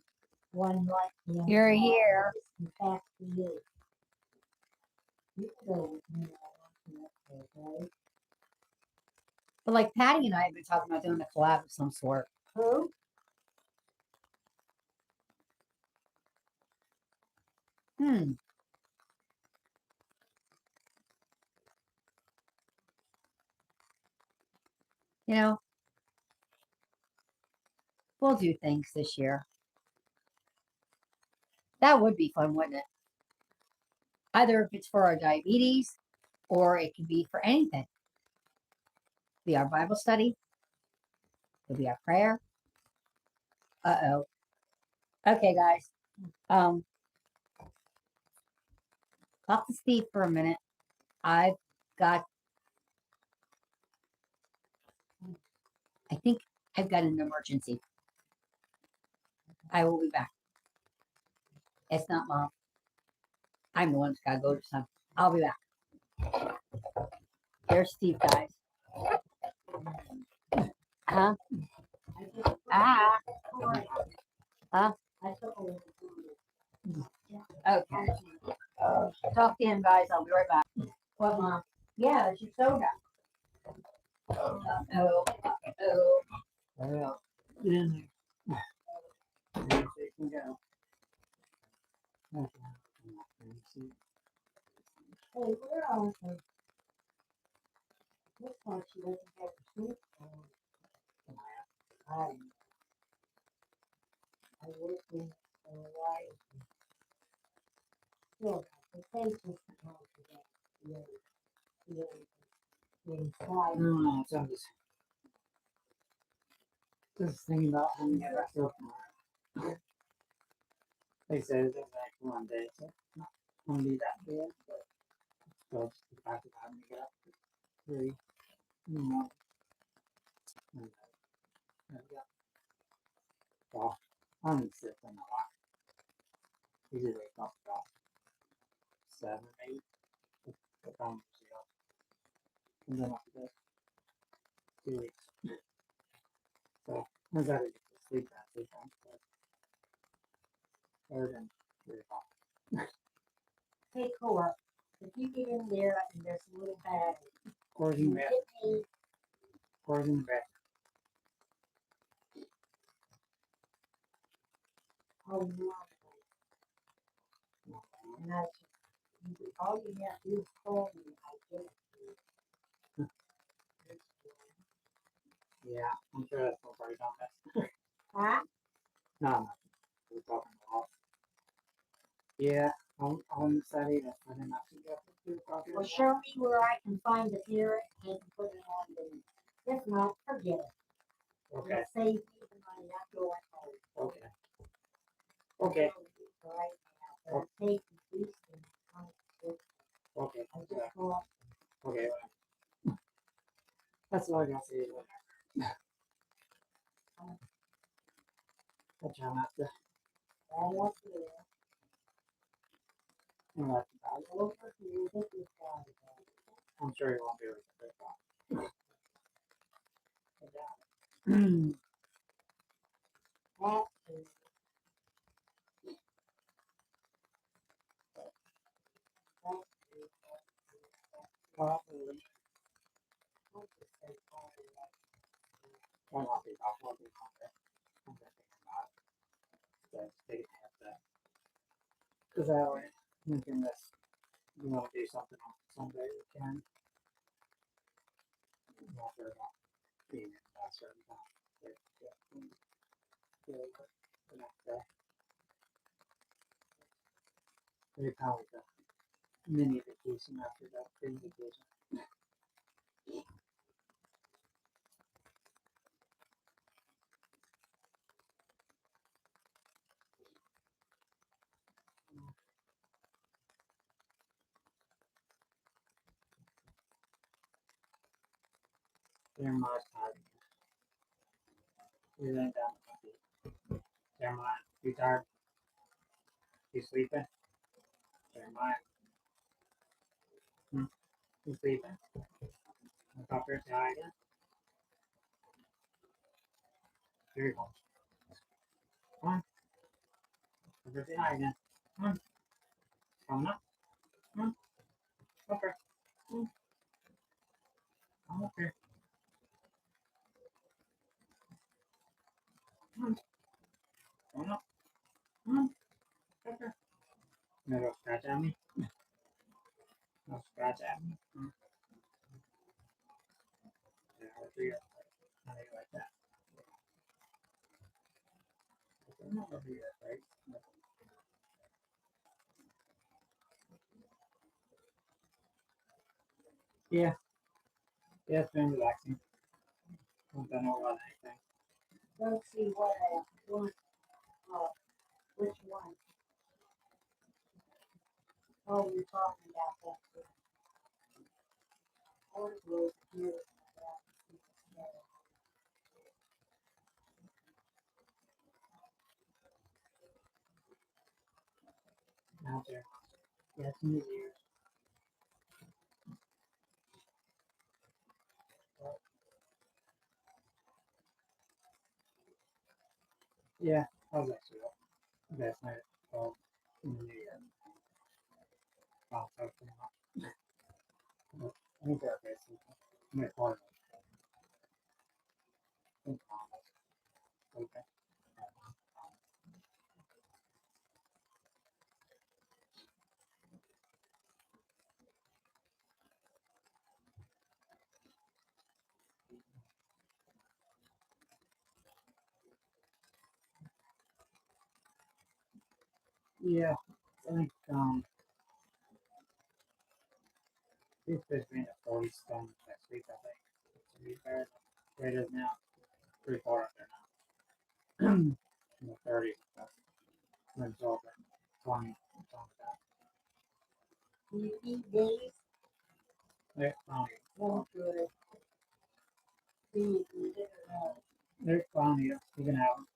one like the other. You're here. In fact, to you. You can go with me. Okay? But like Patty and I have been talking about doing a collab of some sort. Who? Hmm. You know, we'll do things this year. That would be fun, wouldn't it? Either if it's for our diabetes or it could be for anything. Be our Bible study. It'll be our prayer. Uh-oh. Okay, guys. Talk to Steve for a minute. I think I've got an emergency. I will be back. It's not Mom. I'm the one that's got to go to some. I'll be back. There's Steve, guys. Huh? Ah. Huh? Okay. Talk to him, guys. I'll be right back. What, Mom? Yeah, there's your soda. Oh. Well, get in there. See if they can go. Okay. See. Hey, where are they? Looks like she doesn't have a sleep. I work in a while. Look, the face is not today. Inside. No, so I'm just thinking about when we get back to tomorrow. They said it's like one day, so it's not gonna be that bad, but still just the fact that having to get up at 3 in the morning. And, yeah. Well, I'm gonna sit in a lot. Usually wake up about 7, 8. But I'm usually up. And then after that, 2 weeks. So I gotta get to sleep that weekend. Or then 3 o'clock. Hey, Cora, if you get in there and there's a little bag, Cor's in you the bed. get me. Cor's in the bed. Oh, no. And I, all you have to do is call me. I get it. Yeah, I'm sure that's no part on this. Huh? No, we're talking about. Yeah, on Saturday, that's when I'm actually got to 2 o'clock. Well, show me where I can find the theory and put it on the. If not, forget it. Okay, It'll save me the money not going home. okay. Okay, Right now, but I'm taking these things. okay, I just go up. okay. That's all I gotta say. I try not to. Right up there. Not to bother. Over here, this is down there. I'm sure you won't be able to pick up. That is. Probably. I'll not be off. I'll be on there. I'm gonna think about it. So they can have that. Cause I already thinking this. You wanna do something on Sunday, we can. Not very long. Being in that certain time. The next day. Maybe kind of like a mini vacation after that big vacation. Jeremiah's tired again. He's laying down at my feet. Jeremiah, you tired? You sleeping? Jeremiah, you sleeping? Look up here and say hi again. Here he comes. Come on. Up here, say hi again. Come on. Come up. Come on. Up here. Come up here. Come on. Come up. Come on. Up here. You gonna go scratch at me? No scratch at me. Yeah, I'll do it. How do you like that? I'm not gonna do that, right? Yeah. Yeah, it's been relaxing. Haven't done a whole lot of anything. Let's see what I want. Which one? Oh, you're talking about that. Or will hear about Out there. Yeah, it's in his ears. Yeah, I was actually up last night in the New Year. Wow, that was pretty much. I think they're okay. So I'm gonna call it. Okay. Yeah, I think he's supposed to be in the 40 stones next week, I think. To be fair, it is now pretty far up there now. In the 30s, but when it's over 20, something like that. Do you eat these? They're Oh, good. Do you eat it or no? they're fine, you can have them.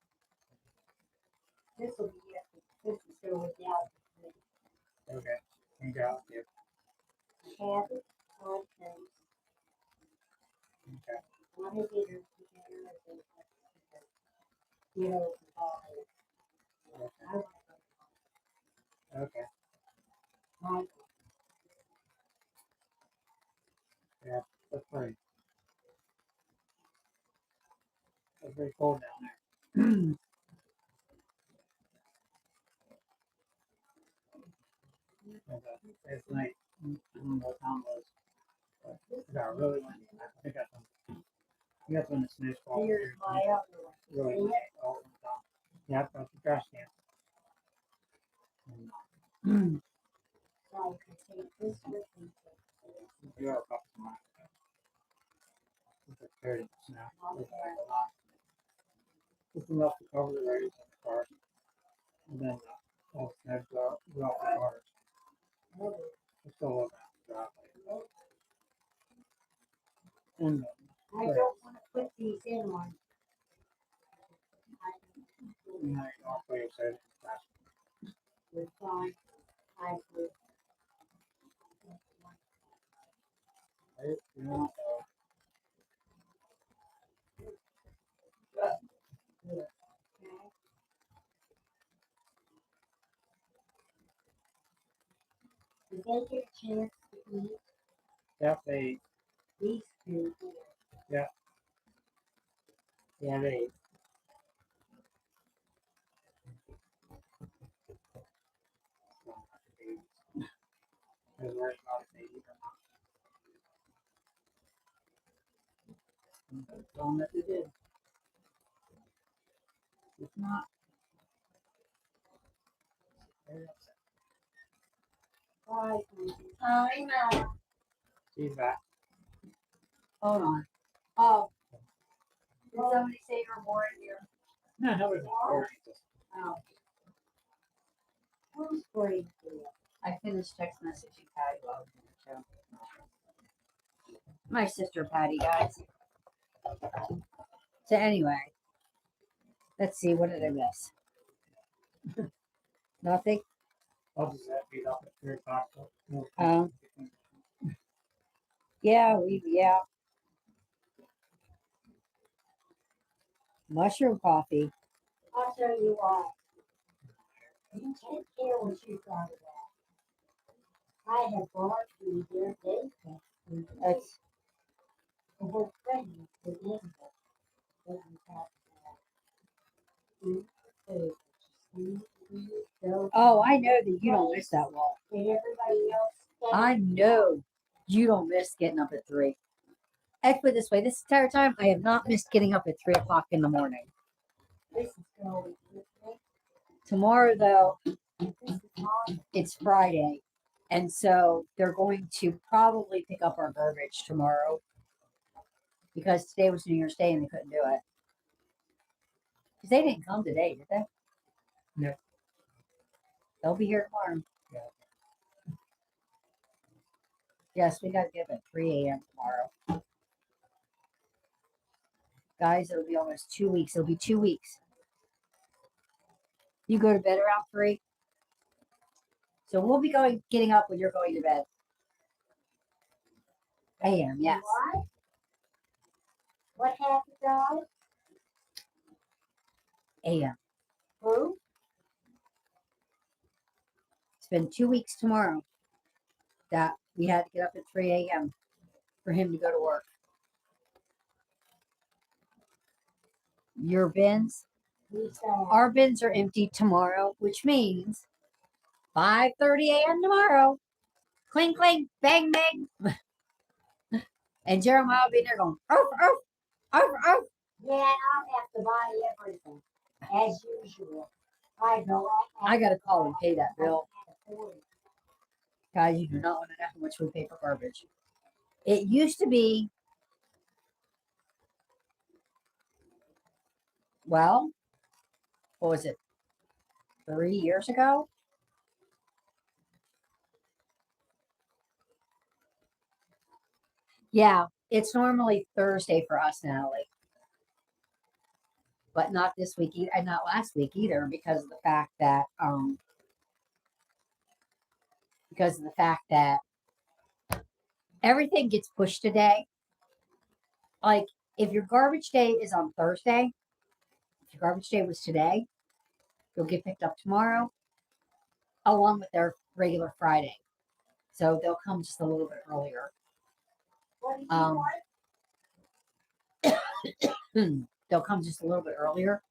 This will be it. This is go without Okay, you can go. Yep. habit on things. Okay. One of it is together and you know, Okay. Okay. Michael. Yeah, that's pretty. It's very cold down there. It's night. I don't know what time it was. But it got really windy. I think that's when the snow's falling. Here's my other one. Really See windy it? all the time. Yeah, that's the trash can. And, So I can take this with me. you have a couple tomorrow. It's like 30 now. It's like a lot. Just enough to cover the radius of the car. And then all the snow go off the cars. It's still looking at the driveway. And I don't want to put these in one. you know, you don't put your soda in the trash. We're fine. I would. Right? You know, Okay. Did they get a chance to eat yep, they, these two? yeah, they, I was worried about if they eat or not. But tell them that they did. If not, they're upset. Bye. I know. She's back. Hold on. Oh. Did somebody say you're more in here? No, that was important. Oh. Who's great? I finished text messaging Patty while I was in the show. My sister Patty, guys. So anyway, let's see. What did I miss? Nothing. I'll just have to beat up at 3 o'clock. So we'll- Yeah, yeah. Mushroom coffee. I'll tell you what. You take care what you thought about. I have brought you their data. That's The whole thing is in there. That we talked about. Food, food, food, food, food, oh, I know that you don't miss that walk. and everybody else. I know you don't miss getting up at 3. I put it this way: this entire time, I have not missed getting up at 3 o'clock in the morning. This is going with me. Tomorrow, though, This is mine. it's Friday, and so they're going to probably pick up our garbage tomorrow because today was New Year's Day and they couldn't do it. Because they didn't come today, did they? No. They'll be here tomorrow. Yeah. Yes, we got to get up at 3 a.m. tomorrow. Guys, it'll be almost 2 weeks. It'll be 2 weeks. You go to bed around 3. So we'll be getting up when you're going to bed. A.m. Yes. What? What happened, guys? A.m. Who? It's been 2 weeks tomorrow that we had to get up at 3 a.m. for him to go to work. Your bins, Who's that? our bins are empty tomorrow, which means 5:30 a.m. tomorrow. Cling, cling, bang, bang. And Jeremiah will be there going, oh, oh, oh, oh. Yeah, I'll have to buy everything as usual. I go out. I got to call and pay that I bill. can't afford it. Guys, you do not want to know how much we pay for garbage. It used to be, well, what was it, 3 years ago? Yeah, it's normally Thursday for us, Natalie. But not this week, and not last week either, because of the fact that everything gets pushed today. Like if your garbage day is on Thursday, if your garbage day was today, you'll get picked up tomorrow, along with their regular Friday. So they'll come just a little bit earlier. What do you want? They'll come just a little bit earlier.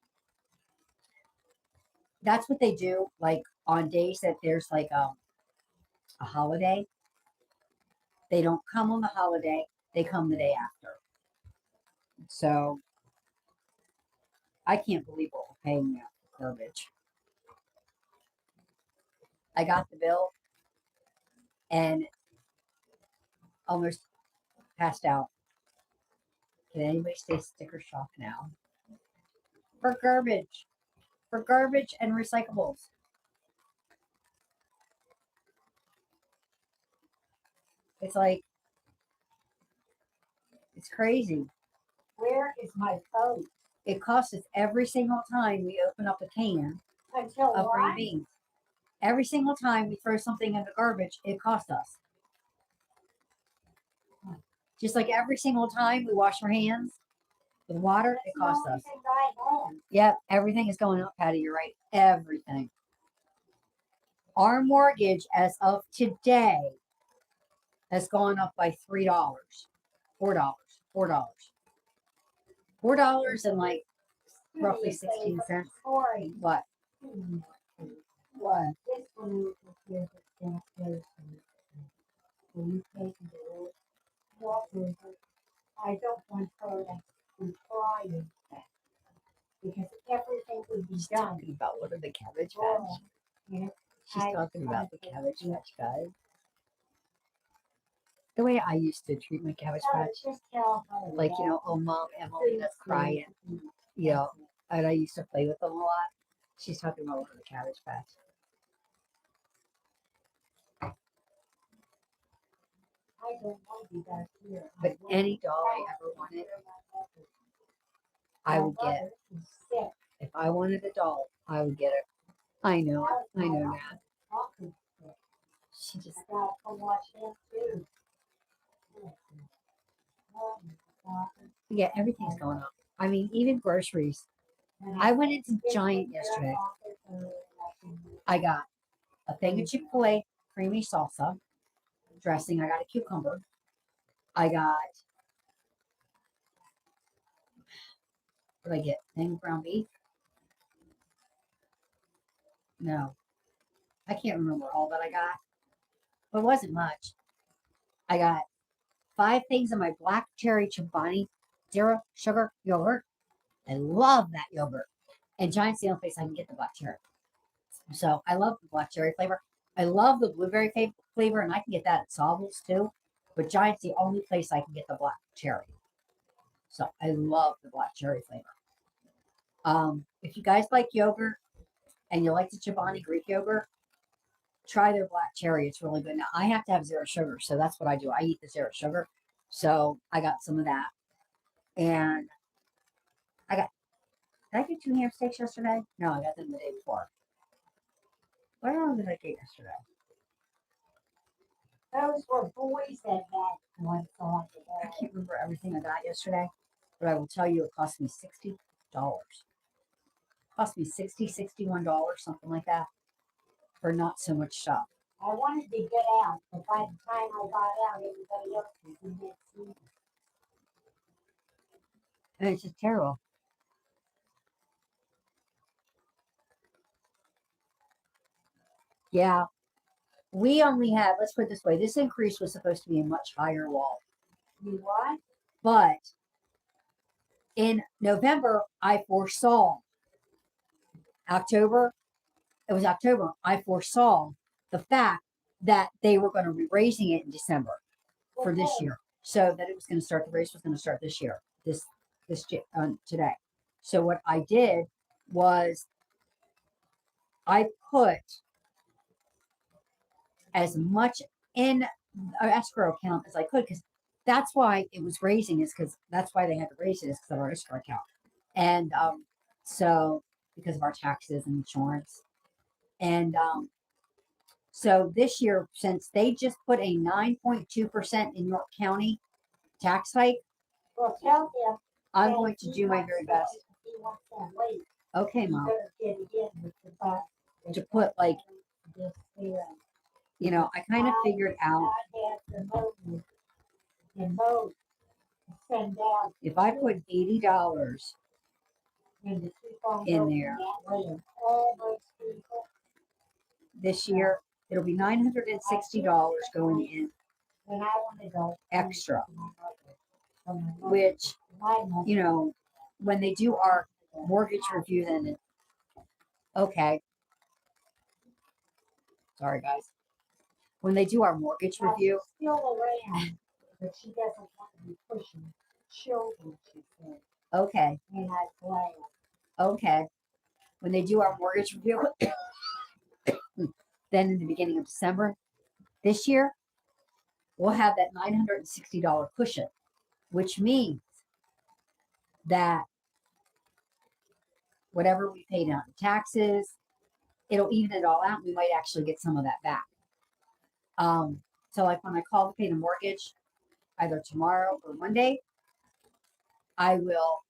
That's what they do, like on days that there's like a holiday. They don't come on the holiday, they come the day after. So I can't believe what we're paying now for garbage. I got the bill and almost passed out. Can anybody say sticker shock now? For garbage and recyclables. It's like, it's crazy. Where is my phone? It costs us every single time we open up a can Until of green what? beans. Every single time we throw something in the garbage, it costs us. Just like every single time we wash our hands with water, it costs us. That's the only thing I have. Yep, everything is going up, Patty. You're right. Everything. Our mortgage as of today has gone up by $3. $4. $4 and like roughly 16 cents. Corey. What? What? This one is here downstairs. When you take the walk over, I don't want her to be crying because everything would be She's done. talking about what are the Cabbage Oh, Patch. yeah. She's I- talking about the I- Cabbage Patch, guys. The way I used to treat my Cabbage Tell her, Patch, just tell her like, you that. know, oh, Mom, Emily's crying, you know, and I used to play with them a lot. She's talking about what are the Cabbage Patch. I don't want to be back here. But any doll I ever wanted, I would get. Sick. If I wanted a doll, I would get it. I know that. She just, I gotta come watch him too. yeah, everything's going up. I mean, even groceries. I went into Giant yesterday. I got a thing of Chick-fil-A creamy salsa dressing. I got a cucumber. I got, what did I get? Thing of ground beef? No. I can't remember all that I got. But it wasn't much. I got 5 things of my black cherry Chobani zero sugar yogurt. I love that yogurt. And Giant's the only place I can get the black cherry. So I love the black cherry flavor. I love the blueberry flavor, and I can get that at Sawble's too. But Giant's the only place I can get the black cherry. So I love the black cherry flavor. If you guys like yogurt and you like the Chobani Greek yogurt, try their black cherry. It's really good. Now I have to have 0 sugar, so that's what I do. I eat the 0 sugar. So I got some of that. And did I get 2 ham steaks yesterday? No, I got them the day before. What else did I get yesterday? Those were boys that had one on I today. can't remember everything I got yesterday, but I will tell you it cost me $60. Cost me $61, something like that, for not so much stuff. I wanted to get out, but by the time I got out, everybody else was in that seat. And it's just terrible. Yeah. We only have, let's put it this way, this increase was supposed to be a much higher wall. You what? But in November, I foresaw October, I foresaw the fact that they were going to be raising it in December for this year. So that it was going to start, the race was going to start this year, today. So what I did was I put as much in our escrow account as I could, because that's why it was raising, is because that's why they had to raise it, is because of our escrow account. And so because of our taxes and insurance. And so this year, since they just put a 9.2% in York County tax hike, Well, tell him. I'm that going to he do my wants very that- best. He wants that late. Okay, He Mom. better get it in with the box. To put, like, This here. you know, I kind of figured out I had the motive and vote to send out. if I put $80 And to keep on in going there. that way, and all those people. this year, it'll be $960 going in And I want to go. extra, which, you know, when they do our mortgage review, then okay. Sorry, guys. When they do our mortgage review, Still around, but she doesn't want to be pushing children, she said. okay, And I glad. okay. When they do our mortgage review, then in the beginning of December this year, we'll have that $960 cushion, which means that whatever we paid out in taxes, it'll even it all out. We might actually get some of that back. So like when I call to pay the mortgage, either tomorrow or Monday, I will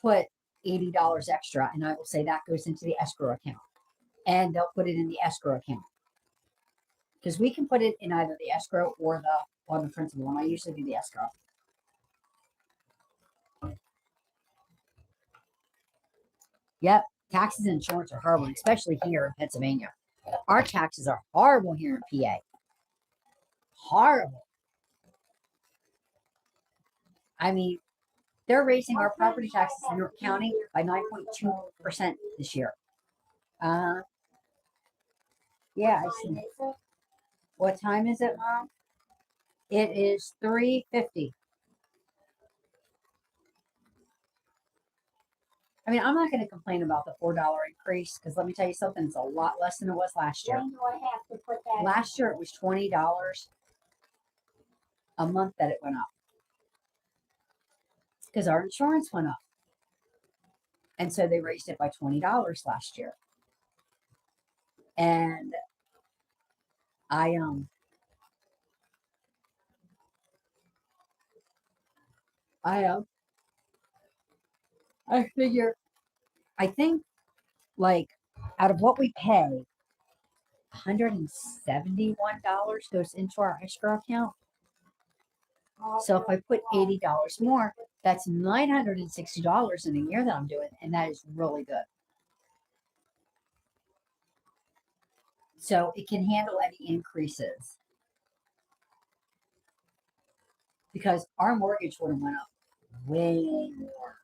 put $80 extra, and I will say that goes into the escrow account, and they'll put it in the escrow account, because we can put it in either the escrow or the principal, and I usually do the escrow. Yep, taxes and insurance are horrible, especially here in Pennsylvania. Our taxes are horrible here in PA. Horrible. I mean, they're raising our property taxes in York County by 9.2% this year. Yeah, I see. What time is it, Mom? It is 3:50. I mean, I'm not going to complain about the $4 increase, because let me tell you something, it's a lot less than it was last year. When do I have to put that? Last year it was $20. a month that it went up. Because our insurance went up. And so they raised it by $20 last year. And I figure, I think, like, out of what we pay, $171 goes into our escrow account. So if I put $80 more, that's $960 in a year that I'm doing, and that is really good. So it can handle any increases. Because our mortgage would have went up way more.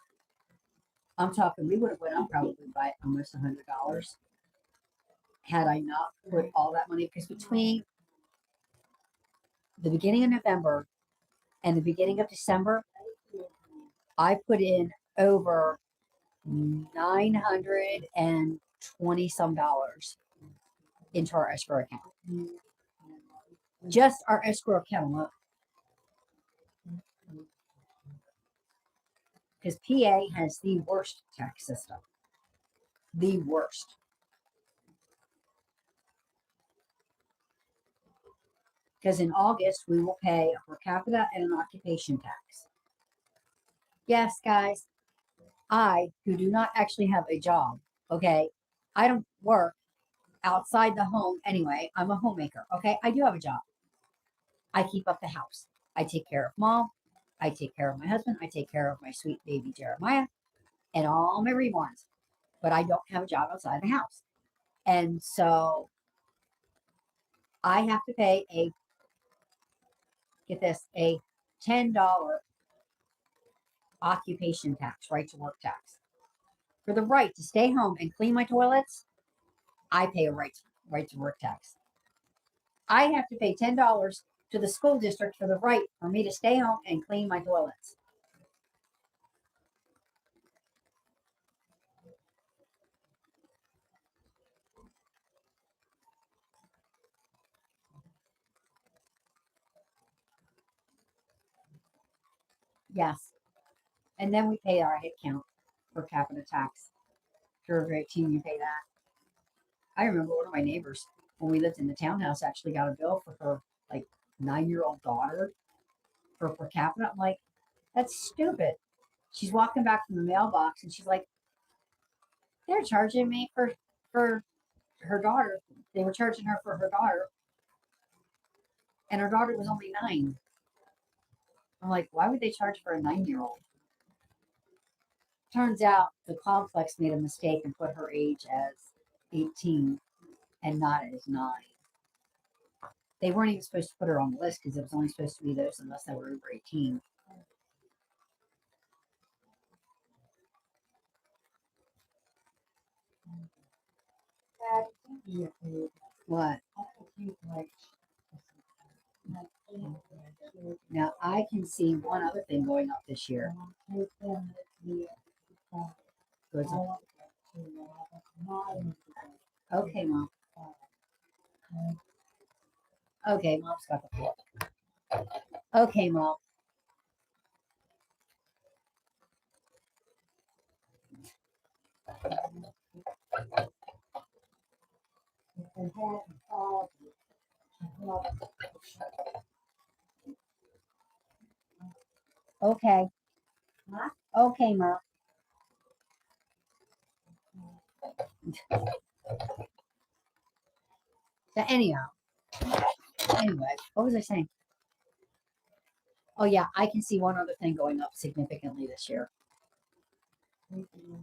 I'm talking, we would have went up probably by almost $100 had I not put all that money. Because between the beginning of November and the beginning of December, I put in over $920 some into our escrow account. Just our escrow account alone. Because PA has the worst tax system. The worst. Because in August, we will pay a per capita and an occupation tax. Yes, guys, I, who do not actually have a job, okay, I don't work outside the home anyway. I'm a homemaker, okay? I do have a job. I keep up the house. I take care of mom. I take care of my husband. I take care of my sweet baby Jeremiah and all my reborns. But I don't have a job outside the house. And so I have to pay get this, a $10 occupation tax, right to work tax. For the right to stay home and clean my toilets, I pay a right to work tax. I have to pay $10 to the school district for the right for me to stay home and clean my toilets. Yes. And then we pay our head count per capita tax. If you're over 18, you pay that. I remember one of my neighbors, when we lived in the townhouse, actually got a bill for her like 9-year-old daughter for per capita. I'm like, that's stupid. She's walking back from the mailbox and she's like, they're charging me for her daughter. They were charging her for her daughter. And her daughter was only 9. I'm like, why would they charge for a 9-year-old? Turns out the complex made a mistake and put her age as 18 and not as 9. They weren't even supposed to put her on the list because it was only supposed to be those unless they were over 18. What? Now I can see one other thing going up this year. Okay, Mom. Okay, Mom's got the floor. Okay, Mom. Okay. Okay, Mom. So anyhow, anyway, what was I saying? Oh yeah, I can see one other thing going up significantly this year.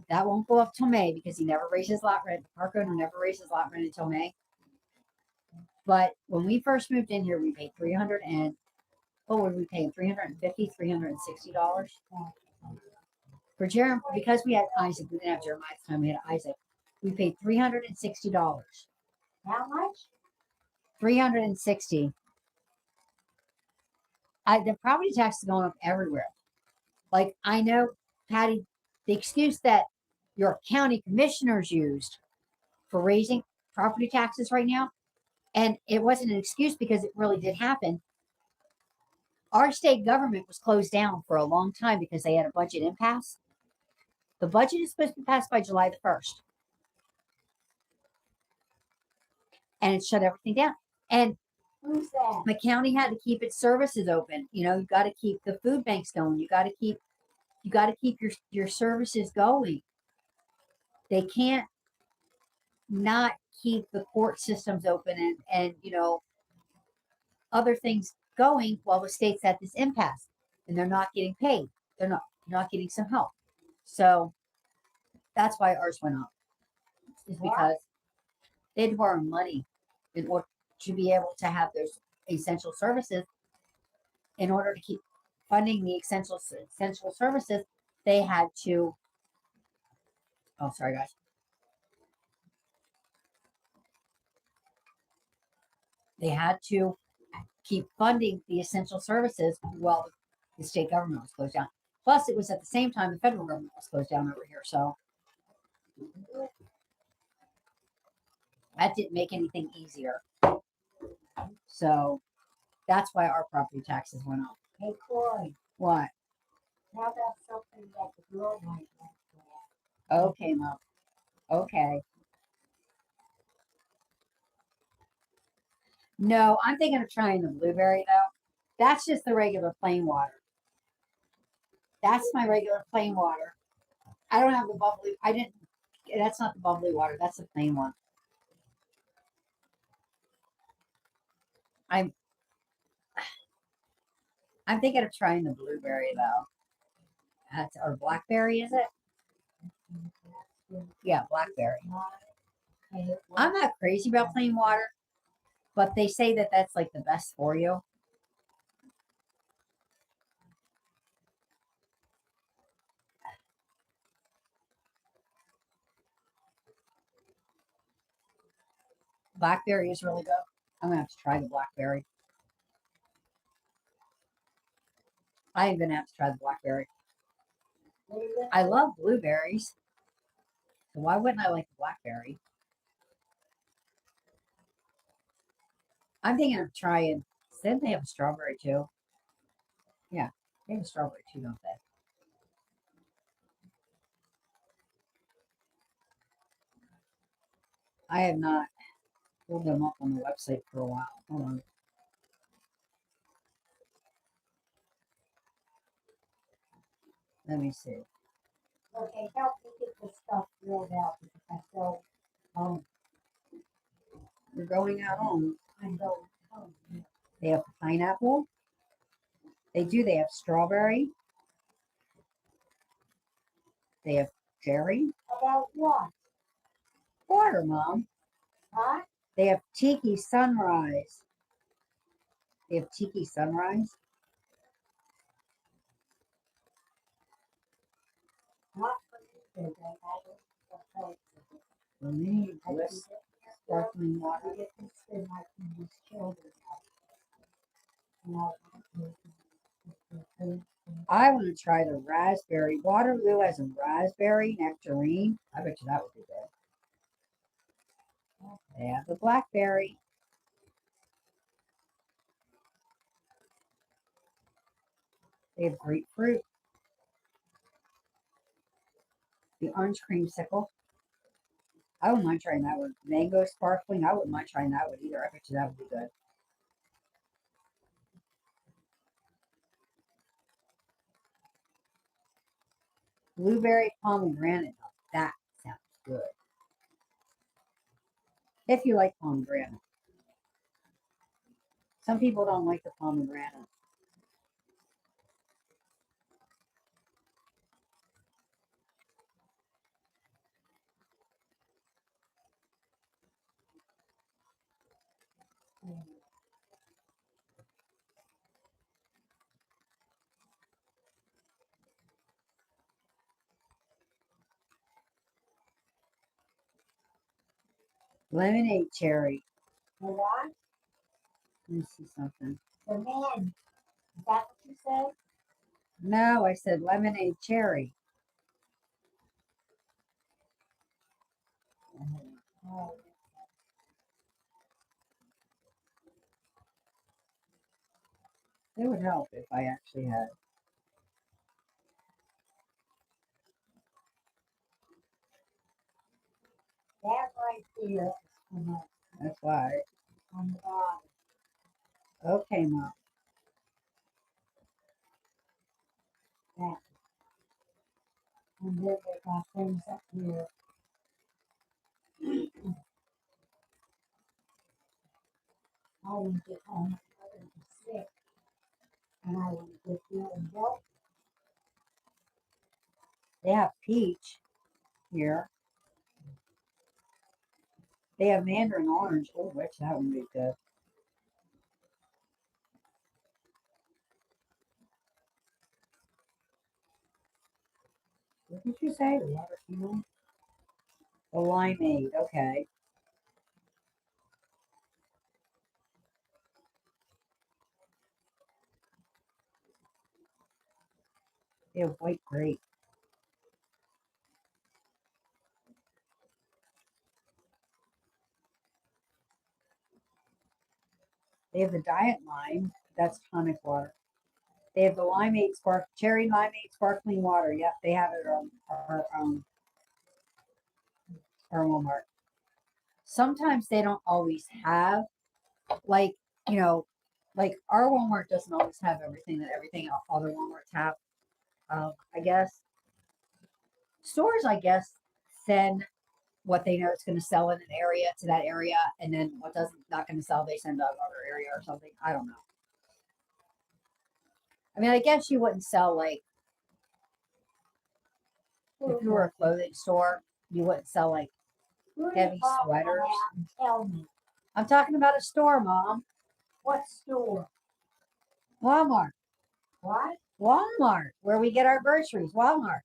That won't go up till May because he never raises lot rent. The park owner never raises lot rent until May. But when we first moved in here, we paid $300 and what were we paying? $350, $360 for Jeremiah. Because we had Isaac, we didn't have Jeremiah at the time. We had Isaac. We paid $360. How much? $360. The property tax is going up everywhere. Like I know, Patty, the excuse that your county commissioners used for raising property taxes right now, and it wasn't an excuse because it really did happen. Our state government was closed down for a long time because they had a budget impasse. The budget is supposed to be passed by July the 1st. And it shut everything down. And Who's that? the county had to keep its services open. You know, you got to keep the food banks going. You got to keep your services going. They can't not keep the court systems open and you know, other things going while the state's at this impasse and they're not getting paid. They're not getting some help. So that's why ours went up. Is because they had to borrow money in order to be able to have those essential services. In order to keep funding the essential services, they had to. Oh, sorry, guys. They had to keep funding the essential services while the state government was closed down. Plus, it was at the same time the federal government was closed down over here. So that didn't make anything easier. So that's why our property taxes went up. Hey, Corey, What? how about something that the girl might like to Okay, Mom. Okay. No, I'm thinking of trying the blueberry though. That's just the regular plain water. That's my regular plain water. I don't have the bubbly. I didn't. That's not the bubbly water. That's the plain one. I'm thinking of trying the blueberry though. That's or blackberry, is it? Yeah, blackberry. have. I'm not crazy about plain water, but they say that that's like the best for you. Blackberry is really good. I'm gonna have to try the blackberry. I am gonna have to try the blackberry. I love blueberries. So why wouldn't I like the blackberry? I'm thinking of trying. Then they have a strawberry too. Yeah, they have a strawberry too, don't they? I have not pulled them up on the website for a while. Hold on. Let me see. Okay, help me get this stuff filled out because I feel We're going out home. I'm going home. They have pineapple. They do. They have strawberry. They have cherry. About what? Water, Mom. Huh? They have tiki sunrise. They have tiki sunrise. Not for me, because I don't We need bliss sparkling water. I get this in my these children. No. I want to try the raspberry. Waterloo has a raspberry nectarine. I bet you that would be good. They have the blackberry. They have grapefruit. The orange creamsicle. I wouldn't mind trying that one. Mango sparkling. I wouldn't mind trying that one either. I bet you that would be good. Blueberry pomegranate. Now, that sounds good. If you like pomegranate. Some people don't like the pomegranate. Lemonade cherry. The what? Let me see something. The man. Is that what you said? No, I said lemonade cherry. Oh. It would help if I actually had. That right there is from us That's why. on the bottom. Okay, Mom. That. And then they got things up here. I want to get home. I was sick. And I want to get feeling healthy. They have peach here. They have mandarin orange. Oh, which that would be good. What did you say? The watermelon? The limeade. Okay. They have white grape. They have the diet lime. That's tonic water. They have the limeade cherry limeade sparkling water. Yep, they have it on our Walmart. Sometimes they don't always have, like, like our Walmart doesn't always have everything that other Walmarts have. I guess stores, I guess, send what they know it's going to sell in an area to that area, and then what doesn't not going to sell, they send to another area or something. I don't know. I mean, I guess you wouldn't sell, like, if you were a clothing store, you wouldn't sell like heavy sweaters. Tell me. I'm talking about a store, Mom. What store? Walmart. What? Walmart, where we get our groceries. Walmart.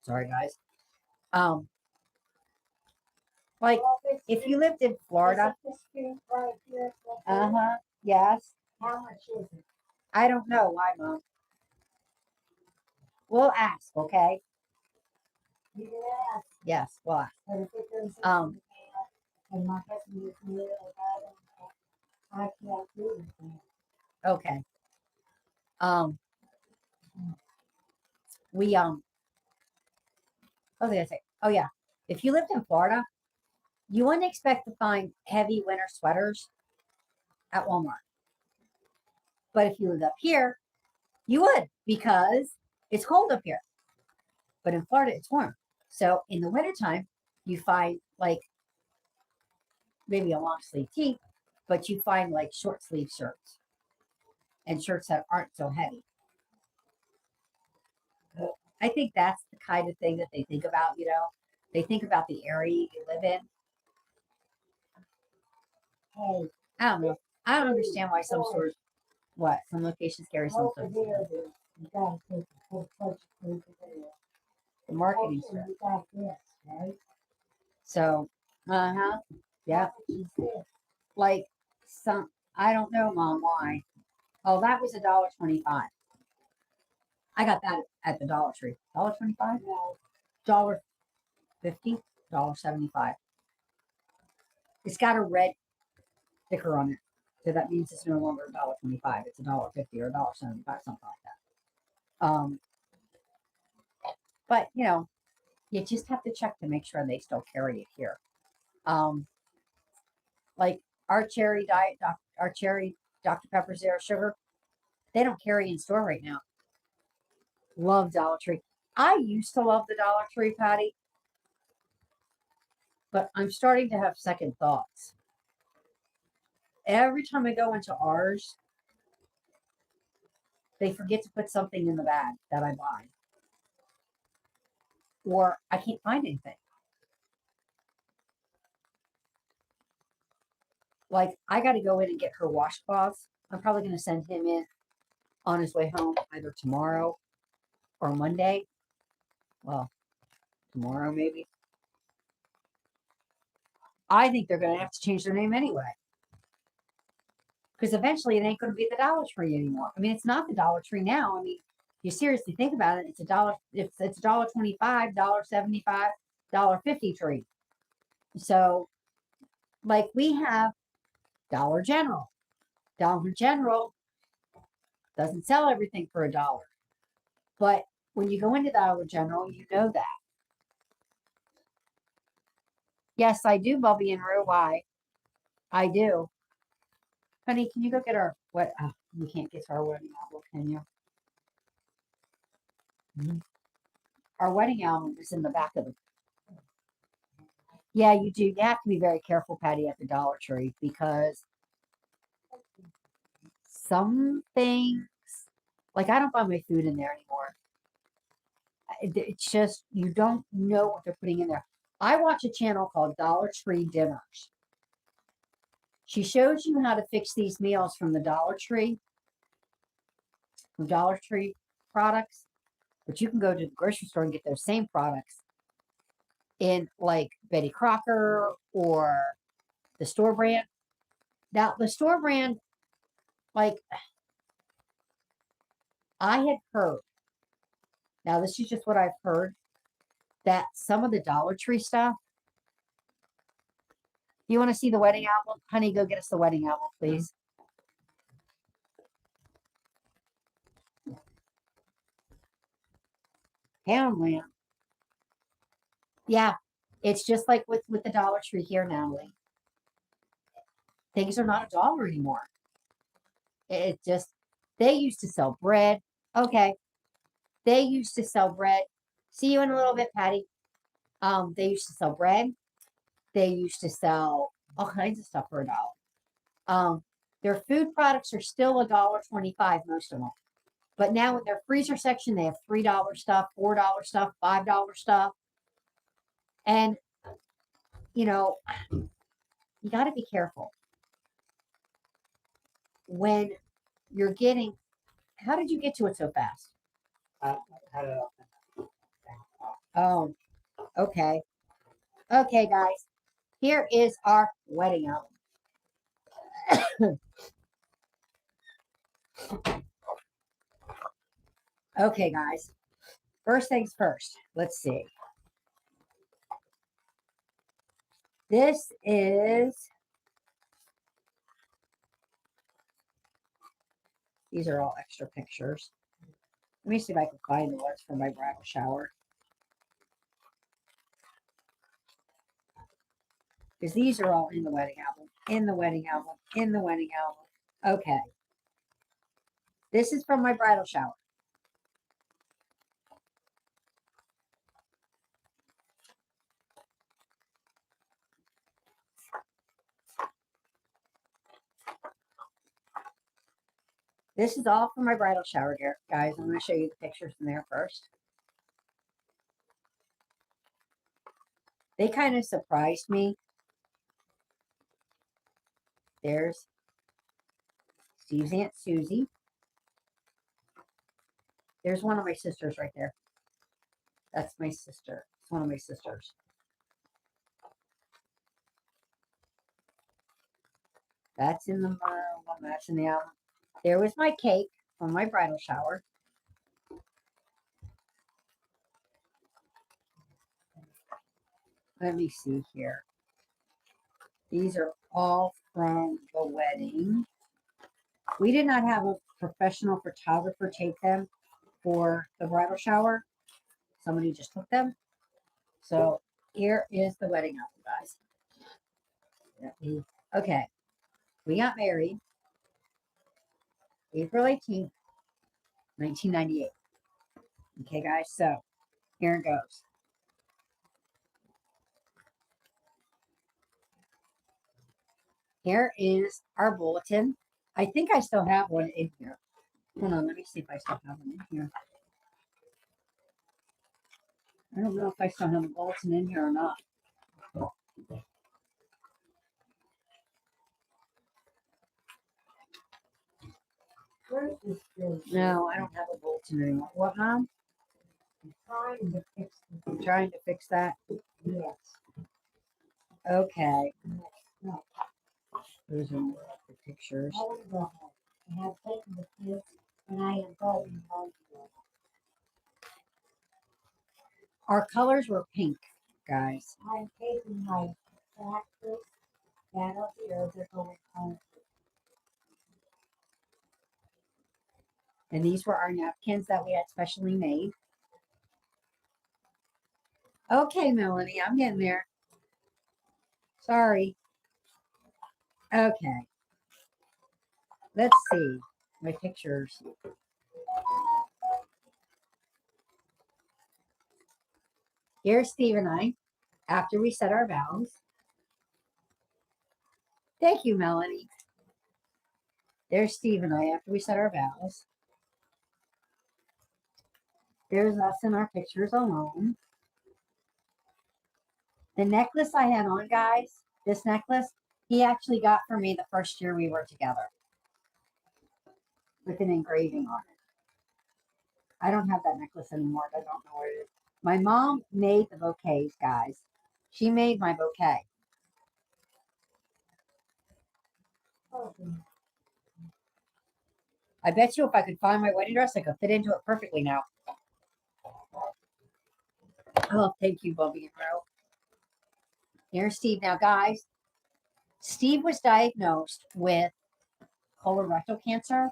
Sorry, guys. Like, if you lived in Florida. Right here, Yes. how much is it? I don't know. Why, Mom? We'll ask, okay? You can ask, Yes, we'll ask. but if it goes in Um, the mail, and my husband is mail about it, I can't do anything. Okay. We what was I gonna say? Oh yeah. If you lived in Florida, you wouldn't expect to find heavy winter sweaters at Walmart. But if you lived up here, you would, because it's cold up here. But in Florida, it's warm. So in the wintertime, you find like maybe a long sleeve tee, but you find like short sleeve shirts and shirts that aren't so heavy. I think that's the kind of thing that they think about, They think about the area you live in. Hey, I don't know. I don't understand why some stores, some locations carry some over stuff. there, you gotta take the whole bunch of over there. The marketing Also, stuff. you got this, right? So, yeah. How much is this? Like I don't know, Mom, why. Oh, that was $1.25. I got that at the Dollar Tree. $1.25? No, $1.50? $1.75. It's got a red sticker on it. So that means it's no longer $1.25. It's $1.50 or $1.75, something like that. But you just have to check to make sure they still carry it here. Like our cherry Dr. Pepper Zero Sugar, they don't carry in store right now. Love Dollar Tree. I used to love the Dollar Tree, Patty, but I'm starting to have second thoughts. Every time I go into ours, they forget to put something in the bag that I buy. Or I can't find anything. Like, I got to go in and get her washcloths. I'm probably going to send him in on his way home either tomorrow or Monday. Well, tomorrow maybe. I think they're going to have to change their name anyway. Because eventually it ain't going to be the Dollar Tree anymore. I mean, it's not the Dollar Tree now. I mean, you seriously think about it, it's $1.25, $1.75, $1.50 tree. So like we have Dollar General. Dollar General doesn't sell everything for $1. But when you go into Dollar General, you know that. Yes, I do, Bubby and Rue. Why? I do. Honey, can you go get our what? Oh, you can't get to our wedding album, can you? Our wedding album is in the back of the. Yeah, you do. You have to be very careful, Patty, at the Dollar Tree because some things, like I don't buy my food in there anymore. It's just you don't know what they're putting in there. I watch a channel called Dollar Tree Dinners. She shows you how to fix these meals from the Dollar Tree, from Dollar Tree products, but you can go to the grocery store and get those same products in like Betty Crocker or the store brand. Now, the store brand, like I had heard, now this is just what I've heard, that some of the Dollar Tree stuff. You want to see the wedding album? Honey, go get us the wedding album, please. Poundland. Yeah, it's just like with the Dollar Tree here, Natalie. Things are not $1 anymore. It just, they used to sell bread. Okay. They used to sell bread. See you in a little bit, Patty. They used to sell bread. They used to sell all kinds of stuff for $1. Their food products are still $1.25, most of them. But now in their freezer section, they have $3 stuff, $4 stuff, $5 stuff. And, you know, you got to be careful when you're getting. How did you get to it so fast? I had it up. Oh, okay. Okay, guys. Here is our wedding album. Okay, guys. First things first. Let's see. This is. These are all extra pictures. Let me see if I can find the ones for my bridal shower. Because these are all in the wedding album, in the wedding album, in the wedding album. Okay. This is from my bridal shower. This is all from my bridal shower, guys. I'm going to show you the pictures in there first. They kind of surprised me. There's Steve's Aunt Susie. There's one of my sisters right there. That's my sister. It's one of my sisters. That's in the one. That's in the album. There was my cake from my bridal shower. Let me see here. These are all from the wedding. We did not have a professional photographer take them for the bridal shower. Somebody just took them. So here is the wedding album, guys. Okay. We got married April 18th, 1998. Okay, guys. So here it goes. Here is our bulletin. I think I still have one in here. Hold on, let me see if I still have one in here. I don't know if I still have a bulletin in here or not. No, I don't have a bulletin anymore. What, Mom? I'm trying to fix that. Yes. Okay. No. Those are more of the pictures. I want to go home. I have taken the kids and I am going home. Our colors were pink, guys. I'm taking my practice Candles here, they're going home. And these were our napkins that we had specially made. Okay, Melanie, I'm getting there. Sorry. Okay. Let's see my pictures. Here's Steve and I after we said our vows. Thank you, Melanie. There's Steve and I after we said our vows. There's us in our pictures alone. The necklace I had on, guys, this necklace, he actually got for me the first year we were together with an engraving on it. I don't have that necklace anymore. I don't know where it is. My mom made the bouquets, guys. She made my bouquet. I bet you if I could find my wedding dress, I could fit into it perfectly now. Oh, thank you, Bubby and Ro. Here's Steve. Now, guys, Steve was diagnosed with colorectal cancer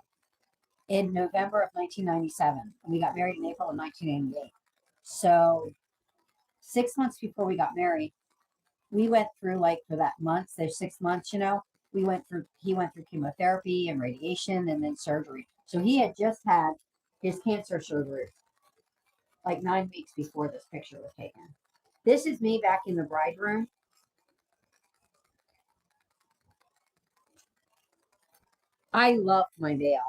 in November of 1997. And we got married in April of 1988. So 6 months before we got married, we went through, like, for that month, those 6 months, he went through chemotherapy and radiation and then surgery. So he had just had his cancer surgery like 9 weeks before this picture was taken. This is me back in the bride room. I loved my veil.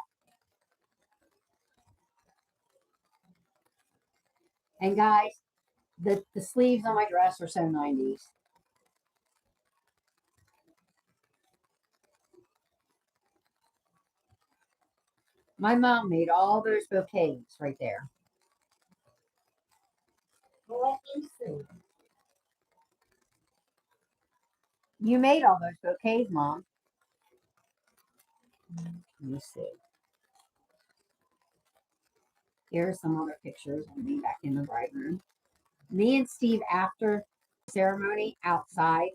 And guys, the sleeves on my dress are so 90s. My mom made all those bouquets right there. Well, let me see. You made all those bouquets, Mom. Let me see. Here's some other pictures of me back in the bride room. Me and Steve after the ceremony outside.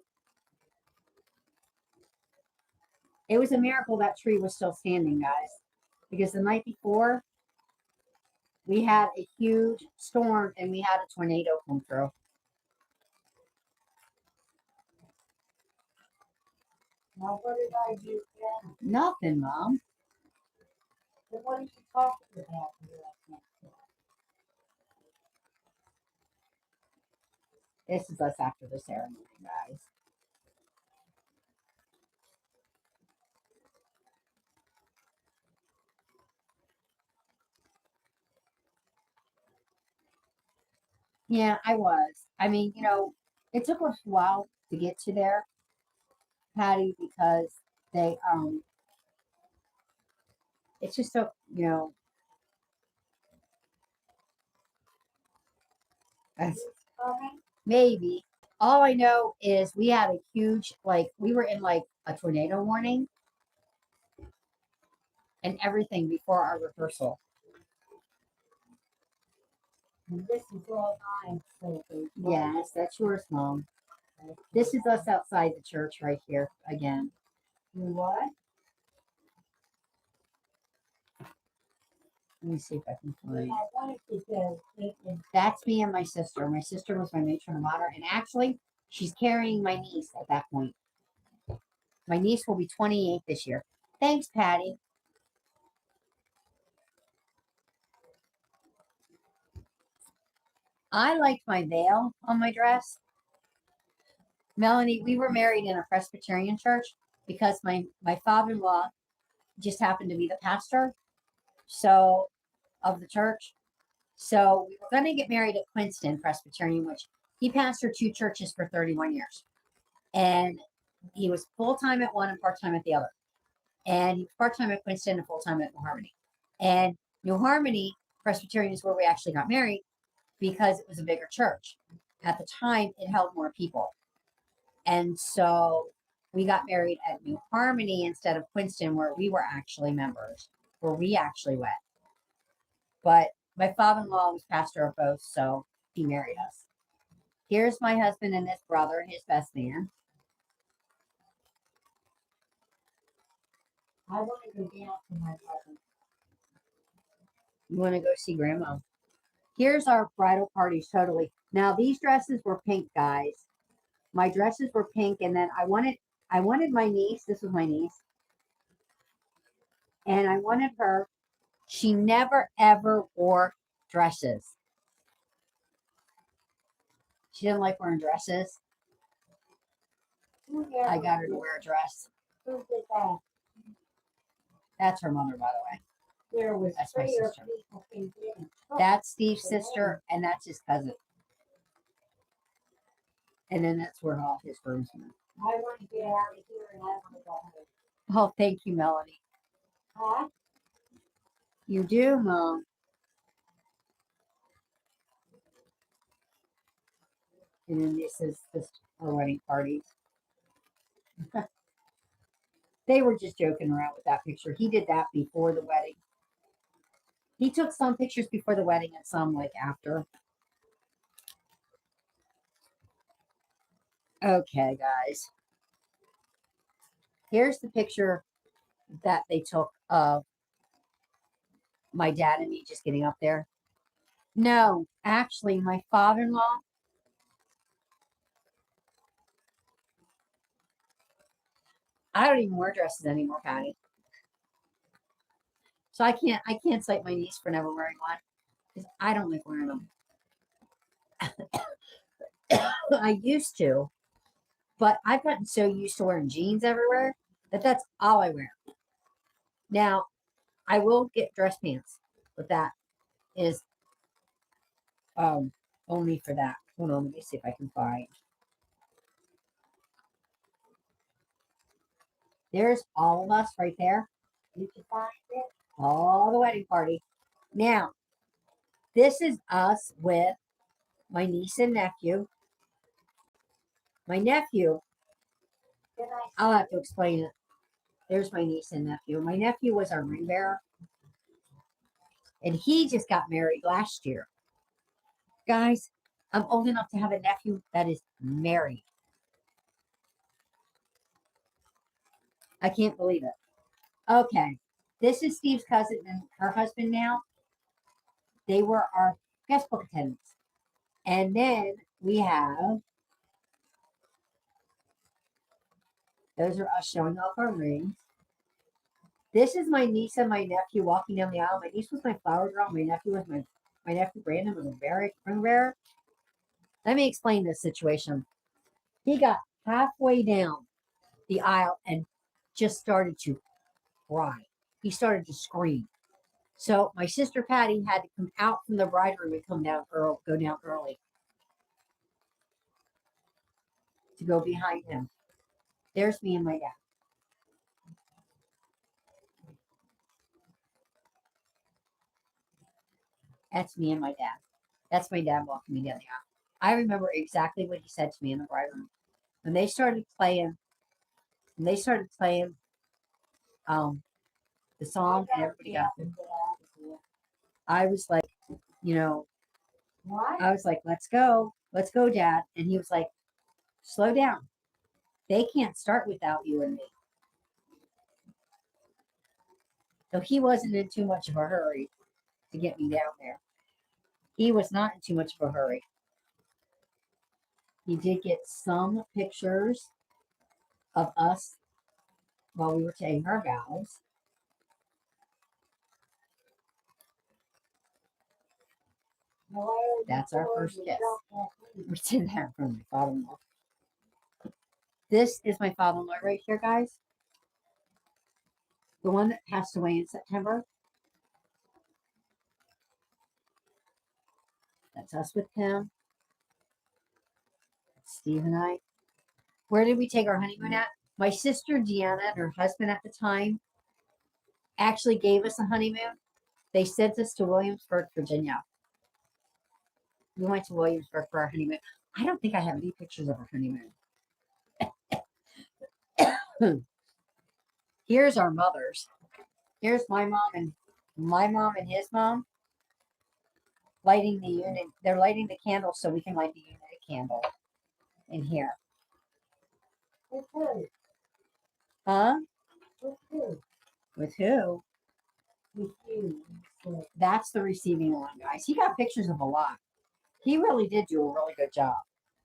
It was a miracle that tree was still standing, guys, because the night before we had a huge storm and we had a tornado come through. Now, what did I do then? Nothing, Mom. Then what are you talking about? This is us after the ceremony, guys. Yeah, I was. I mean, it took us a while to get to there, Patty, because they it's just so, maybe. All I know is we had a huge, like, we were in like a tornado warning and everything before our rehearsal. And this is all mine, so Yes, that's yours, Mom. This is us outside the church right here again. you what? Let me see if I can find. I wanted to go thinking, That's me and my sister. My sister was my matron of honor, and actually, she's carrying my niece at that point. My niece will be 28 this year. Thanks, Patty. I liked my veil on my dress. Melanie, we were married in a Presbyterian church because my father-in-law just happened to be the pastor of the church. So we were going to get married at Quinston Presbyterian, which he pastored 2 churches for 31 years. And he was full-time at one and part-time at the other. And he was part-time at Quinston and full-time at New Harmony. And New Harmony Presbyterian is where we actually got married because it was a bigger church. At the time, it held more people. And so we got married at New Harmony instead of Quinston, where we were actually members, where we actually went. But my father-in-law was pastor of both, so he married us. Here's my husband and his brother, his best man. I want to go down to my mother. You want to go see Grandma? Here's our bridal party totally. Now these dresses were pink, guys. My dresses were pink, and then I wanted my niece. This was my niece, and I wanted her. She never ever wore dresses. She didn't like wearing dresses. I got her to wear a dress. Who did that? That's her mother, by the way. There was That's my 3 sister. people came in. That's Steve's sister, and that's his cousin. And then that's where all his groomsmen. I want to get out of here and I want to go home. Oh, thank you, Melanie. Huh? You do, Mom. And then this is our wedding party. They were just joking around with that picture. He did that before the wedding. He took some pictures before the wedding and some like after. Okay, guys. Here's the picture that they took of my dad and me just getting up there. No, actually, my father-in-law. I don't even wear dresses anymore, Patty. So I can't cite my niece for never wearing one because I don't like wearing them. I used to, but I've gotten so used to wearing jeans everywhere that that's all I wear. Now, I will get dress pants, but that is only for that. Hold on, let me see if I can find. There's all of us right there. You can find it. All the wedding party. Now, this is us with my niece and nephew. My nephew, Did I I'll have to explain it. There's my niece and nephew. My nephew was our ring bearer. And he just got married last year. Guys, I'm old enough to have a nephew that is married. I can't believe it. Okay. This is Steve's cousin and her husband now. They were our guest book attendants. And then we have, those are us showing off our rings. This is my niece and my nephew walking down the aisle. My niece was my flower girl. My nephew was my nephew Brandon was a ring bearer. Let me explain this situation. He got halfway down the aisle and just started to cry. He started to scream. So my sister Patty had to come out from the bride room and go down early to go behind him. There's me and my dad. That's me and my dad. That's my dad walking me down the aisle. I remember exactly what he said to me in the bride room. When they started playing, the song and everybody got there. I was like, What? I was like, let's go, Dad. And he was like, slow down. They can't start without you and me. So he wasn't in too much of a hurry to get me down there. He was not in too much of a hurry. He did get some pictures of us while we were taking our vows. That's our first kiss. We did that from my father-in-law. This is my father-in-law right here, guys. The one that passed away in September. That's us with him. That's Steve and I. Where did we take our honeymoon at? My sister Deanna and her husband at the time actually gave us a honeymoon. They sent us to Williamsburg, Virginia. We went to Williamsburg for our honeymoon. I don't think I have any pictures of our honeymoon. Here's our mothers. Here's my mom and his mom lighting the unit. They're lighting the candle so we can light the unit candle in here. With who? Huh? With who? With who? with you. So, That's the receiving one, guys. He got pictures of a lot. He really did do a really good job.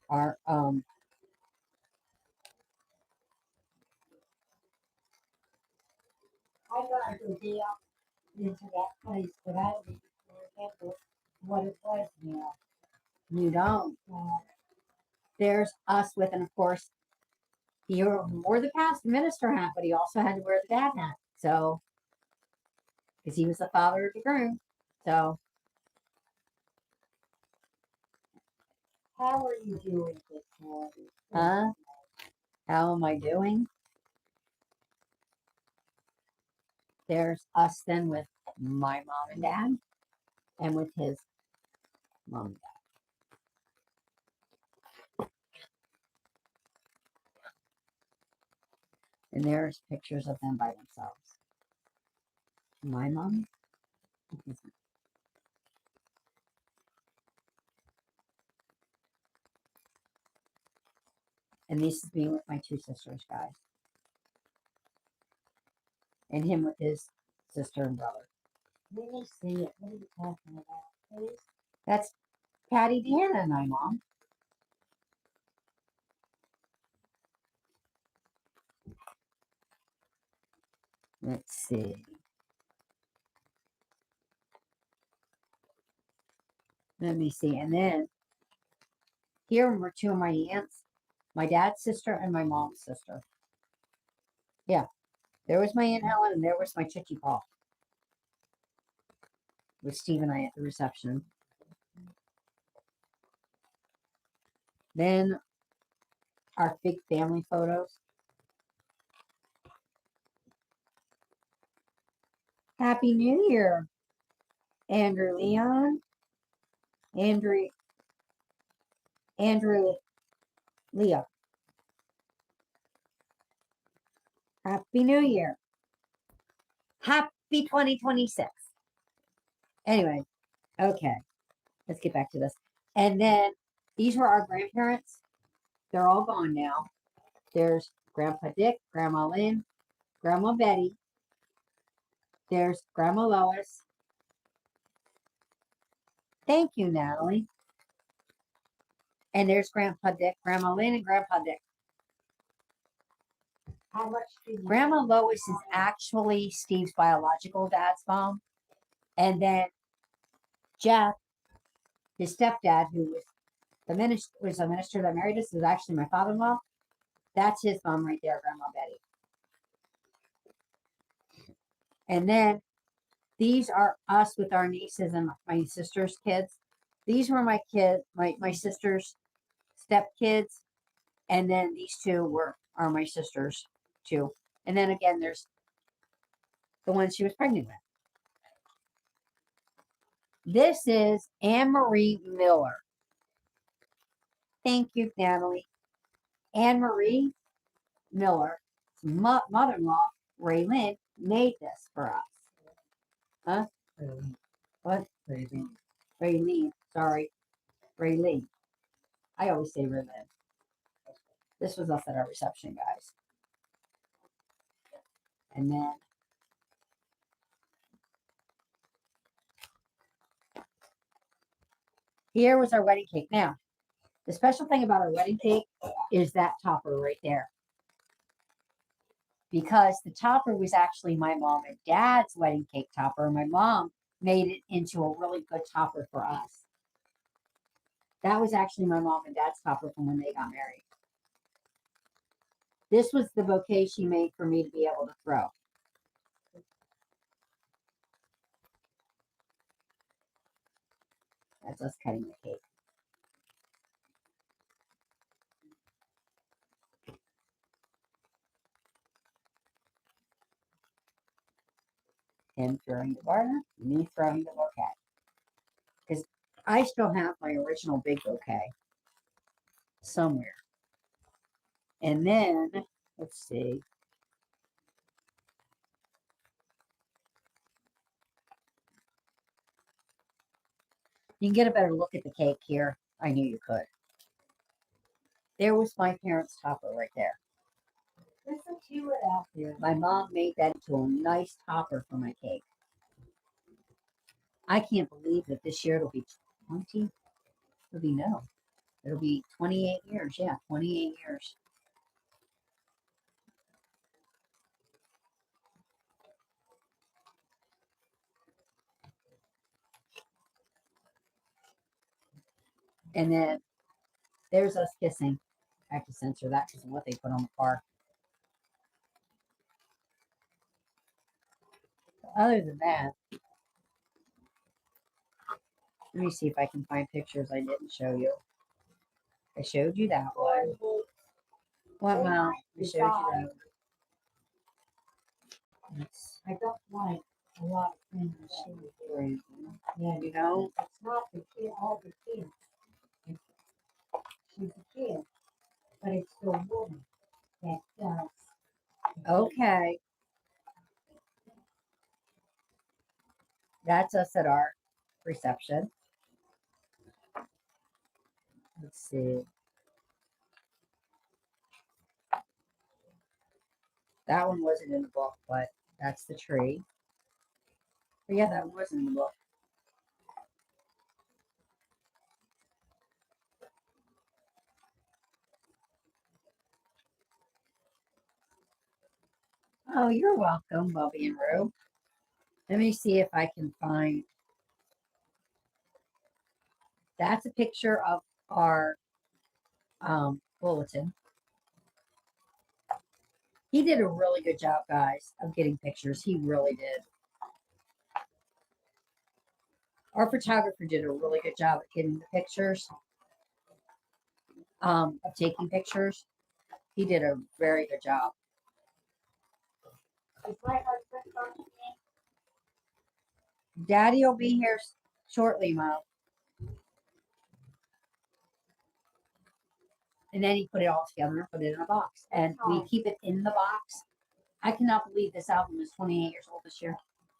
Our I got to go down into that place, but I don't even remember what it was now. you don't. There's us with, and of course, he wore the past minister hat, but he also had to wear the dad hat. So, because he was the father of the groom. So, How are you doing this morning? how am I doing? There's us then with my mom and dad, and with his mom and dad. And there's pictures of them by themselves. My mom. And his mom. And this is me with my two sisters, guys. And him with his sister and brother. Let me see it. What are you talking about, please? That's Patty, Deanna, and I, Mom. Let's see. Let me see. And then here were two of my aunts, my dad's sister and my mom's sister. Yeah. There was my Aunt Helen and there was my Chichi Paul. With Steve and I at the reception. Then our big family photos. Happy New Year, Andrew Leon, Andrew Leo. Happy New Year. Happy 2026. Anyway, okay. Let's get back to this. And then these were our grandparents. They're all gone now. There's Grandpa Dick, Grandma Lynn, Grandma Betty. There's Grandma Lois. Thank you, Natalie. And there's Grandpa Dick, Grandma Lynn, and Grandpa Dick. How much do you Grandma Lois is actually Steve's biological dad's mom. And then Jeff, his stepdad, who was a minister that married us, is actually my father-in-law. That's his mom right there, Grandma Betty. And then these are us with our nieces and my sister's kids. These were my kids, my sister's stepkids. And then these two are my sisters too. And then again, there's the one she was pregnant with. This is Anne-Marie Miller. Thank you, Natalie. Anne-Marie Miller, mother-in-law, Ray Lynn, made this for us. Huh? What? Raylene. Sorry. Raylene. I always say Raylene. This was us at our reception, guys. And then here was our wedding cake. Now, the special thing about our wedding cake is that topper right there. Because the topper was actually my mom and dad's wedding cake topper. My mom made it into a really good topper for us. That was actually my mom and dad's topper from when they got married. This was the bouquet she made for me to be able to throw. That's us cutting the cake. Him throwing the garter, me throwing the bouquet. Because I still have my original big bouquet somewhere. And then, let's see. You can get a better look at the cake here. I knew you could. There was my parents' topper right there. Listen to it out there. My mom made that into a nice topper for my cake. I can't believe that this year it'll be 20. It'll be 28 years. Yeah, 28 years. And then there's us kissing. I have to censor that because of what they put on the car. Other than that, let me see if I can find pictures I didn't show you. I showed you that one. What, Mom? I showed you that one. I don't like a lot of things. Yeah, you know? It's not the kid, all the kids. She's a kid, but it's the woman that does. Okay. That's us at our reception. Let's see. That one wasn't in the book, but that's the tree. But yeah, that one wasn't in the book. Oh, you're welcome, Bubby and Rue. Let me see if I can find. That's a picture of our bulletin. He did a really good job, guys, of getting pictures. He really did. Our photographer did a really good job at getting the pictures, of taking pictures. He did a very good job. Is my husband coming in? Daddy will be here shortly, Mom. And then he put it all together and put it in a box. And we keep it in the box. I cannot believe this album is 28 years old this year.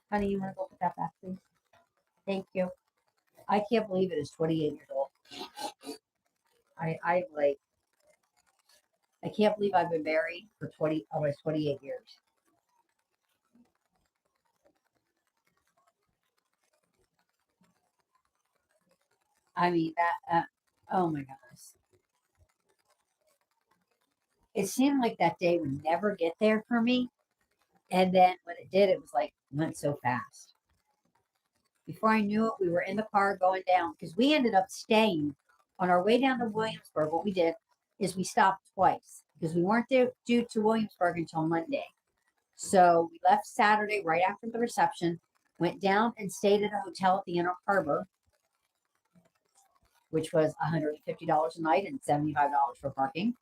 Honey, you want to go put that back, please? Thank you. I can't believe it is 28 years old. I can't believe I've been married for almost 28 years. I mean, oh my gosh. It seemed like that day would never get there for me. And then when it did, it was like, went so fast. Before I knew it, we were in the car going down because we ended up staying on our way down to Williamsburg. What we did is we stopped twice because we weren't due to Williamsburg until Monday. So we left Saturday right after the reception, went down and stayed at a hotel at the Inner Harbor, which was $150 a night and $75 for parking.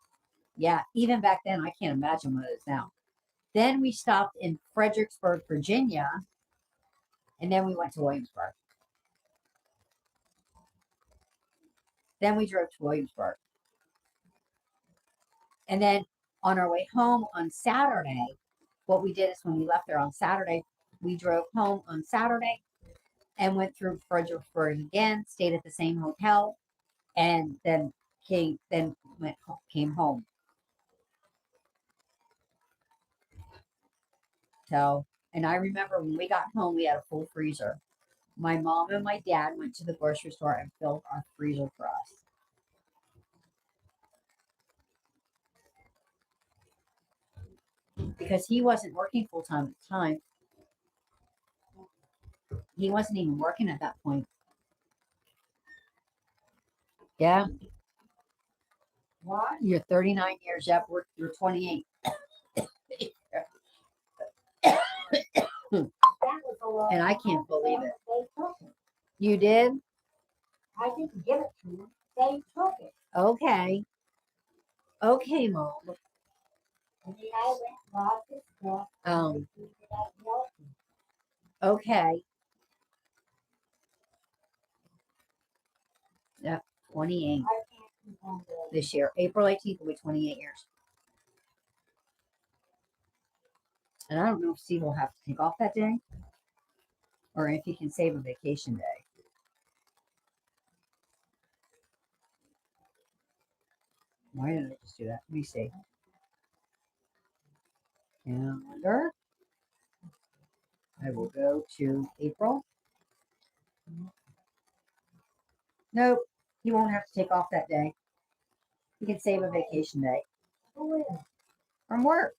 Yeah, even back then, I can't imagine what it is now. Then we stopped in Fredericksburg, Virginia, and then we went to Williamsburg. Then we drove to Williamsburg. And then on our way home on Saturday, what we did is when we left there on Saturday, we drove home on Saturday and went through Fredericksburg again, stayed at the same hotel, and then came home. So, and I remember when we got home, we had a full freezer. My mom and my dad went to the grocery store and filled our freezer for us. Because he wasn't working full time at the time. He wasn't even working at that point. Yeah. What? You're 39 years up. You're 28. That was a lot. And I can't believe it. They took it. You did? I didn't give it to them. They took it. Okay. Okay, Mom. And then I went and bought this stuff. Okay. Yeah, 28 I can't keep on doing it. this year. April 18th will be 28 years. And I don't know if Steve will have to take off that day or if he can save a vacation day. Why did I just do that? Let me see. calendar. I will go to April. Nope, he won't have to take off that day. He can save a vacation day from work.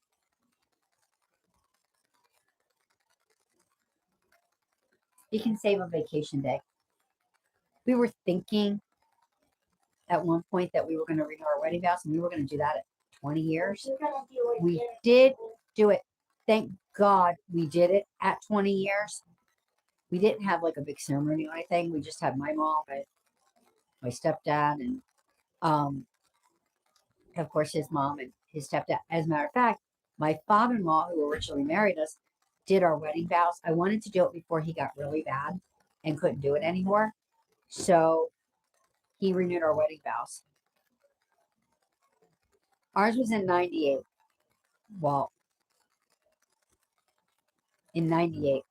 He can save a vacation day. We were thinking at one point that we were going to renew our wedding vows, and we were going to do that at 20 years. We did do it. Thank God we did it at 20 years. We didn't have like a big ceremony or anything. We just had my mom and my stepdad and of course his mom and his stepdad. As a matter of fact, my father-in-law, who originally married us, did our wedding vows. I wanted to do it before he got really bad and couldn't do it anymore. So he renewed our wedding vows. Ours was in 98. Well, in 98.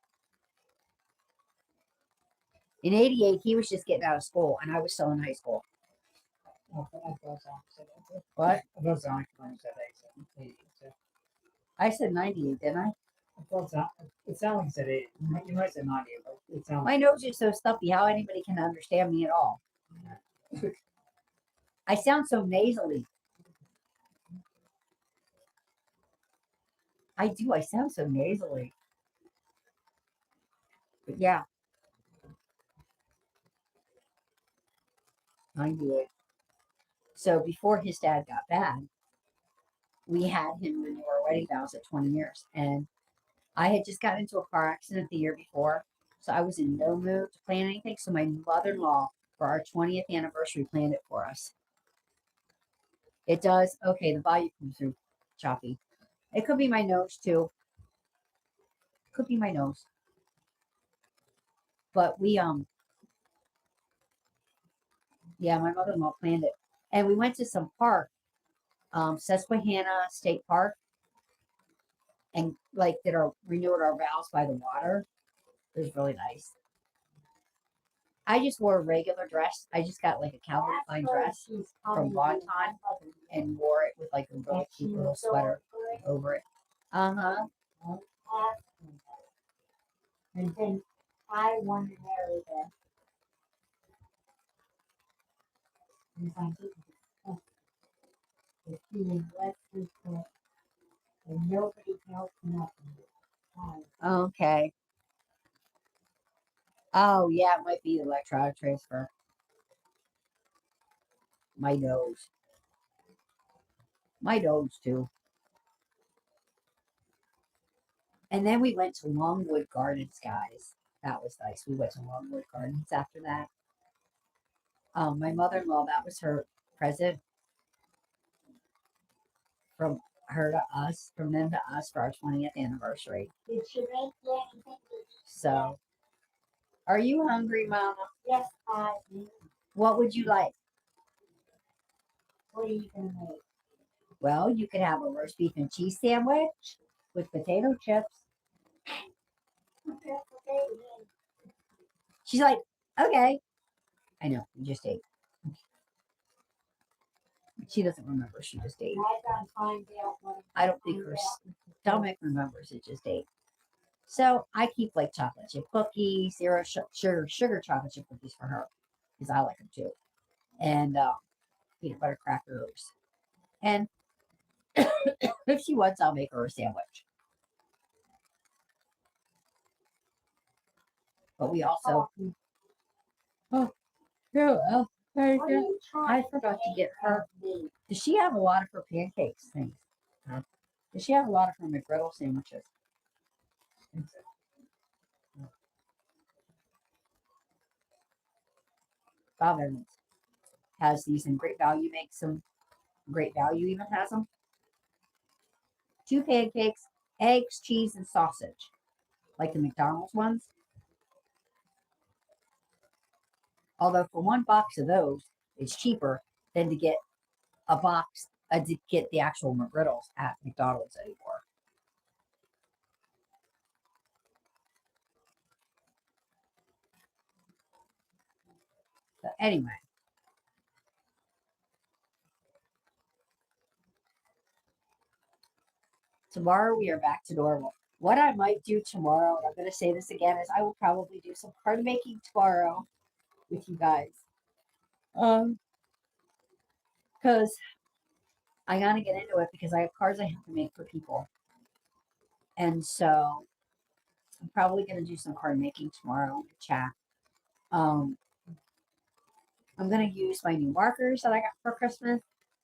In 88, he was just getting out of school and I was still in high school. I thought someone said it. What? I thought someone said 80. I said 98, didn't I? I thought it sounded like you said 80. You might say 90, but it sounded My nose is so stuffy. How anybody can understand me at all? I sound so nasally. I do. I sound so nasally. But yeah. 98. So before his dad got bad, we had him renew our wedding vows at 20 years. And I had just gotten into a car accident the year before. So I was in no mood to plan anything. So my mother-in-law, for our 20th anniversary, planned it for us. It does. Okay, the volume comes through choppy. It could be my nose too. Could be my nose. But we yeah, my mother-in-law planned it. And we went to some park, Susquehanna State Park, and like renewed our vows by the water. It was really nice. I just wore a regular dress. I just got like a Calvin Klein dress from Bonton and wore it with like a really cute little sweater over it. Uh-huh. And then I want to marry them. And I didn't. It's being less respect. And nobody helped nothing. Okay. Oh, yeah, it might be electronic transfer. My nose. My nose, too. And then we went to Longwood Gardens, guys. That was nice. We went to Longwood Gardens after that. My mother-in-law, that was her present from her to us, from them to us for our 20th anniversary. Did she make you anything to eat? So, are you hungry, Mama? Yes, I do. What would you like? What are you going to make? Well, you could have a roast beef and cheese sandwich with potato chips. She's like, okay. I know, you just ate. She doesn't remember. She just ate. I don't think her stomach remembers it just ate. So I keep like chocolate chip cookies, zero sugar chocolate chip cookies for her because I like them too, and peanut butter crackers. And if she wants, I'll make her a sandwich. But we also. Oh, yeah. I forgot to get her. Does she have a lot of her pancakes things? Huh? Does she have a lot of her McGriddle sandwiches? Bob Evans has these in Great Value, makes them. Great Value even has them. 2 pancakes, eggs, cheese, and sausage, like the McDonald's ones. Although for 1 box of those, it's cheaper than to get a box to get the actual McGriddles at McDonald's anymore. But anyway. tomorrow we are back to normal. What I might do tomorrow, and I'm going to say this again, is I will probably do some card making tomorrow with you guys. Because I got to get into it because I have cards I have to make for people. And so I'm probably going to do some card making tomorrow in the chat. I'm going to use my new markers that I got for Christmas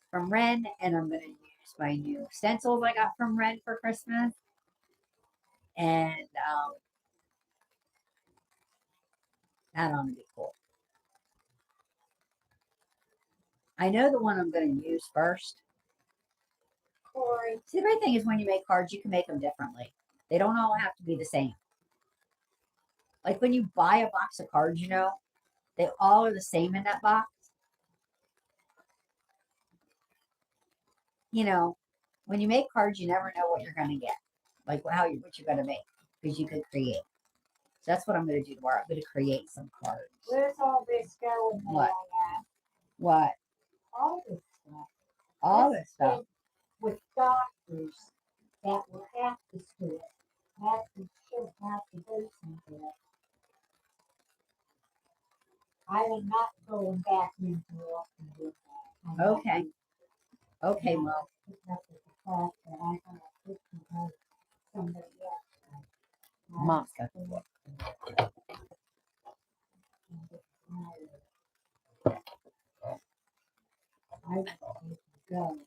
from Ren, and I'm going to use my new stencils I got from Ren for Christmas. And that ought to be cool. I know the one I'm going to use first. Corey. See, the great thing is when you make cards, you can make them differently. They don't all have to be the same. Like when you buy a box of cards, you know, they all are the same in that box. You know, when you make cards, you never know what you're going to get. Like what you're going to make, because you could create. So that's what I'm going to do tomorrow. I'm going to create some cards. Where's all this going? What? At? What? All this stuff. All this stuff. is with doctors that will have to do it. Should have to do something. I am not going back into it and do that. Okay. Okay, well. Because of the fact that I got to because somebody else. Mom's got the book. I want to go.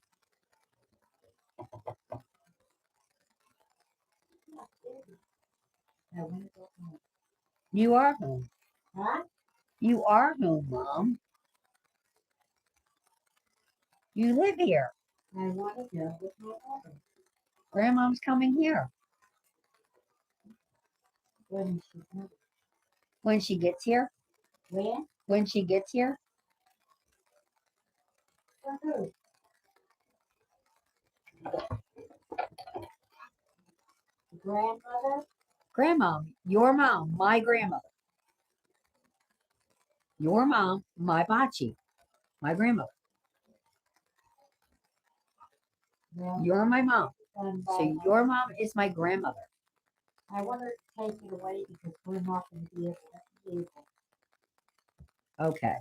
I want to go home. You are home. Huh? You are home, Mom. You live here. I want to go with my mother. Grandmom's coming here. When she comes. When she gets here. When? When she gets here. For who? Grandmother? Grandmom, your mom, my grandmother. Your mom, my Bachi, my grandmother. No. You're my mom. So So your mom is my grandmother. I want her to take it away because we're not going to be able to do it. Okay.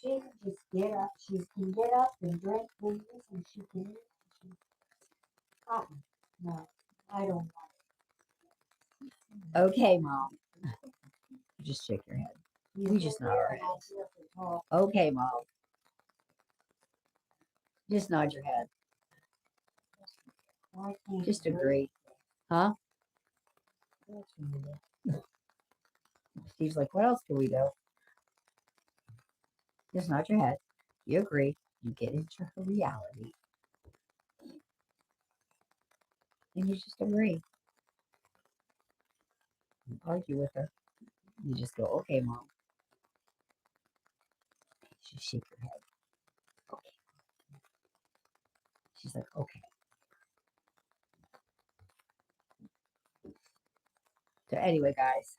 She can just get up. She can get up and drink things and she can eat. No, I don't want it. Okay, Mom. Just shake your head. You just nod our heads. Okay, Mom. Just nod your head. Just agree. Huh? Steve's like, what else can we do? Just nod your head. You agree. You get into her reality. And you just agree. You argue with her. You just go, okay, Mom. Just shake your head. Okay. She's like, okay. So anyway, guys.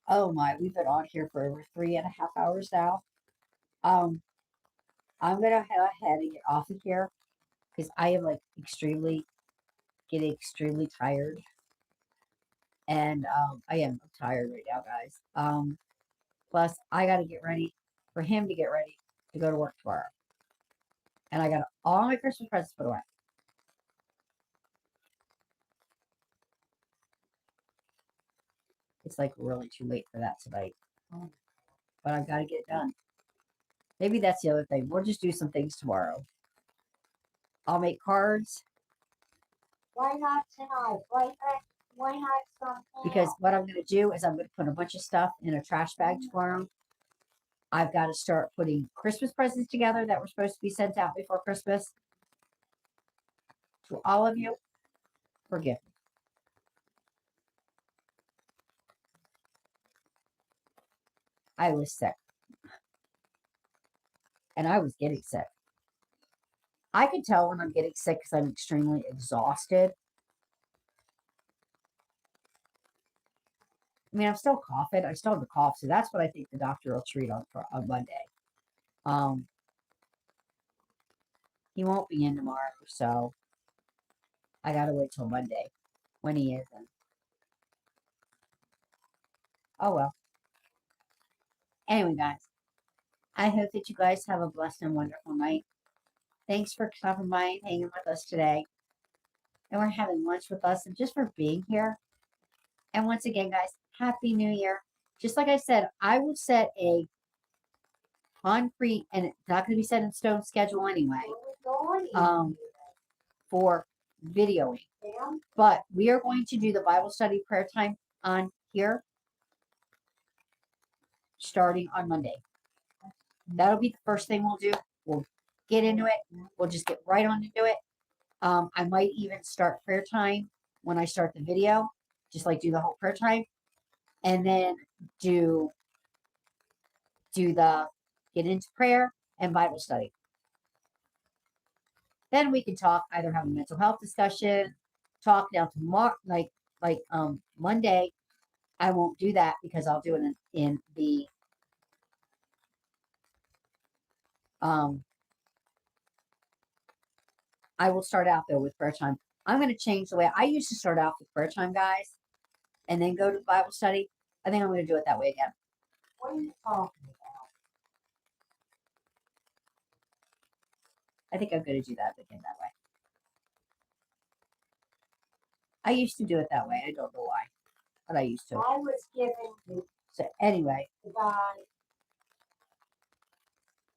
Oh my, we've been on here for over 3.5 hours now. I'm gonna head ahead and get off of here because I am like getting extremely tired. And I'm tired right now, guys. Plus I gotta get ready for him to get ready to go to work tomorrow. And I got all my Christmas presents put away. It's like really too late for that tonight. But I've got to get it done. Maybe that's the other thing. We'll just do some things tomorrow. I'll make cards. Why not tonight? Why not something? Because what I'm going to do is I'm going to put a bunch of stuff in a trash bag tomorrow. I've got to start putting Christmas presents together that were supposed to be sent out before Christmas. To all of you, forgive me. I was sick. And I was getting sick. I can tell when I'm getting sick because I'm extremely exhausted. I mean, I'm still coughing. I still have the cough, so that's what I think the doctor will treat on Monday. he won't be in tomorrow, so I gotta wait till Monday when he isn't. Oh well. Anyway, guys, I hope that you guys have a blessed and wonderful night. Thanks for stopping by and hanging with us today. And we're having lunch with us and just for being here. And once again, guys, Happy New Year. Just like I said, I will set a concrete and it's not going to be set in stone schedule anyway for videoing. But we are going to do the Bible study prayer time on here starting on Monday. That'll be the first thing we'll do. We'll get into it. We'll just get right on into it. I might even start prayer time when I start the video, just like do the whole prayer time, and then do the get into prayer and Bible study. Then we can talk, either have a mental health discussion, talk now tomorrow, like Monday. I won't do that because I'll do it in the I will start out though with prayer time. I'm going to change the way I used to start out with prayer time, guys, and then go to Bible study. I think I'm going to do it that way again. What are you talking about? I think I'm going to do that again that way. I used to do it that way. I don't know why, but I used to. I was giving the So anyway, guy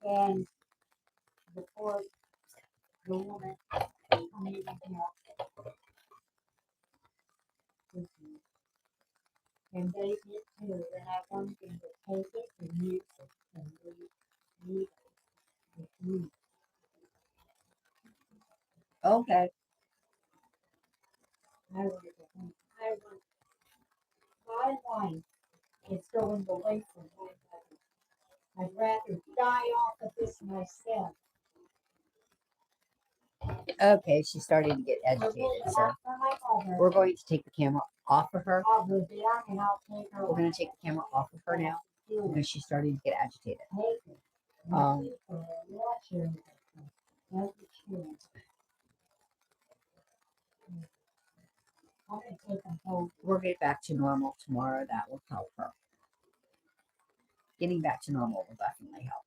and the poor the woman coming out. And they did too, and I wanted them to take it and use it and leave it with me. okay. I want my life is going away from my mother. I'd rather die off of this myself. Okay, she's starting to get agitated. So we're going to take the camera off of her. I'll go down and I'll take her. We're going to take the camera off of her now because she's starting to get agitated. Take it. Um, Watch her. That's the truth. I'm going to take them home. We'll get back to normal tomorrow. That will help her. Getting back to normal will definitely help.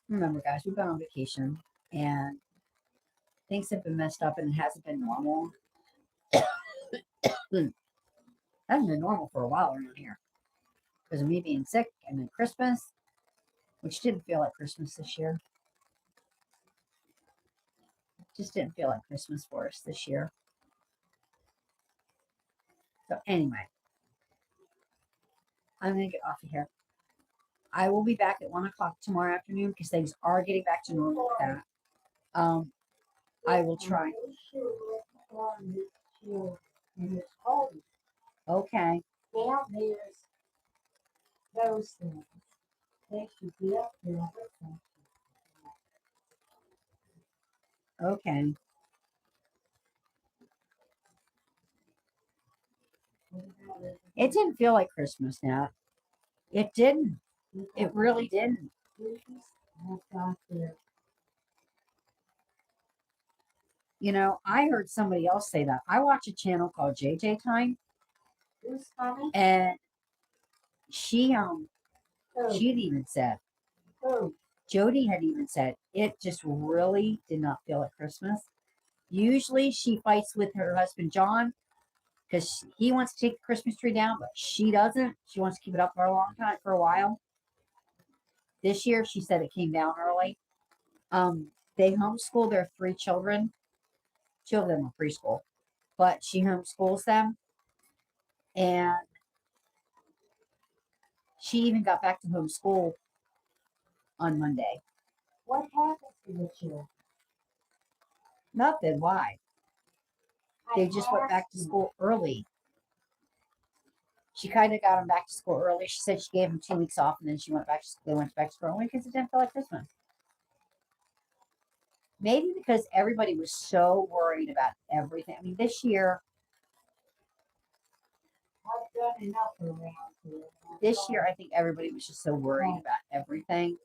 Remember, guys, we've been on vacation and things have been messed up and it hasn't been normal. Hasn't been normal for a while around here because of me being sick and then Christmas, which didn't feel like Christmas this year. Just didn't feel like Christmas for us this year. So anyway, I'm going to get off of here. I will be back at 1 o'clock tomorrow afternoon because things are getting back to normal with that. I will try. Okay. Down there's those things. They should be up there with them. Okay. It didn't feel like Christmas now. It didn't. It really didn't. You know, I heard somebody else say that. I watch a channel called JJ Time, Who's coming? and she had even said, Jody had even said, it just really did not feel like Christmas. Usually she fights with her husband, John, because he wants to take the Christmas tree down, but she doesn't. She wants to keep it up for a long time, for a while. This year, she said it came down early. They homeschool their 3 children. 2 of them are preschool, but she homeschools them. And she even got back to homeschool on Monday. What happened to the children? Nothing. Why? They just went back to school early. She kind of got them back to school early. She said she gave them 2 weeks off, and then they went back to school early because it didn't feel like Christmas. Maybe because everybody was so worried about everything. I mean, this year, I've done enough around here. I think everybody was just so worried about everything.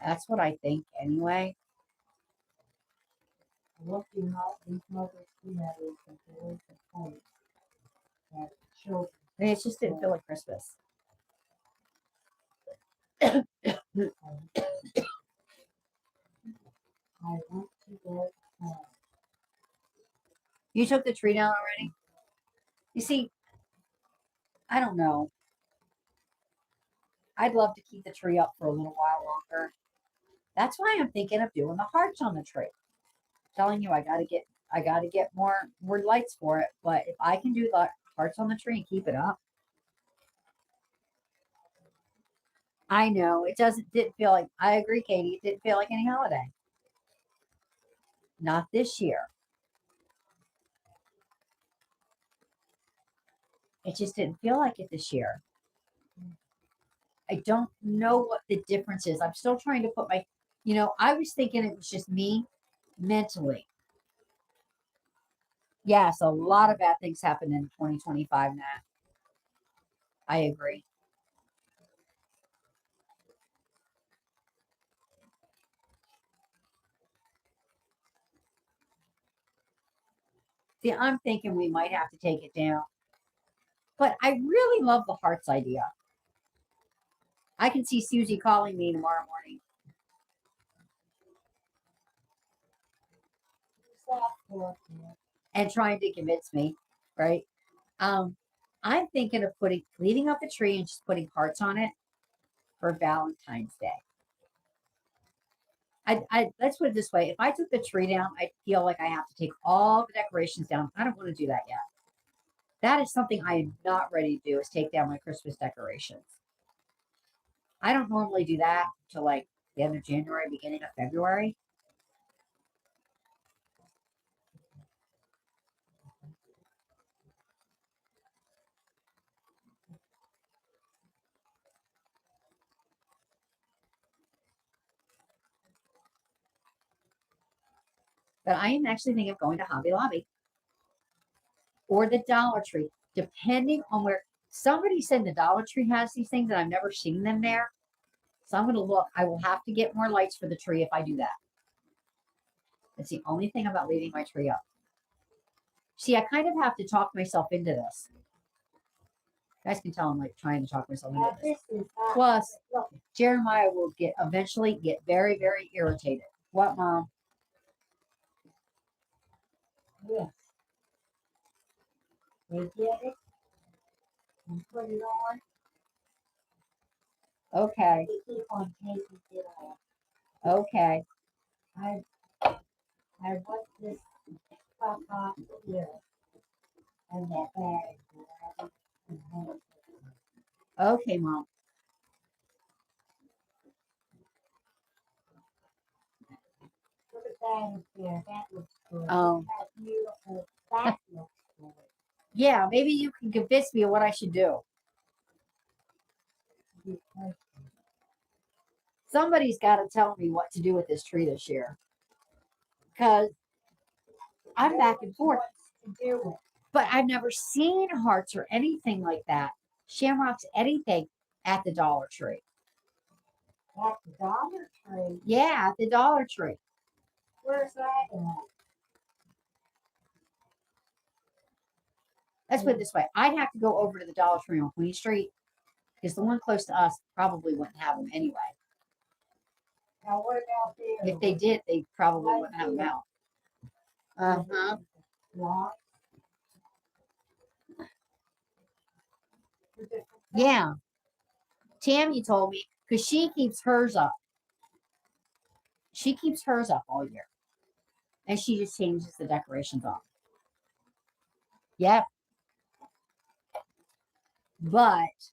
That's what I think anyway. Looking out these mothers, teenagers, and boys and homes, and children. I mean, it just didn't feel like Christmas. I want to go home. You took the tree down already? You see, I don't know. I'd love to keep the tree up for a little while longer. That's why I'm thinking of doing the hearts on the tree. Telling you I gotta get more lights for it. But if I can do the hearts on the tree and keep it up. I know it didn't feel like, I agree, Katie, it didn't feel like any holiday. Not this year. It just didn't feel like it this year. I don't know what the difference is. I'm still trying to put I was thinking it was just me mentally. Yes, a lot of bad things happened in 2025, Nat. I agree. See, I'm thinking we might have to take it down. But I really love the hearts idea. I can see Susie calling me tomorrow morning. And trying to convince me, right? I'm thinking of leaving up the tree and just putting hearts on it for Valentine's Day. Let's put it this way. If I took the tree down, I feel like I have to take all the decorations down. I don't want to do that yet. That is something I am not ready to do, is take down my Christmas decorations. I don't normally do that until like the end of January, beginning of February. But I am actually thinking of going to Hobby Lobby or the Dollar Tree, depending on where. Somebody said the Dollar Tree has these things, and I've never seen them there. So I'm going to look. I will have to get more lights for the tree if I do that. That's the only thing about leaving my tree up. See, I kind of have to talk myself into this. You guys can tell I'm like trying to talk myself into this. Plus, Jeremiah will eventually get very, very irritated. What, Mom? Yes. They get it and put it on. Okay. They keep on taking it off. Okay. I want this pop here and that bag. Okay, Mom. Put it down here. That looks good. Oh. That's beautiful. That looks good. Yeah, maybe you can convince me of what I should do. Somebody's got to tell me what to do with this tree this year. Because I'm back and forth. But I've never seen hearts or anything like that. Shamrocks, anything at the Dollar Tree. At the Dollar Tree? Yeah, at the Dollar Tree. Where's that at? Let's put it this way. I'd have to go over to the Dollar Tree on Queen Street, because the one close to us probably wouldn't have them anyway. Now what about there? If they did, they probably wouldn't have them out. Uh-huh. What? Yeah. Tammy told me, because she keeps hers up. She keeps hers up all year. And she just changes the decorations on. Yep. But,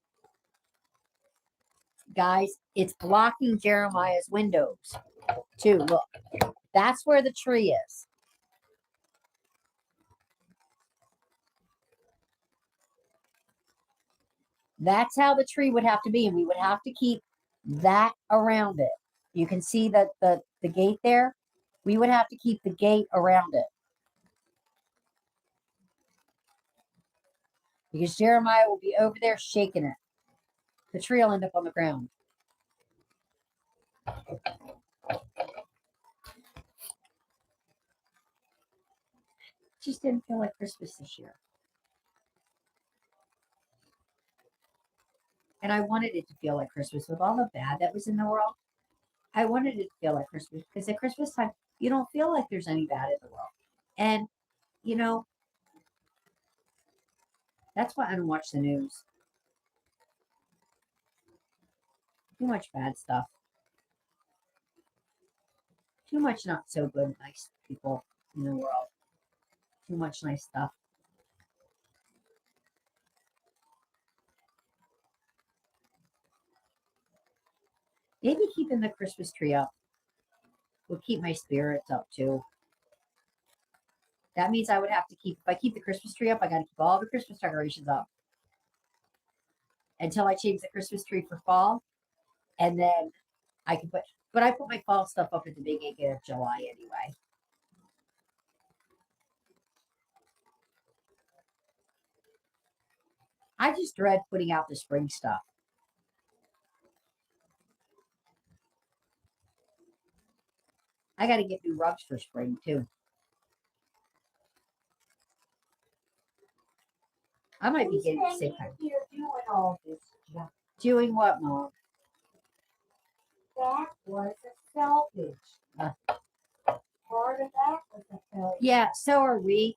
guys, it's blocking Jeremiah's windows, too. Look. That's where the tree is. That's how the tree would have to be, and we would have to keep that around it. You can see that the gate there. We would have to keep the gate around it. Because Jeremiah will be over there shaking it. The tree will end up on the ground. Just didn't feel like Christmas this year. And I wanted it to feel like Christmas with all the bad that was in the world. I wanted it to feel like Christmas because at Christmas time, you don't feel like there's any bad in the world. And, you know, that's why I don't watch the news. Too much bad stuff. Too much not so good, nice people in the world. Too much nice stuff. Maybe keeping the Christmas tree up will keep my spirits up too. That means I would have to keep, if I keep the Christmas tree up, I got to keep all the Christmas decorations up until I change the Christmas tree for fall. And then I can put, but I put my fall stuff up at the beginning of July anyway. I just dread putting out the spring stuff. I got to get new rugs for spring too. I might be getting sick. You're doing all this junk. Doing what, Mom? That was a selfish. Part of that was a selfish. Yeah, so are we.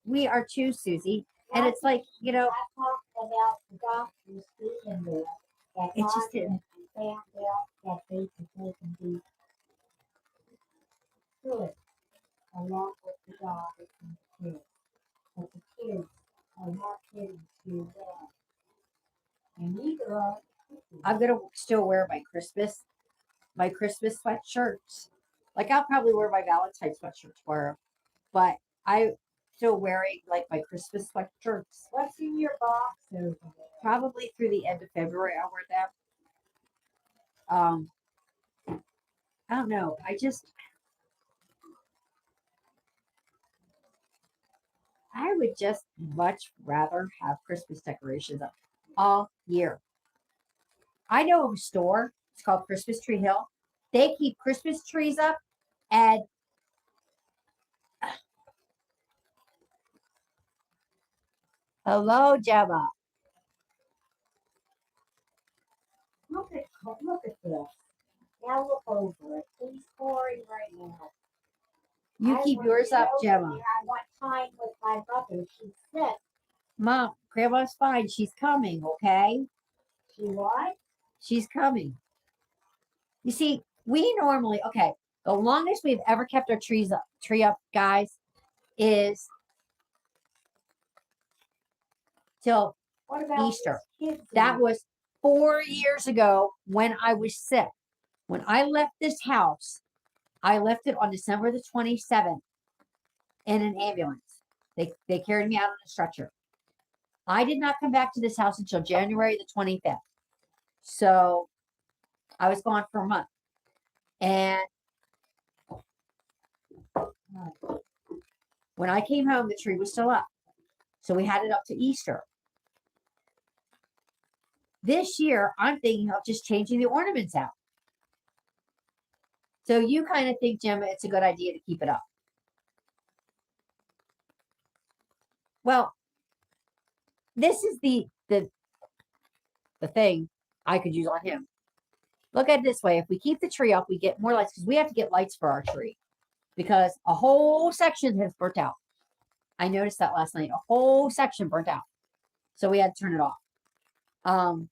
We are too, Susie. And it's like, you know, I talked about the doctors being there. That it just didn't. found out that they can be good along with the dogs and the kids. But the kids are not getting too well. And neither are the kids. I'm gonna still wear my Christmas sweatshirts. Like I'll probably wear my Valentine's sweatshirt tomorrow, but I still wearing like my Christmas sweatshirts. What's in your box over there? Probably through the end of February I'll wear them. I don't know. I would just much rather have Christmas decorations up all year. I know of a store. It's called Christmas Tree Hill. They keep Christmas trees up and hello, Gemma. Look at this. Now look over it. He's pouring right now. You I keep want yours to up, go Gemma. there. I want time with my mother. She's sick. Mom, Grandma's fine. She's coming, okay? She what? She's coming. You see, we normally, okay, the longest we've ever kept our tree up, guys, is till What about Easter. these kids? that was 4 years ago when I was sick. When I left this house, I left it on December the 27th in an ambulance. They carried me out on a stretcher. I did not come back to this house until January the 25th. So I was gone for a month. And when I came home, the tree was still up. So we had it up to Easter. This year, I'm thinking of just changing the ornaments out. So you kind of think, Gemma, it's a good idea to keep it up. Well, this is the thing I could use on him. Look at it this way. If we keep the tree up, we get more lights because we have to get lights for our tree because a whole section has burnt out. I noticed that last night. A whole section burnt out. So we had to turn it off. I'm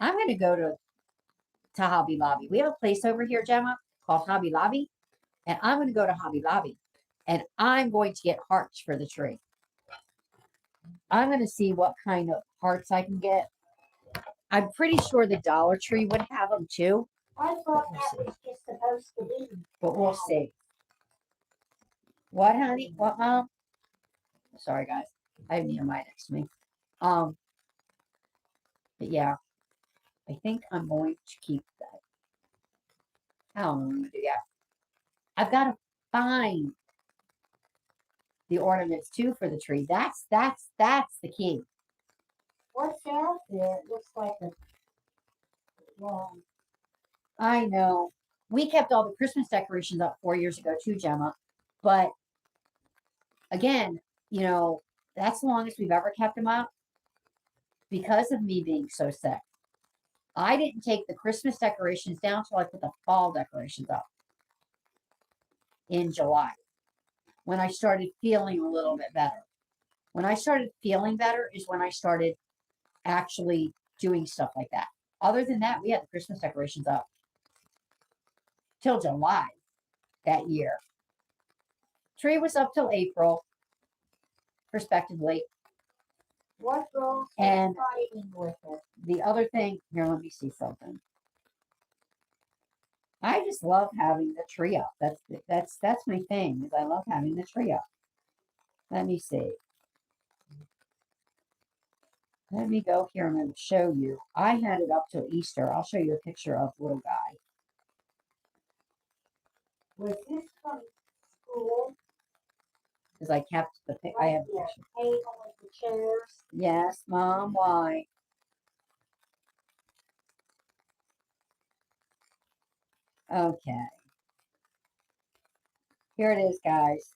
going to go to Hobby Lobby. We have a place over here, Gemma, called Hobby Lobby. And I'm going to go to Hobby Lobby. And I'm going to get hearts for the tree. I'm going to see what kind of hearts I can get. I'm pretty sure the Dollar Tree would have them too. I thought that was just supposed to be. But we'll see. What, honey? What, Mom? Sorry, guys. I have Nehemiah next to me. But yeah, I think I'm going to keep that. I don't know what I'm going to do yet. I've got to find the ornaments too for the tree. That's the key. What's out there? It looks like a long. I know. We kept all the Christmas decorations up 4 years ago too, Gemma. But again, you know, that's the longest we've ever kept them up because of me being so sick. I didn't take the Christmas decorations down till I put the fall decorations up in July when I started feeling a little bit better. When I started feeling better is when I started actually doing stuff like that. Other than that, we had the Christmas decorations up till July that year. Tree was up till April, respectively. What girls And fighting with it? the other thing, here, let me see something. I just love having the tree up. That's my thing, is I love having the tree up. Let me see. Let me go here and I'm going to show you. I had it up till Easter. I'll show you a picture of little guy. Was this from school? Because I kept the I have a Yeah, picture. table with the chairs. Yes, Mom, why? Okay. Here it is, guys.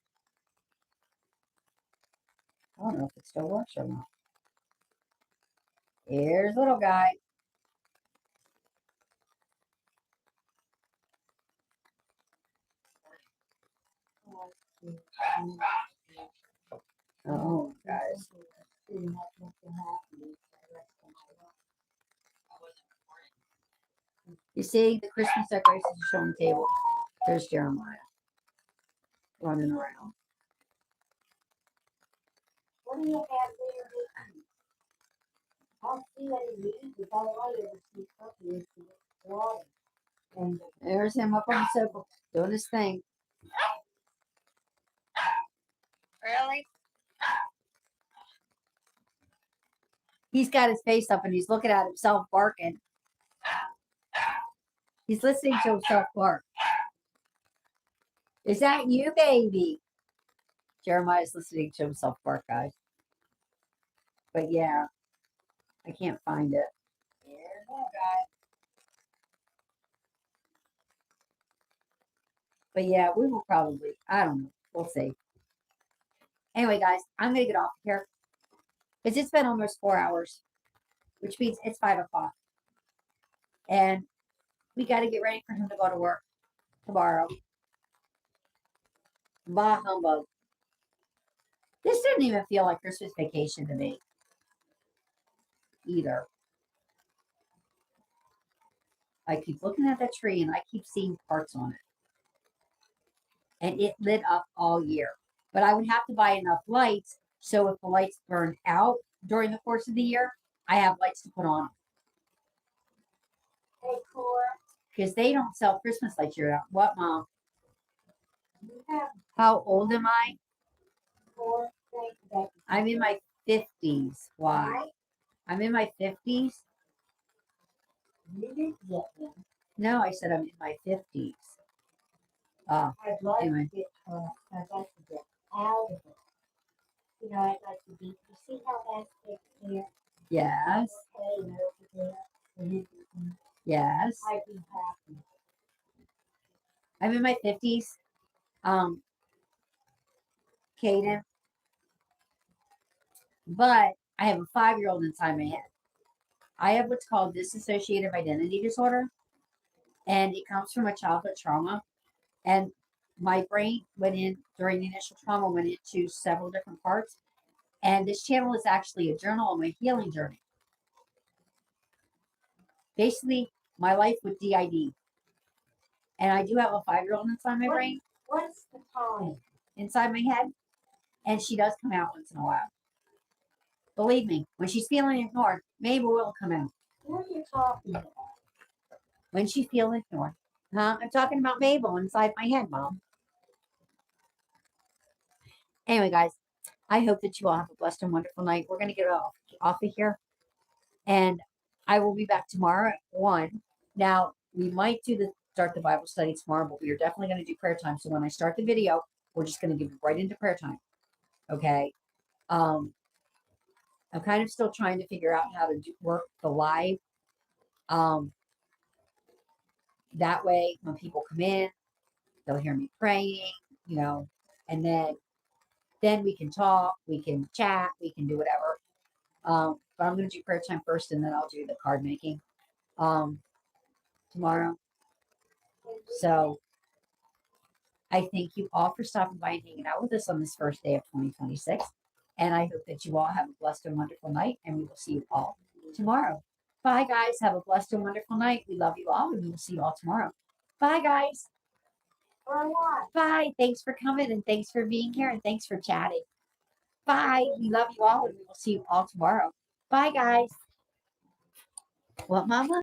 I don't know if it still works or not. Here's little guy. Oh, guys. You see the Christmas decorations are shown on the table. There's Jeremiah running around. What do you have there? I'll see what it is, but all I ever see something is the water. And There's him up on the sofa doing his thing. Really? He's got his face up and he's looking at himself barking. He's listening to himself bark. Is that you, baby? Jeremiah's listening to himself bark, guys. But yeah, I can't find it. Here's little guy. But yeah, we will probably, I don't know. We'll see. Anyway, guys, I'm going to get off here. Because it's been almost 4 hours, which means it's 5 o'clock. And we got to get ready for him to go to work tomorrow. Bah humbug. This didn't even feel like Christmas vacation to me either. I keep looking at that tree and I keep seeing parts on it. And it lit up all year. But I would have to buy enough lights so if the lights burn out during the course of the year, I have lights to put on. hey, Cora, Because they don't sell Christmas lights year round. What, Mom? you have How old am I? 4 things that I'm in my 50s. Why? I'm in my 50s? you didn't get them. No, I said I'm in my 50s. Oh, I'd like Anyway. to get, I'd like to get out of it. You know, I'd like to be, you see how that's fixed there? yes, Okay, and over there, and everything. yes. I'd be happy. I'm in my 50s. Caden. But I have a 5-year-old inside my head. I have what's called dissociative identity disorder. And it comes from a childhood trauma. And my brain went in during the initial trauma, went into several different parts. And this channel is actually a journal of my healing journey. Basically, my life with DID. And I do have a 5-year-old inside my brain, What's the time? inside my head. And she does come out once in a while. Believe me, when she's feeling ignored, Mabel will come out. What are you talking about? When she's feeling ignored. Huh? I'm talking about Mabel inside my head, Mom. Anyway, guys, I hope that you all have a blessed and wonderful night. We're going to get off of here. And I will be back tomorrow at 1. Now, we might start the Bible study tomorrow, but we are definitely going to do prayer time. So when I start the video, we're just going to get right into prayer time. Okay? I'm kind of still trying to figure out how to work the live. That way, when people come in, they'll hear me praying, and then we can talk, we can chat, we can do whatever. But I'm going to do prayer time first, and then I'll do the card making tomorrow. So I thank you all for stopping by and hanging out with us on this first day of 2026. And I hope that you all have a blessed and wonderful night, and we will see you all tomorrow. Bye, guys. Have a blessed and wonderful night. We love you all, and we will see you all tomorrow. Bye, guys. Bye. Thanks for coming, and thanks for being here, and thanks for chatting. Bye. We love you all, and we will see you all tomorrow. Bye, guys. What, Mama?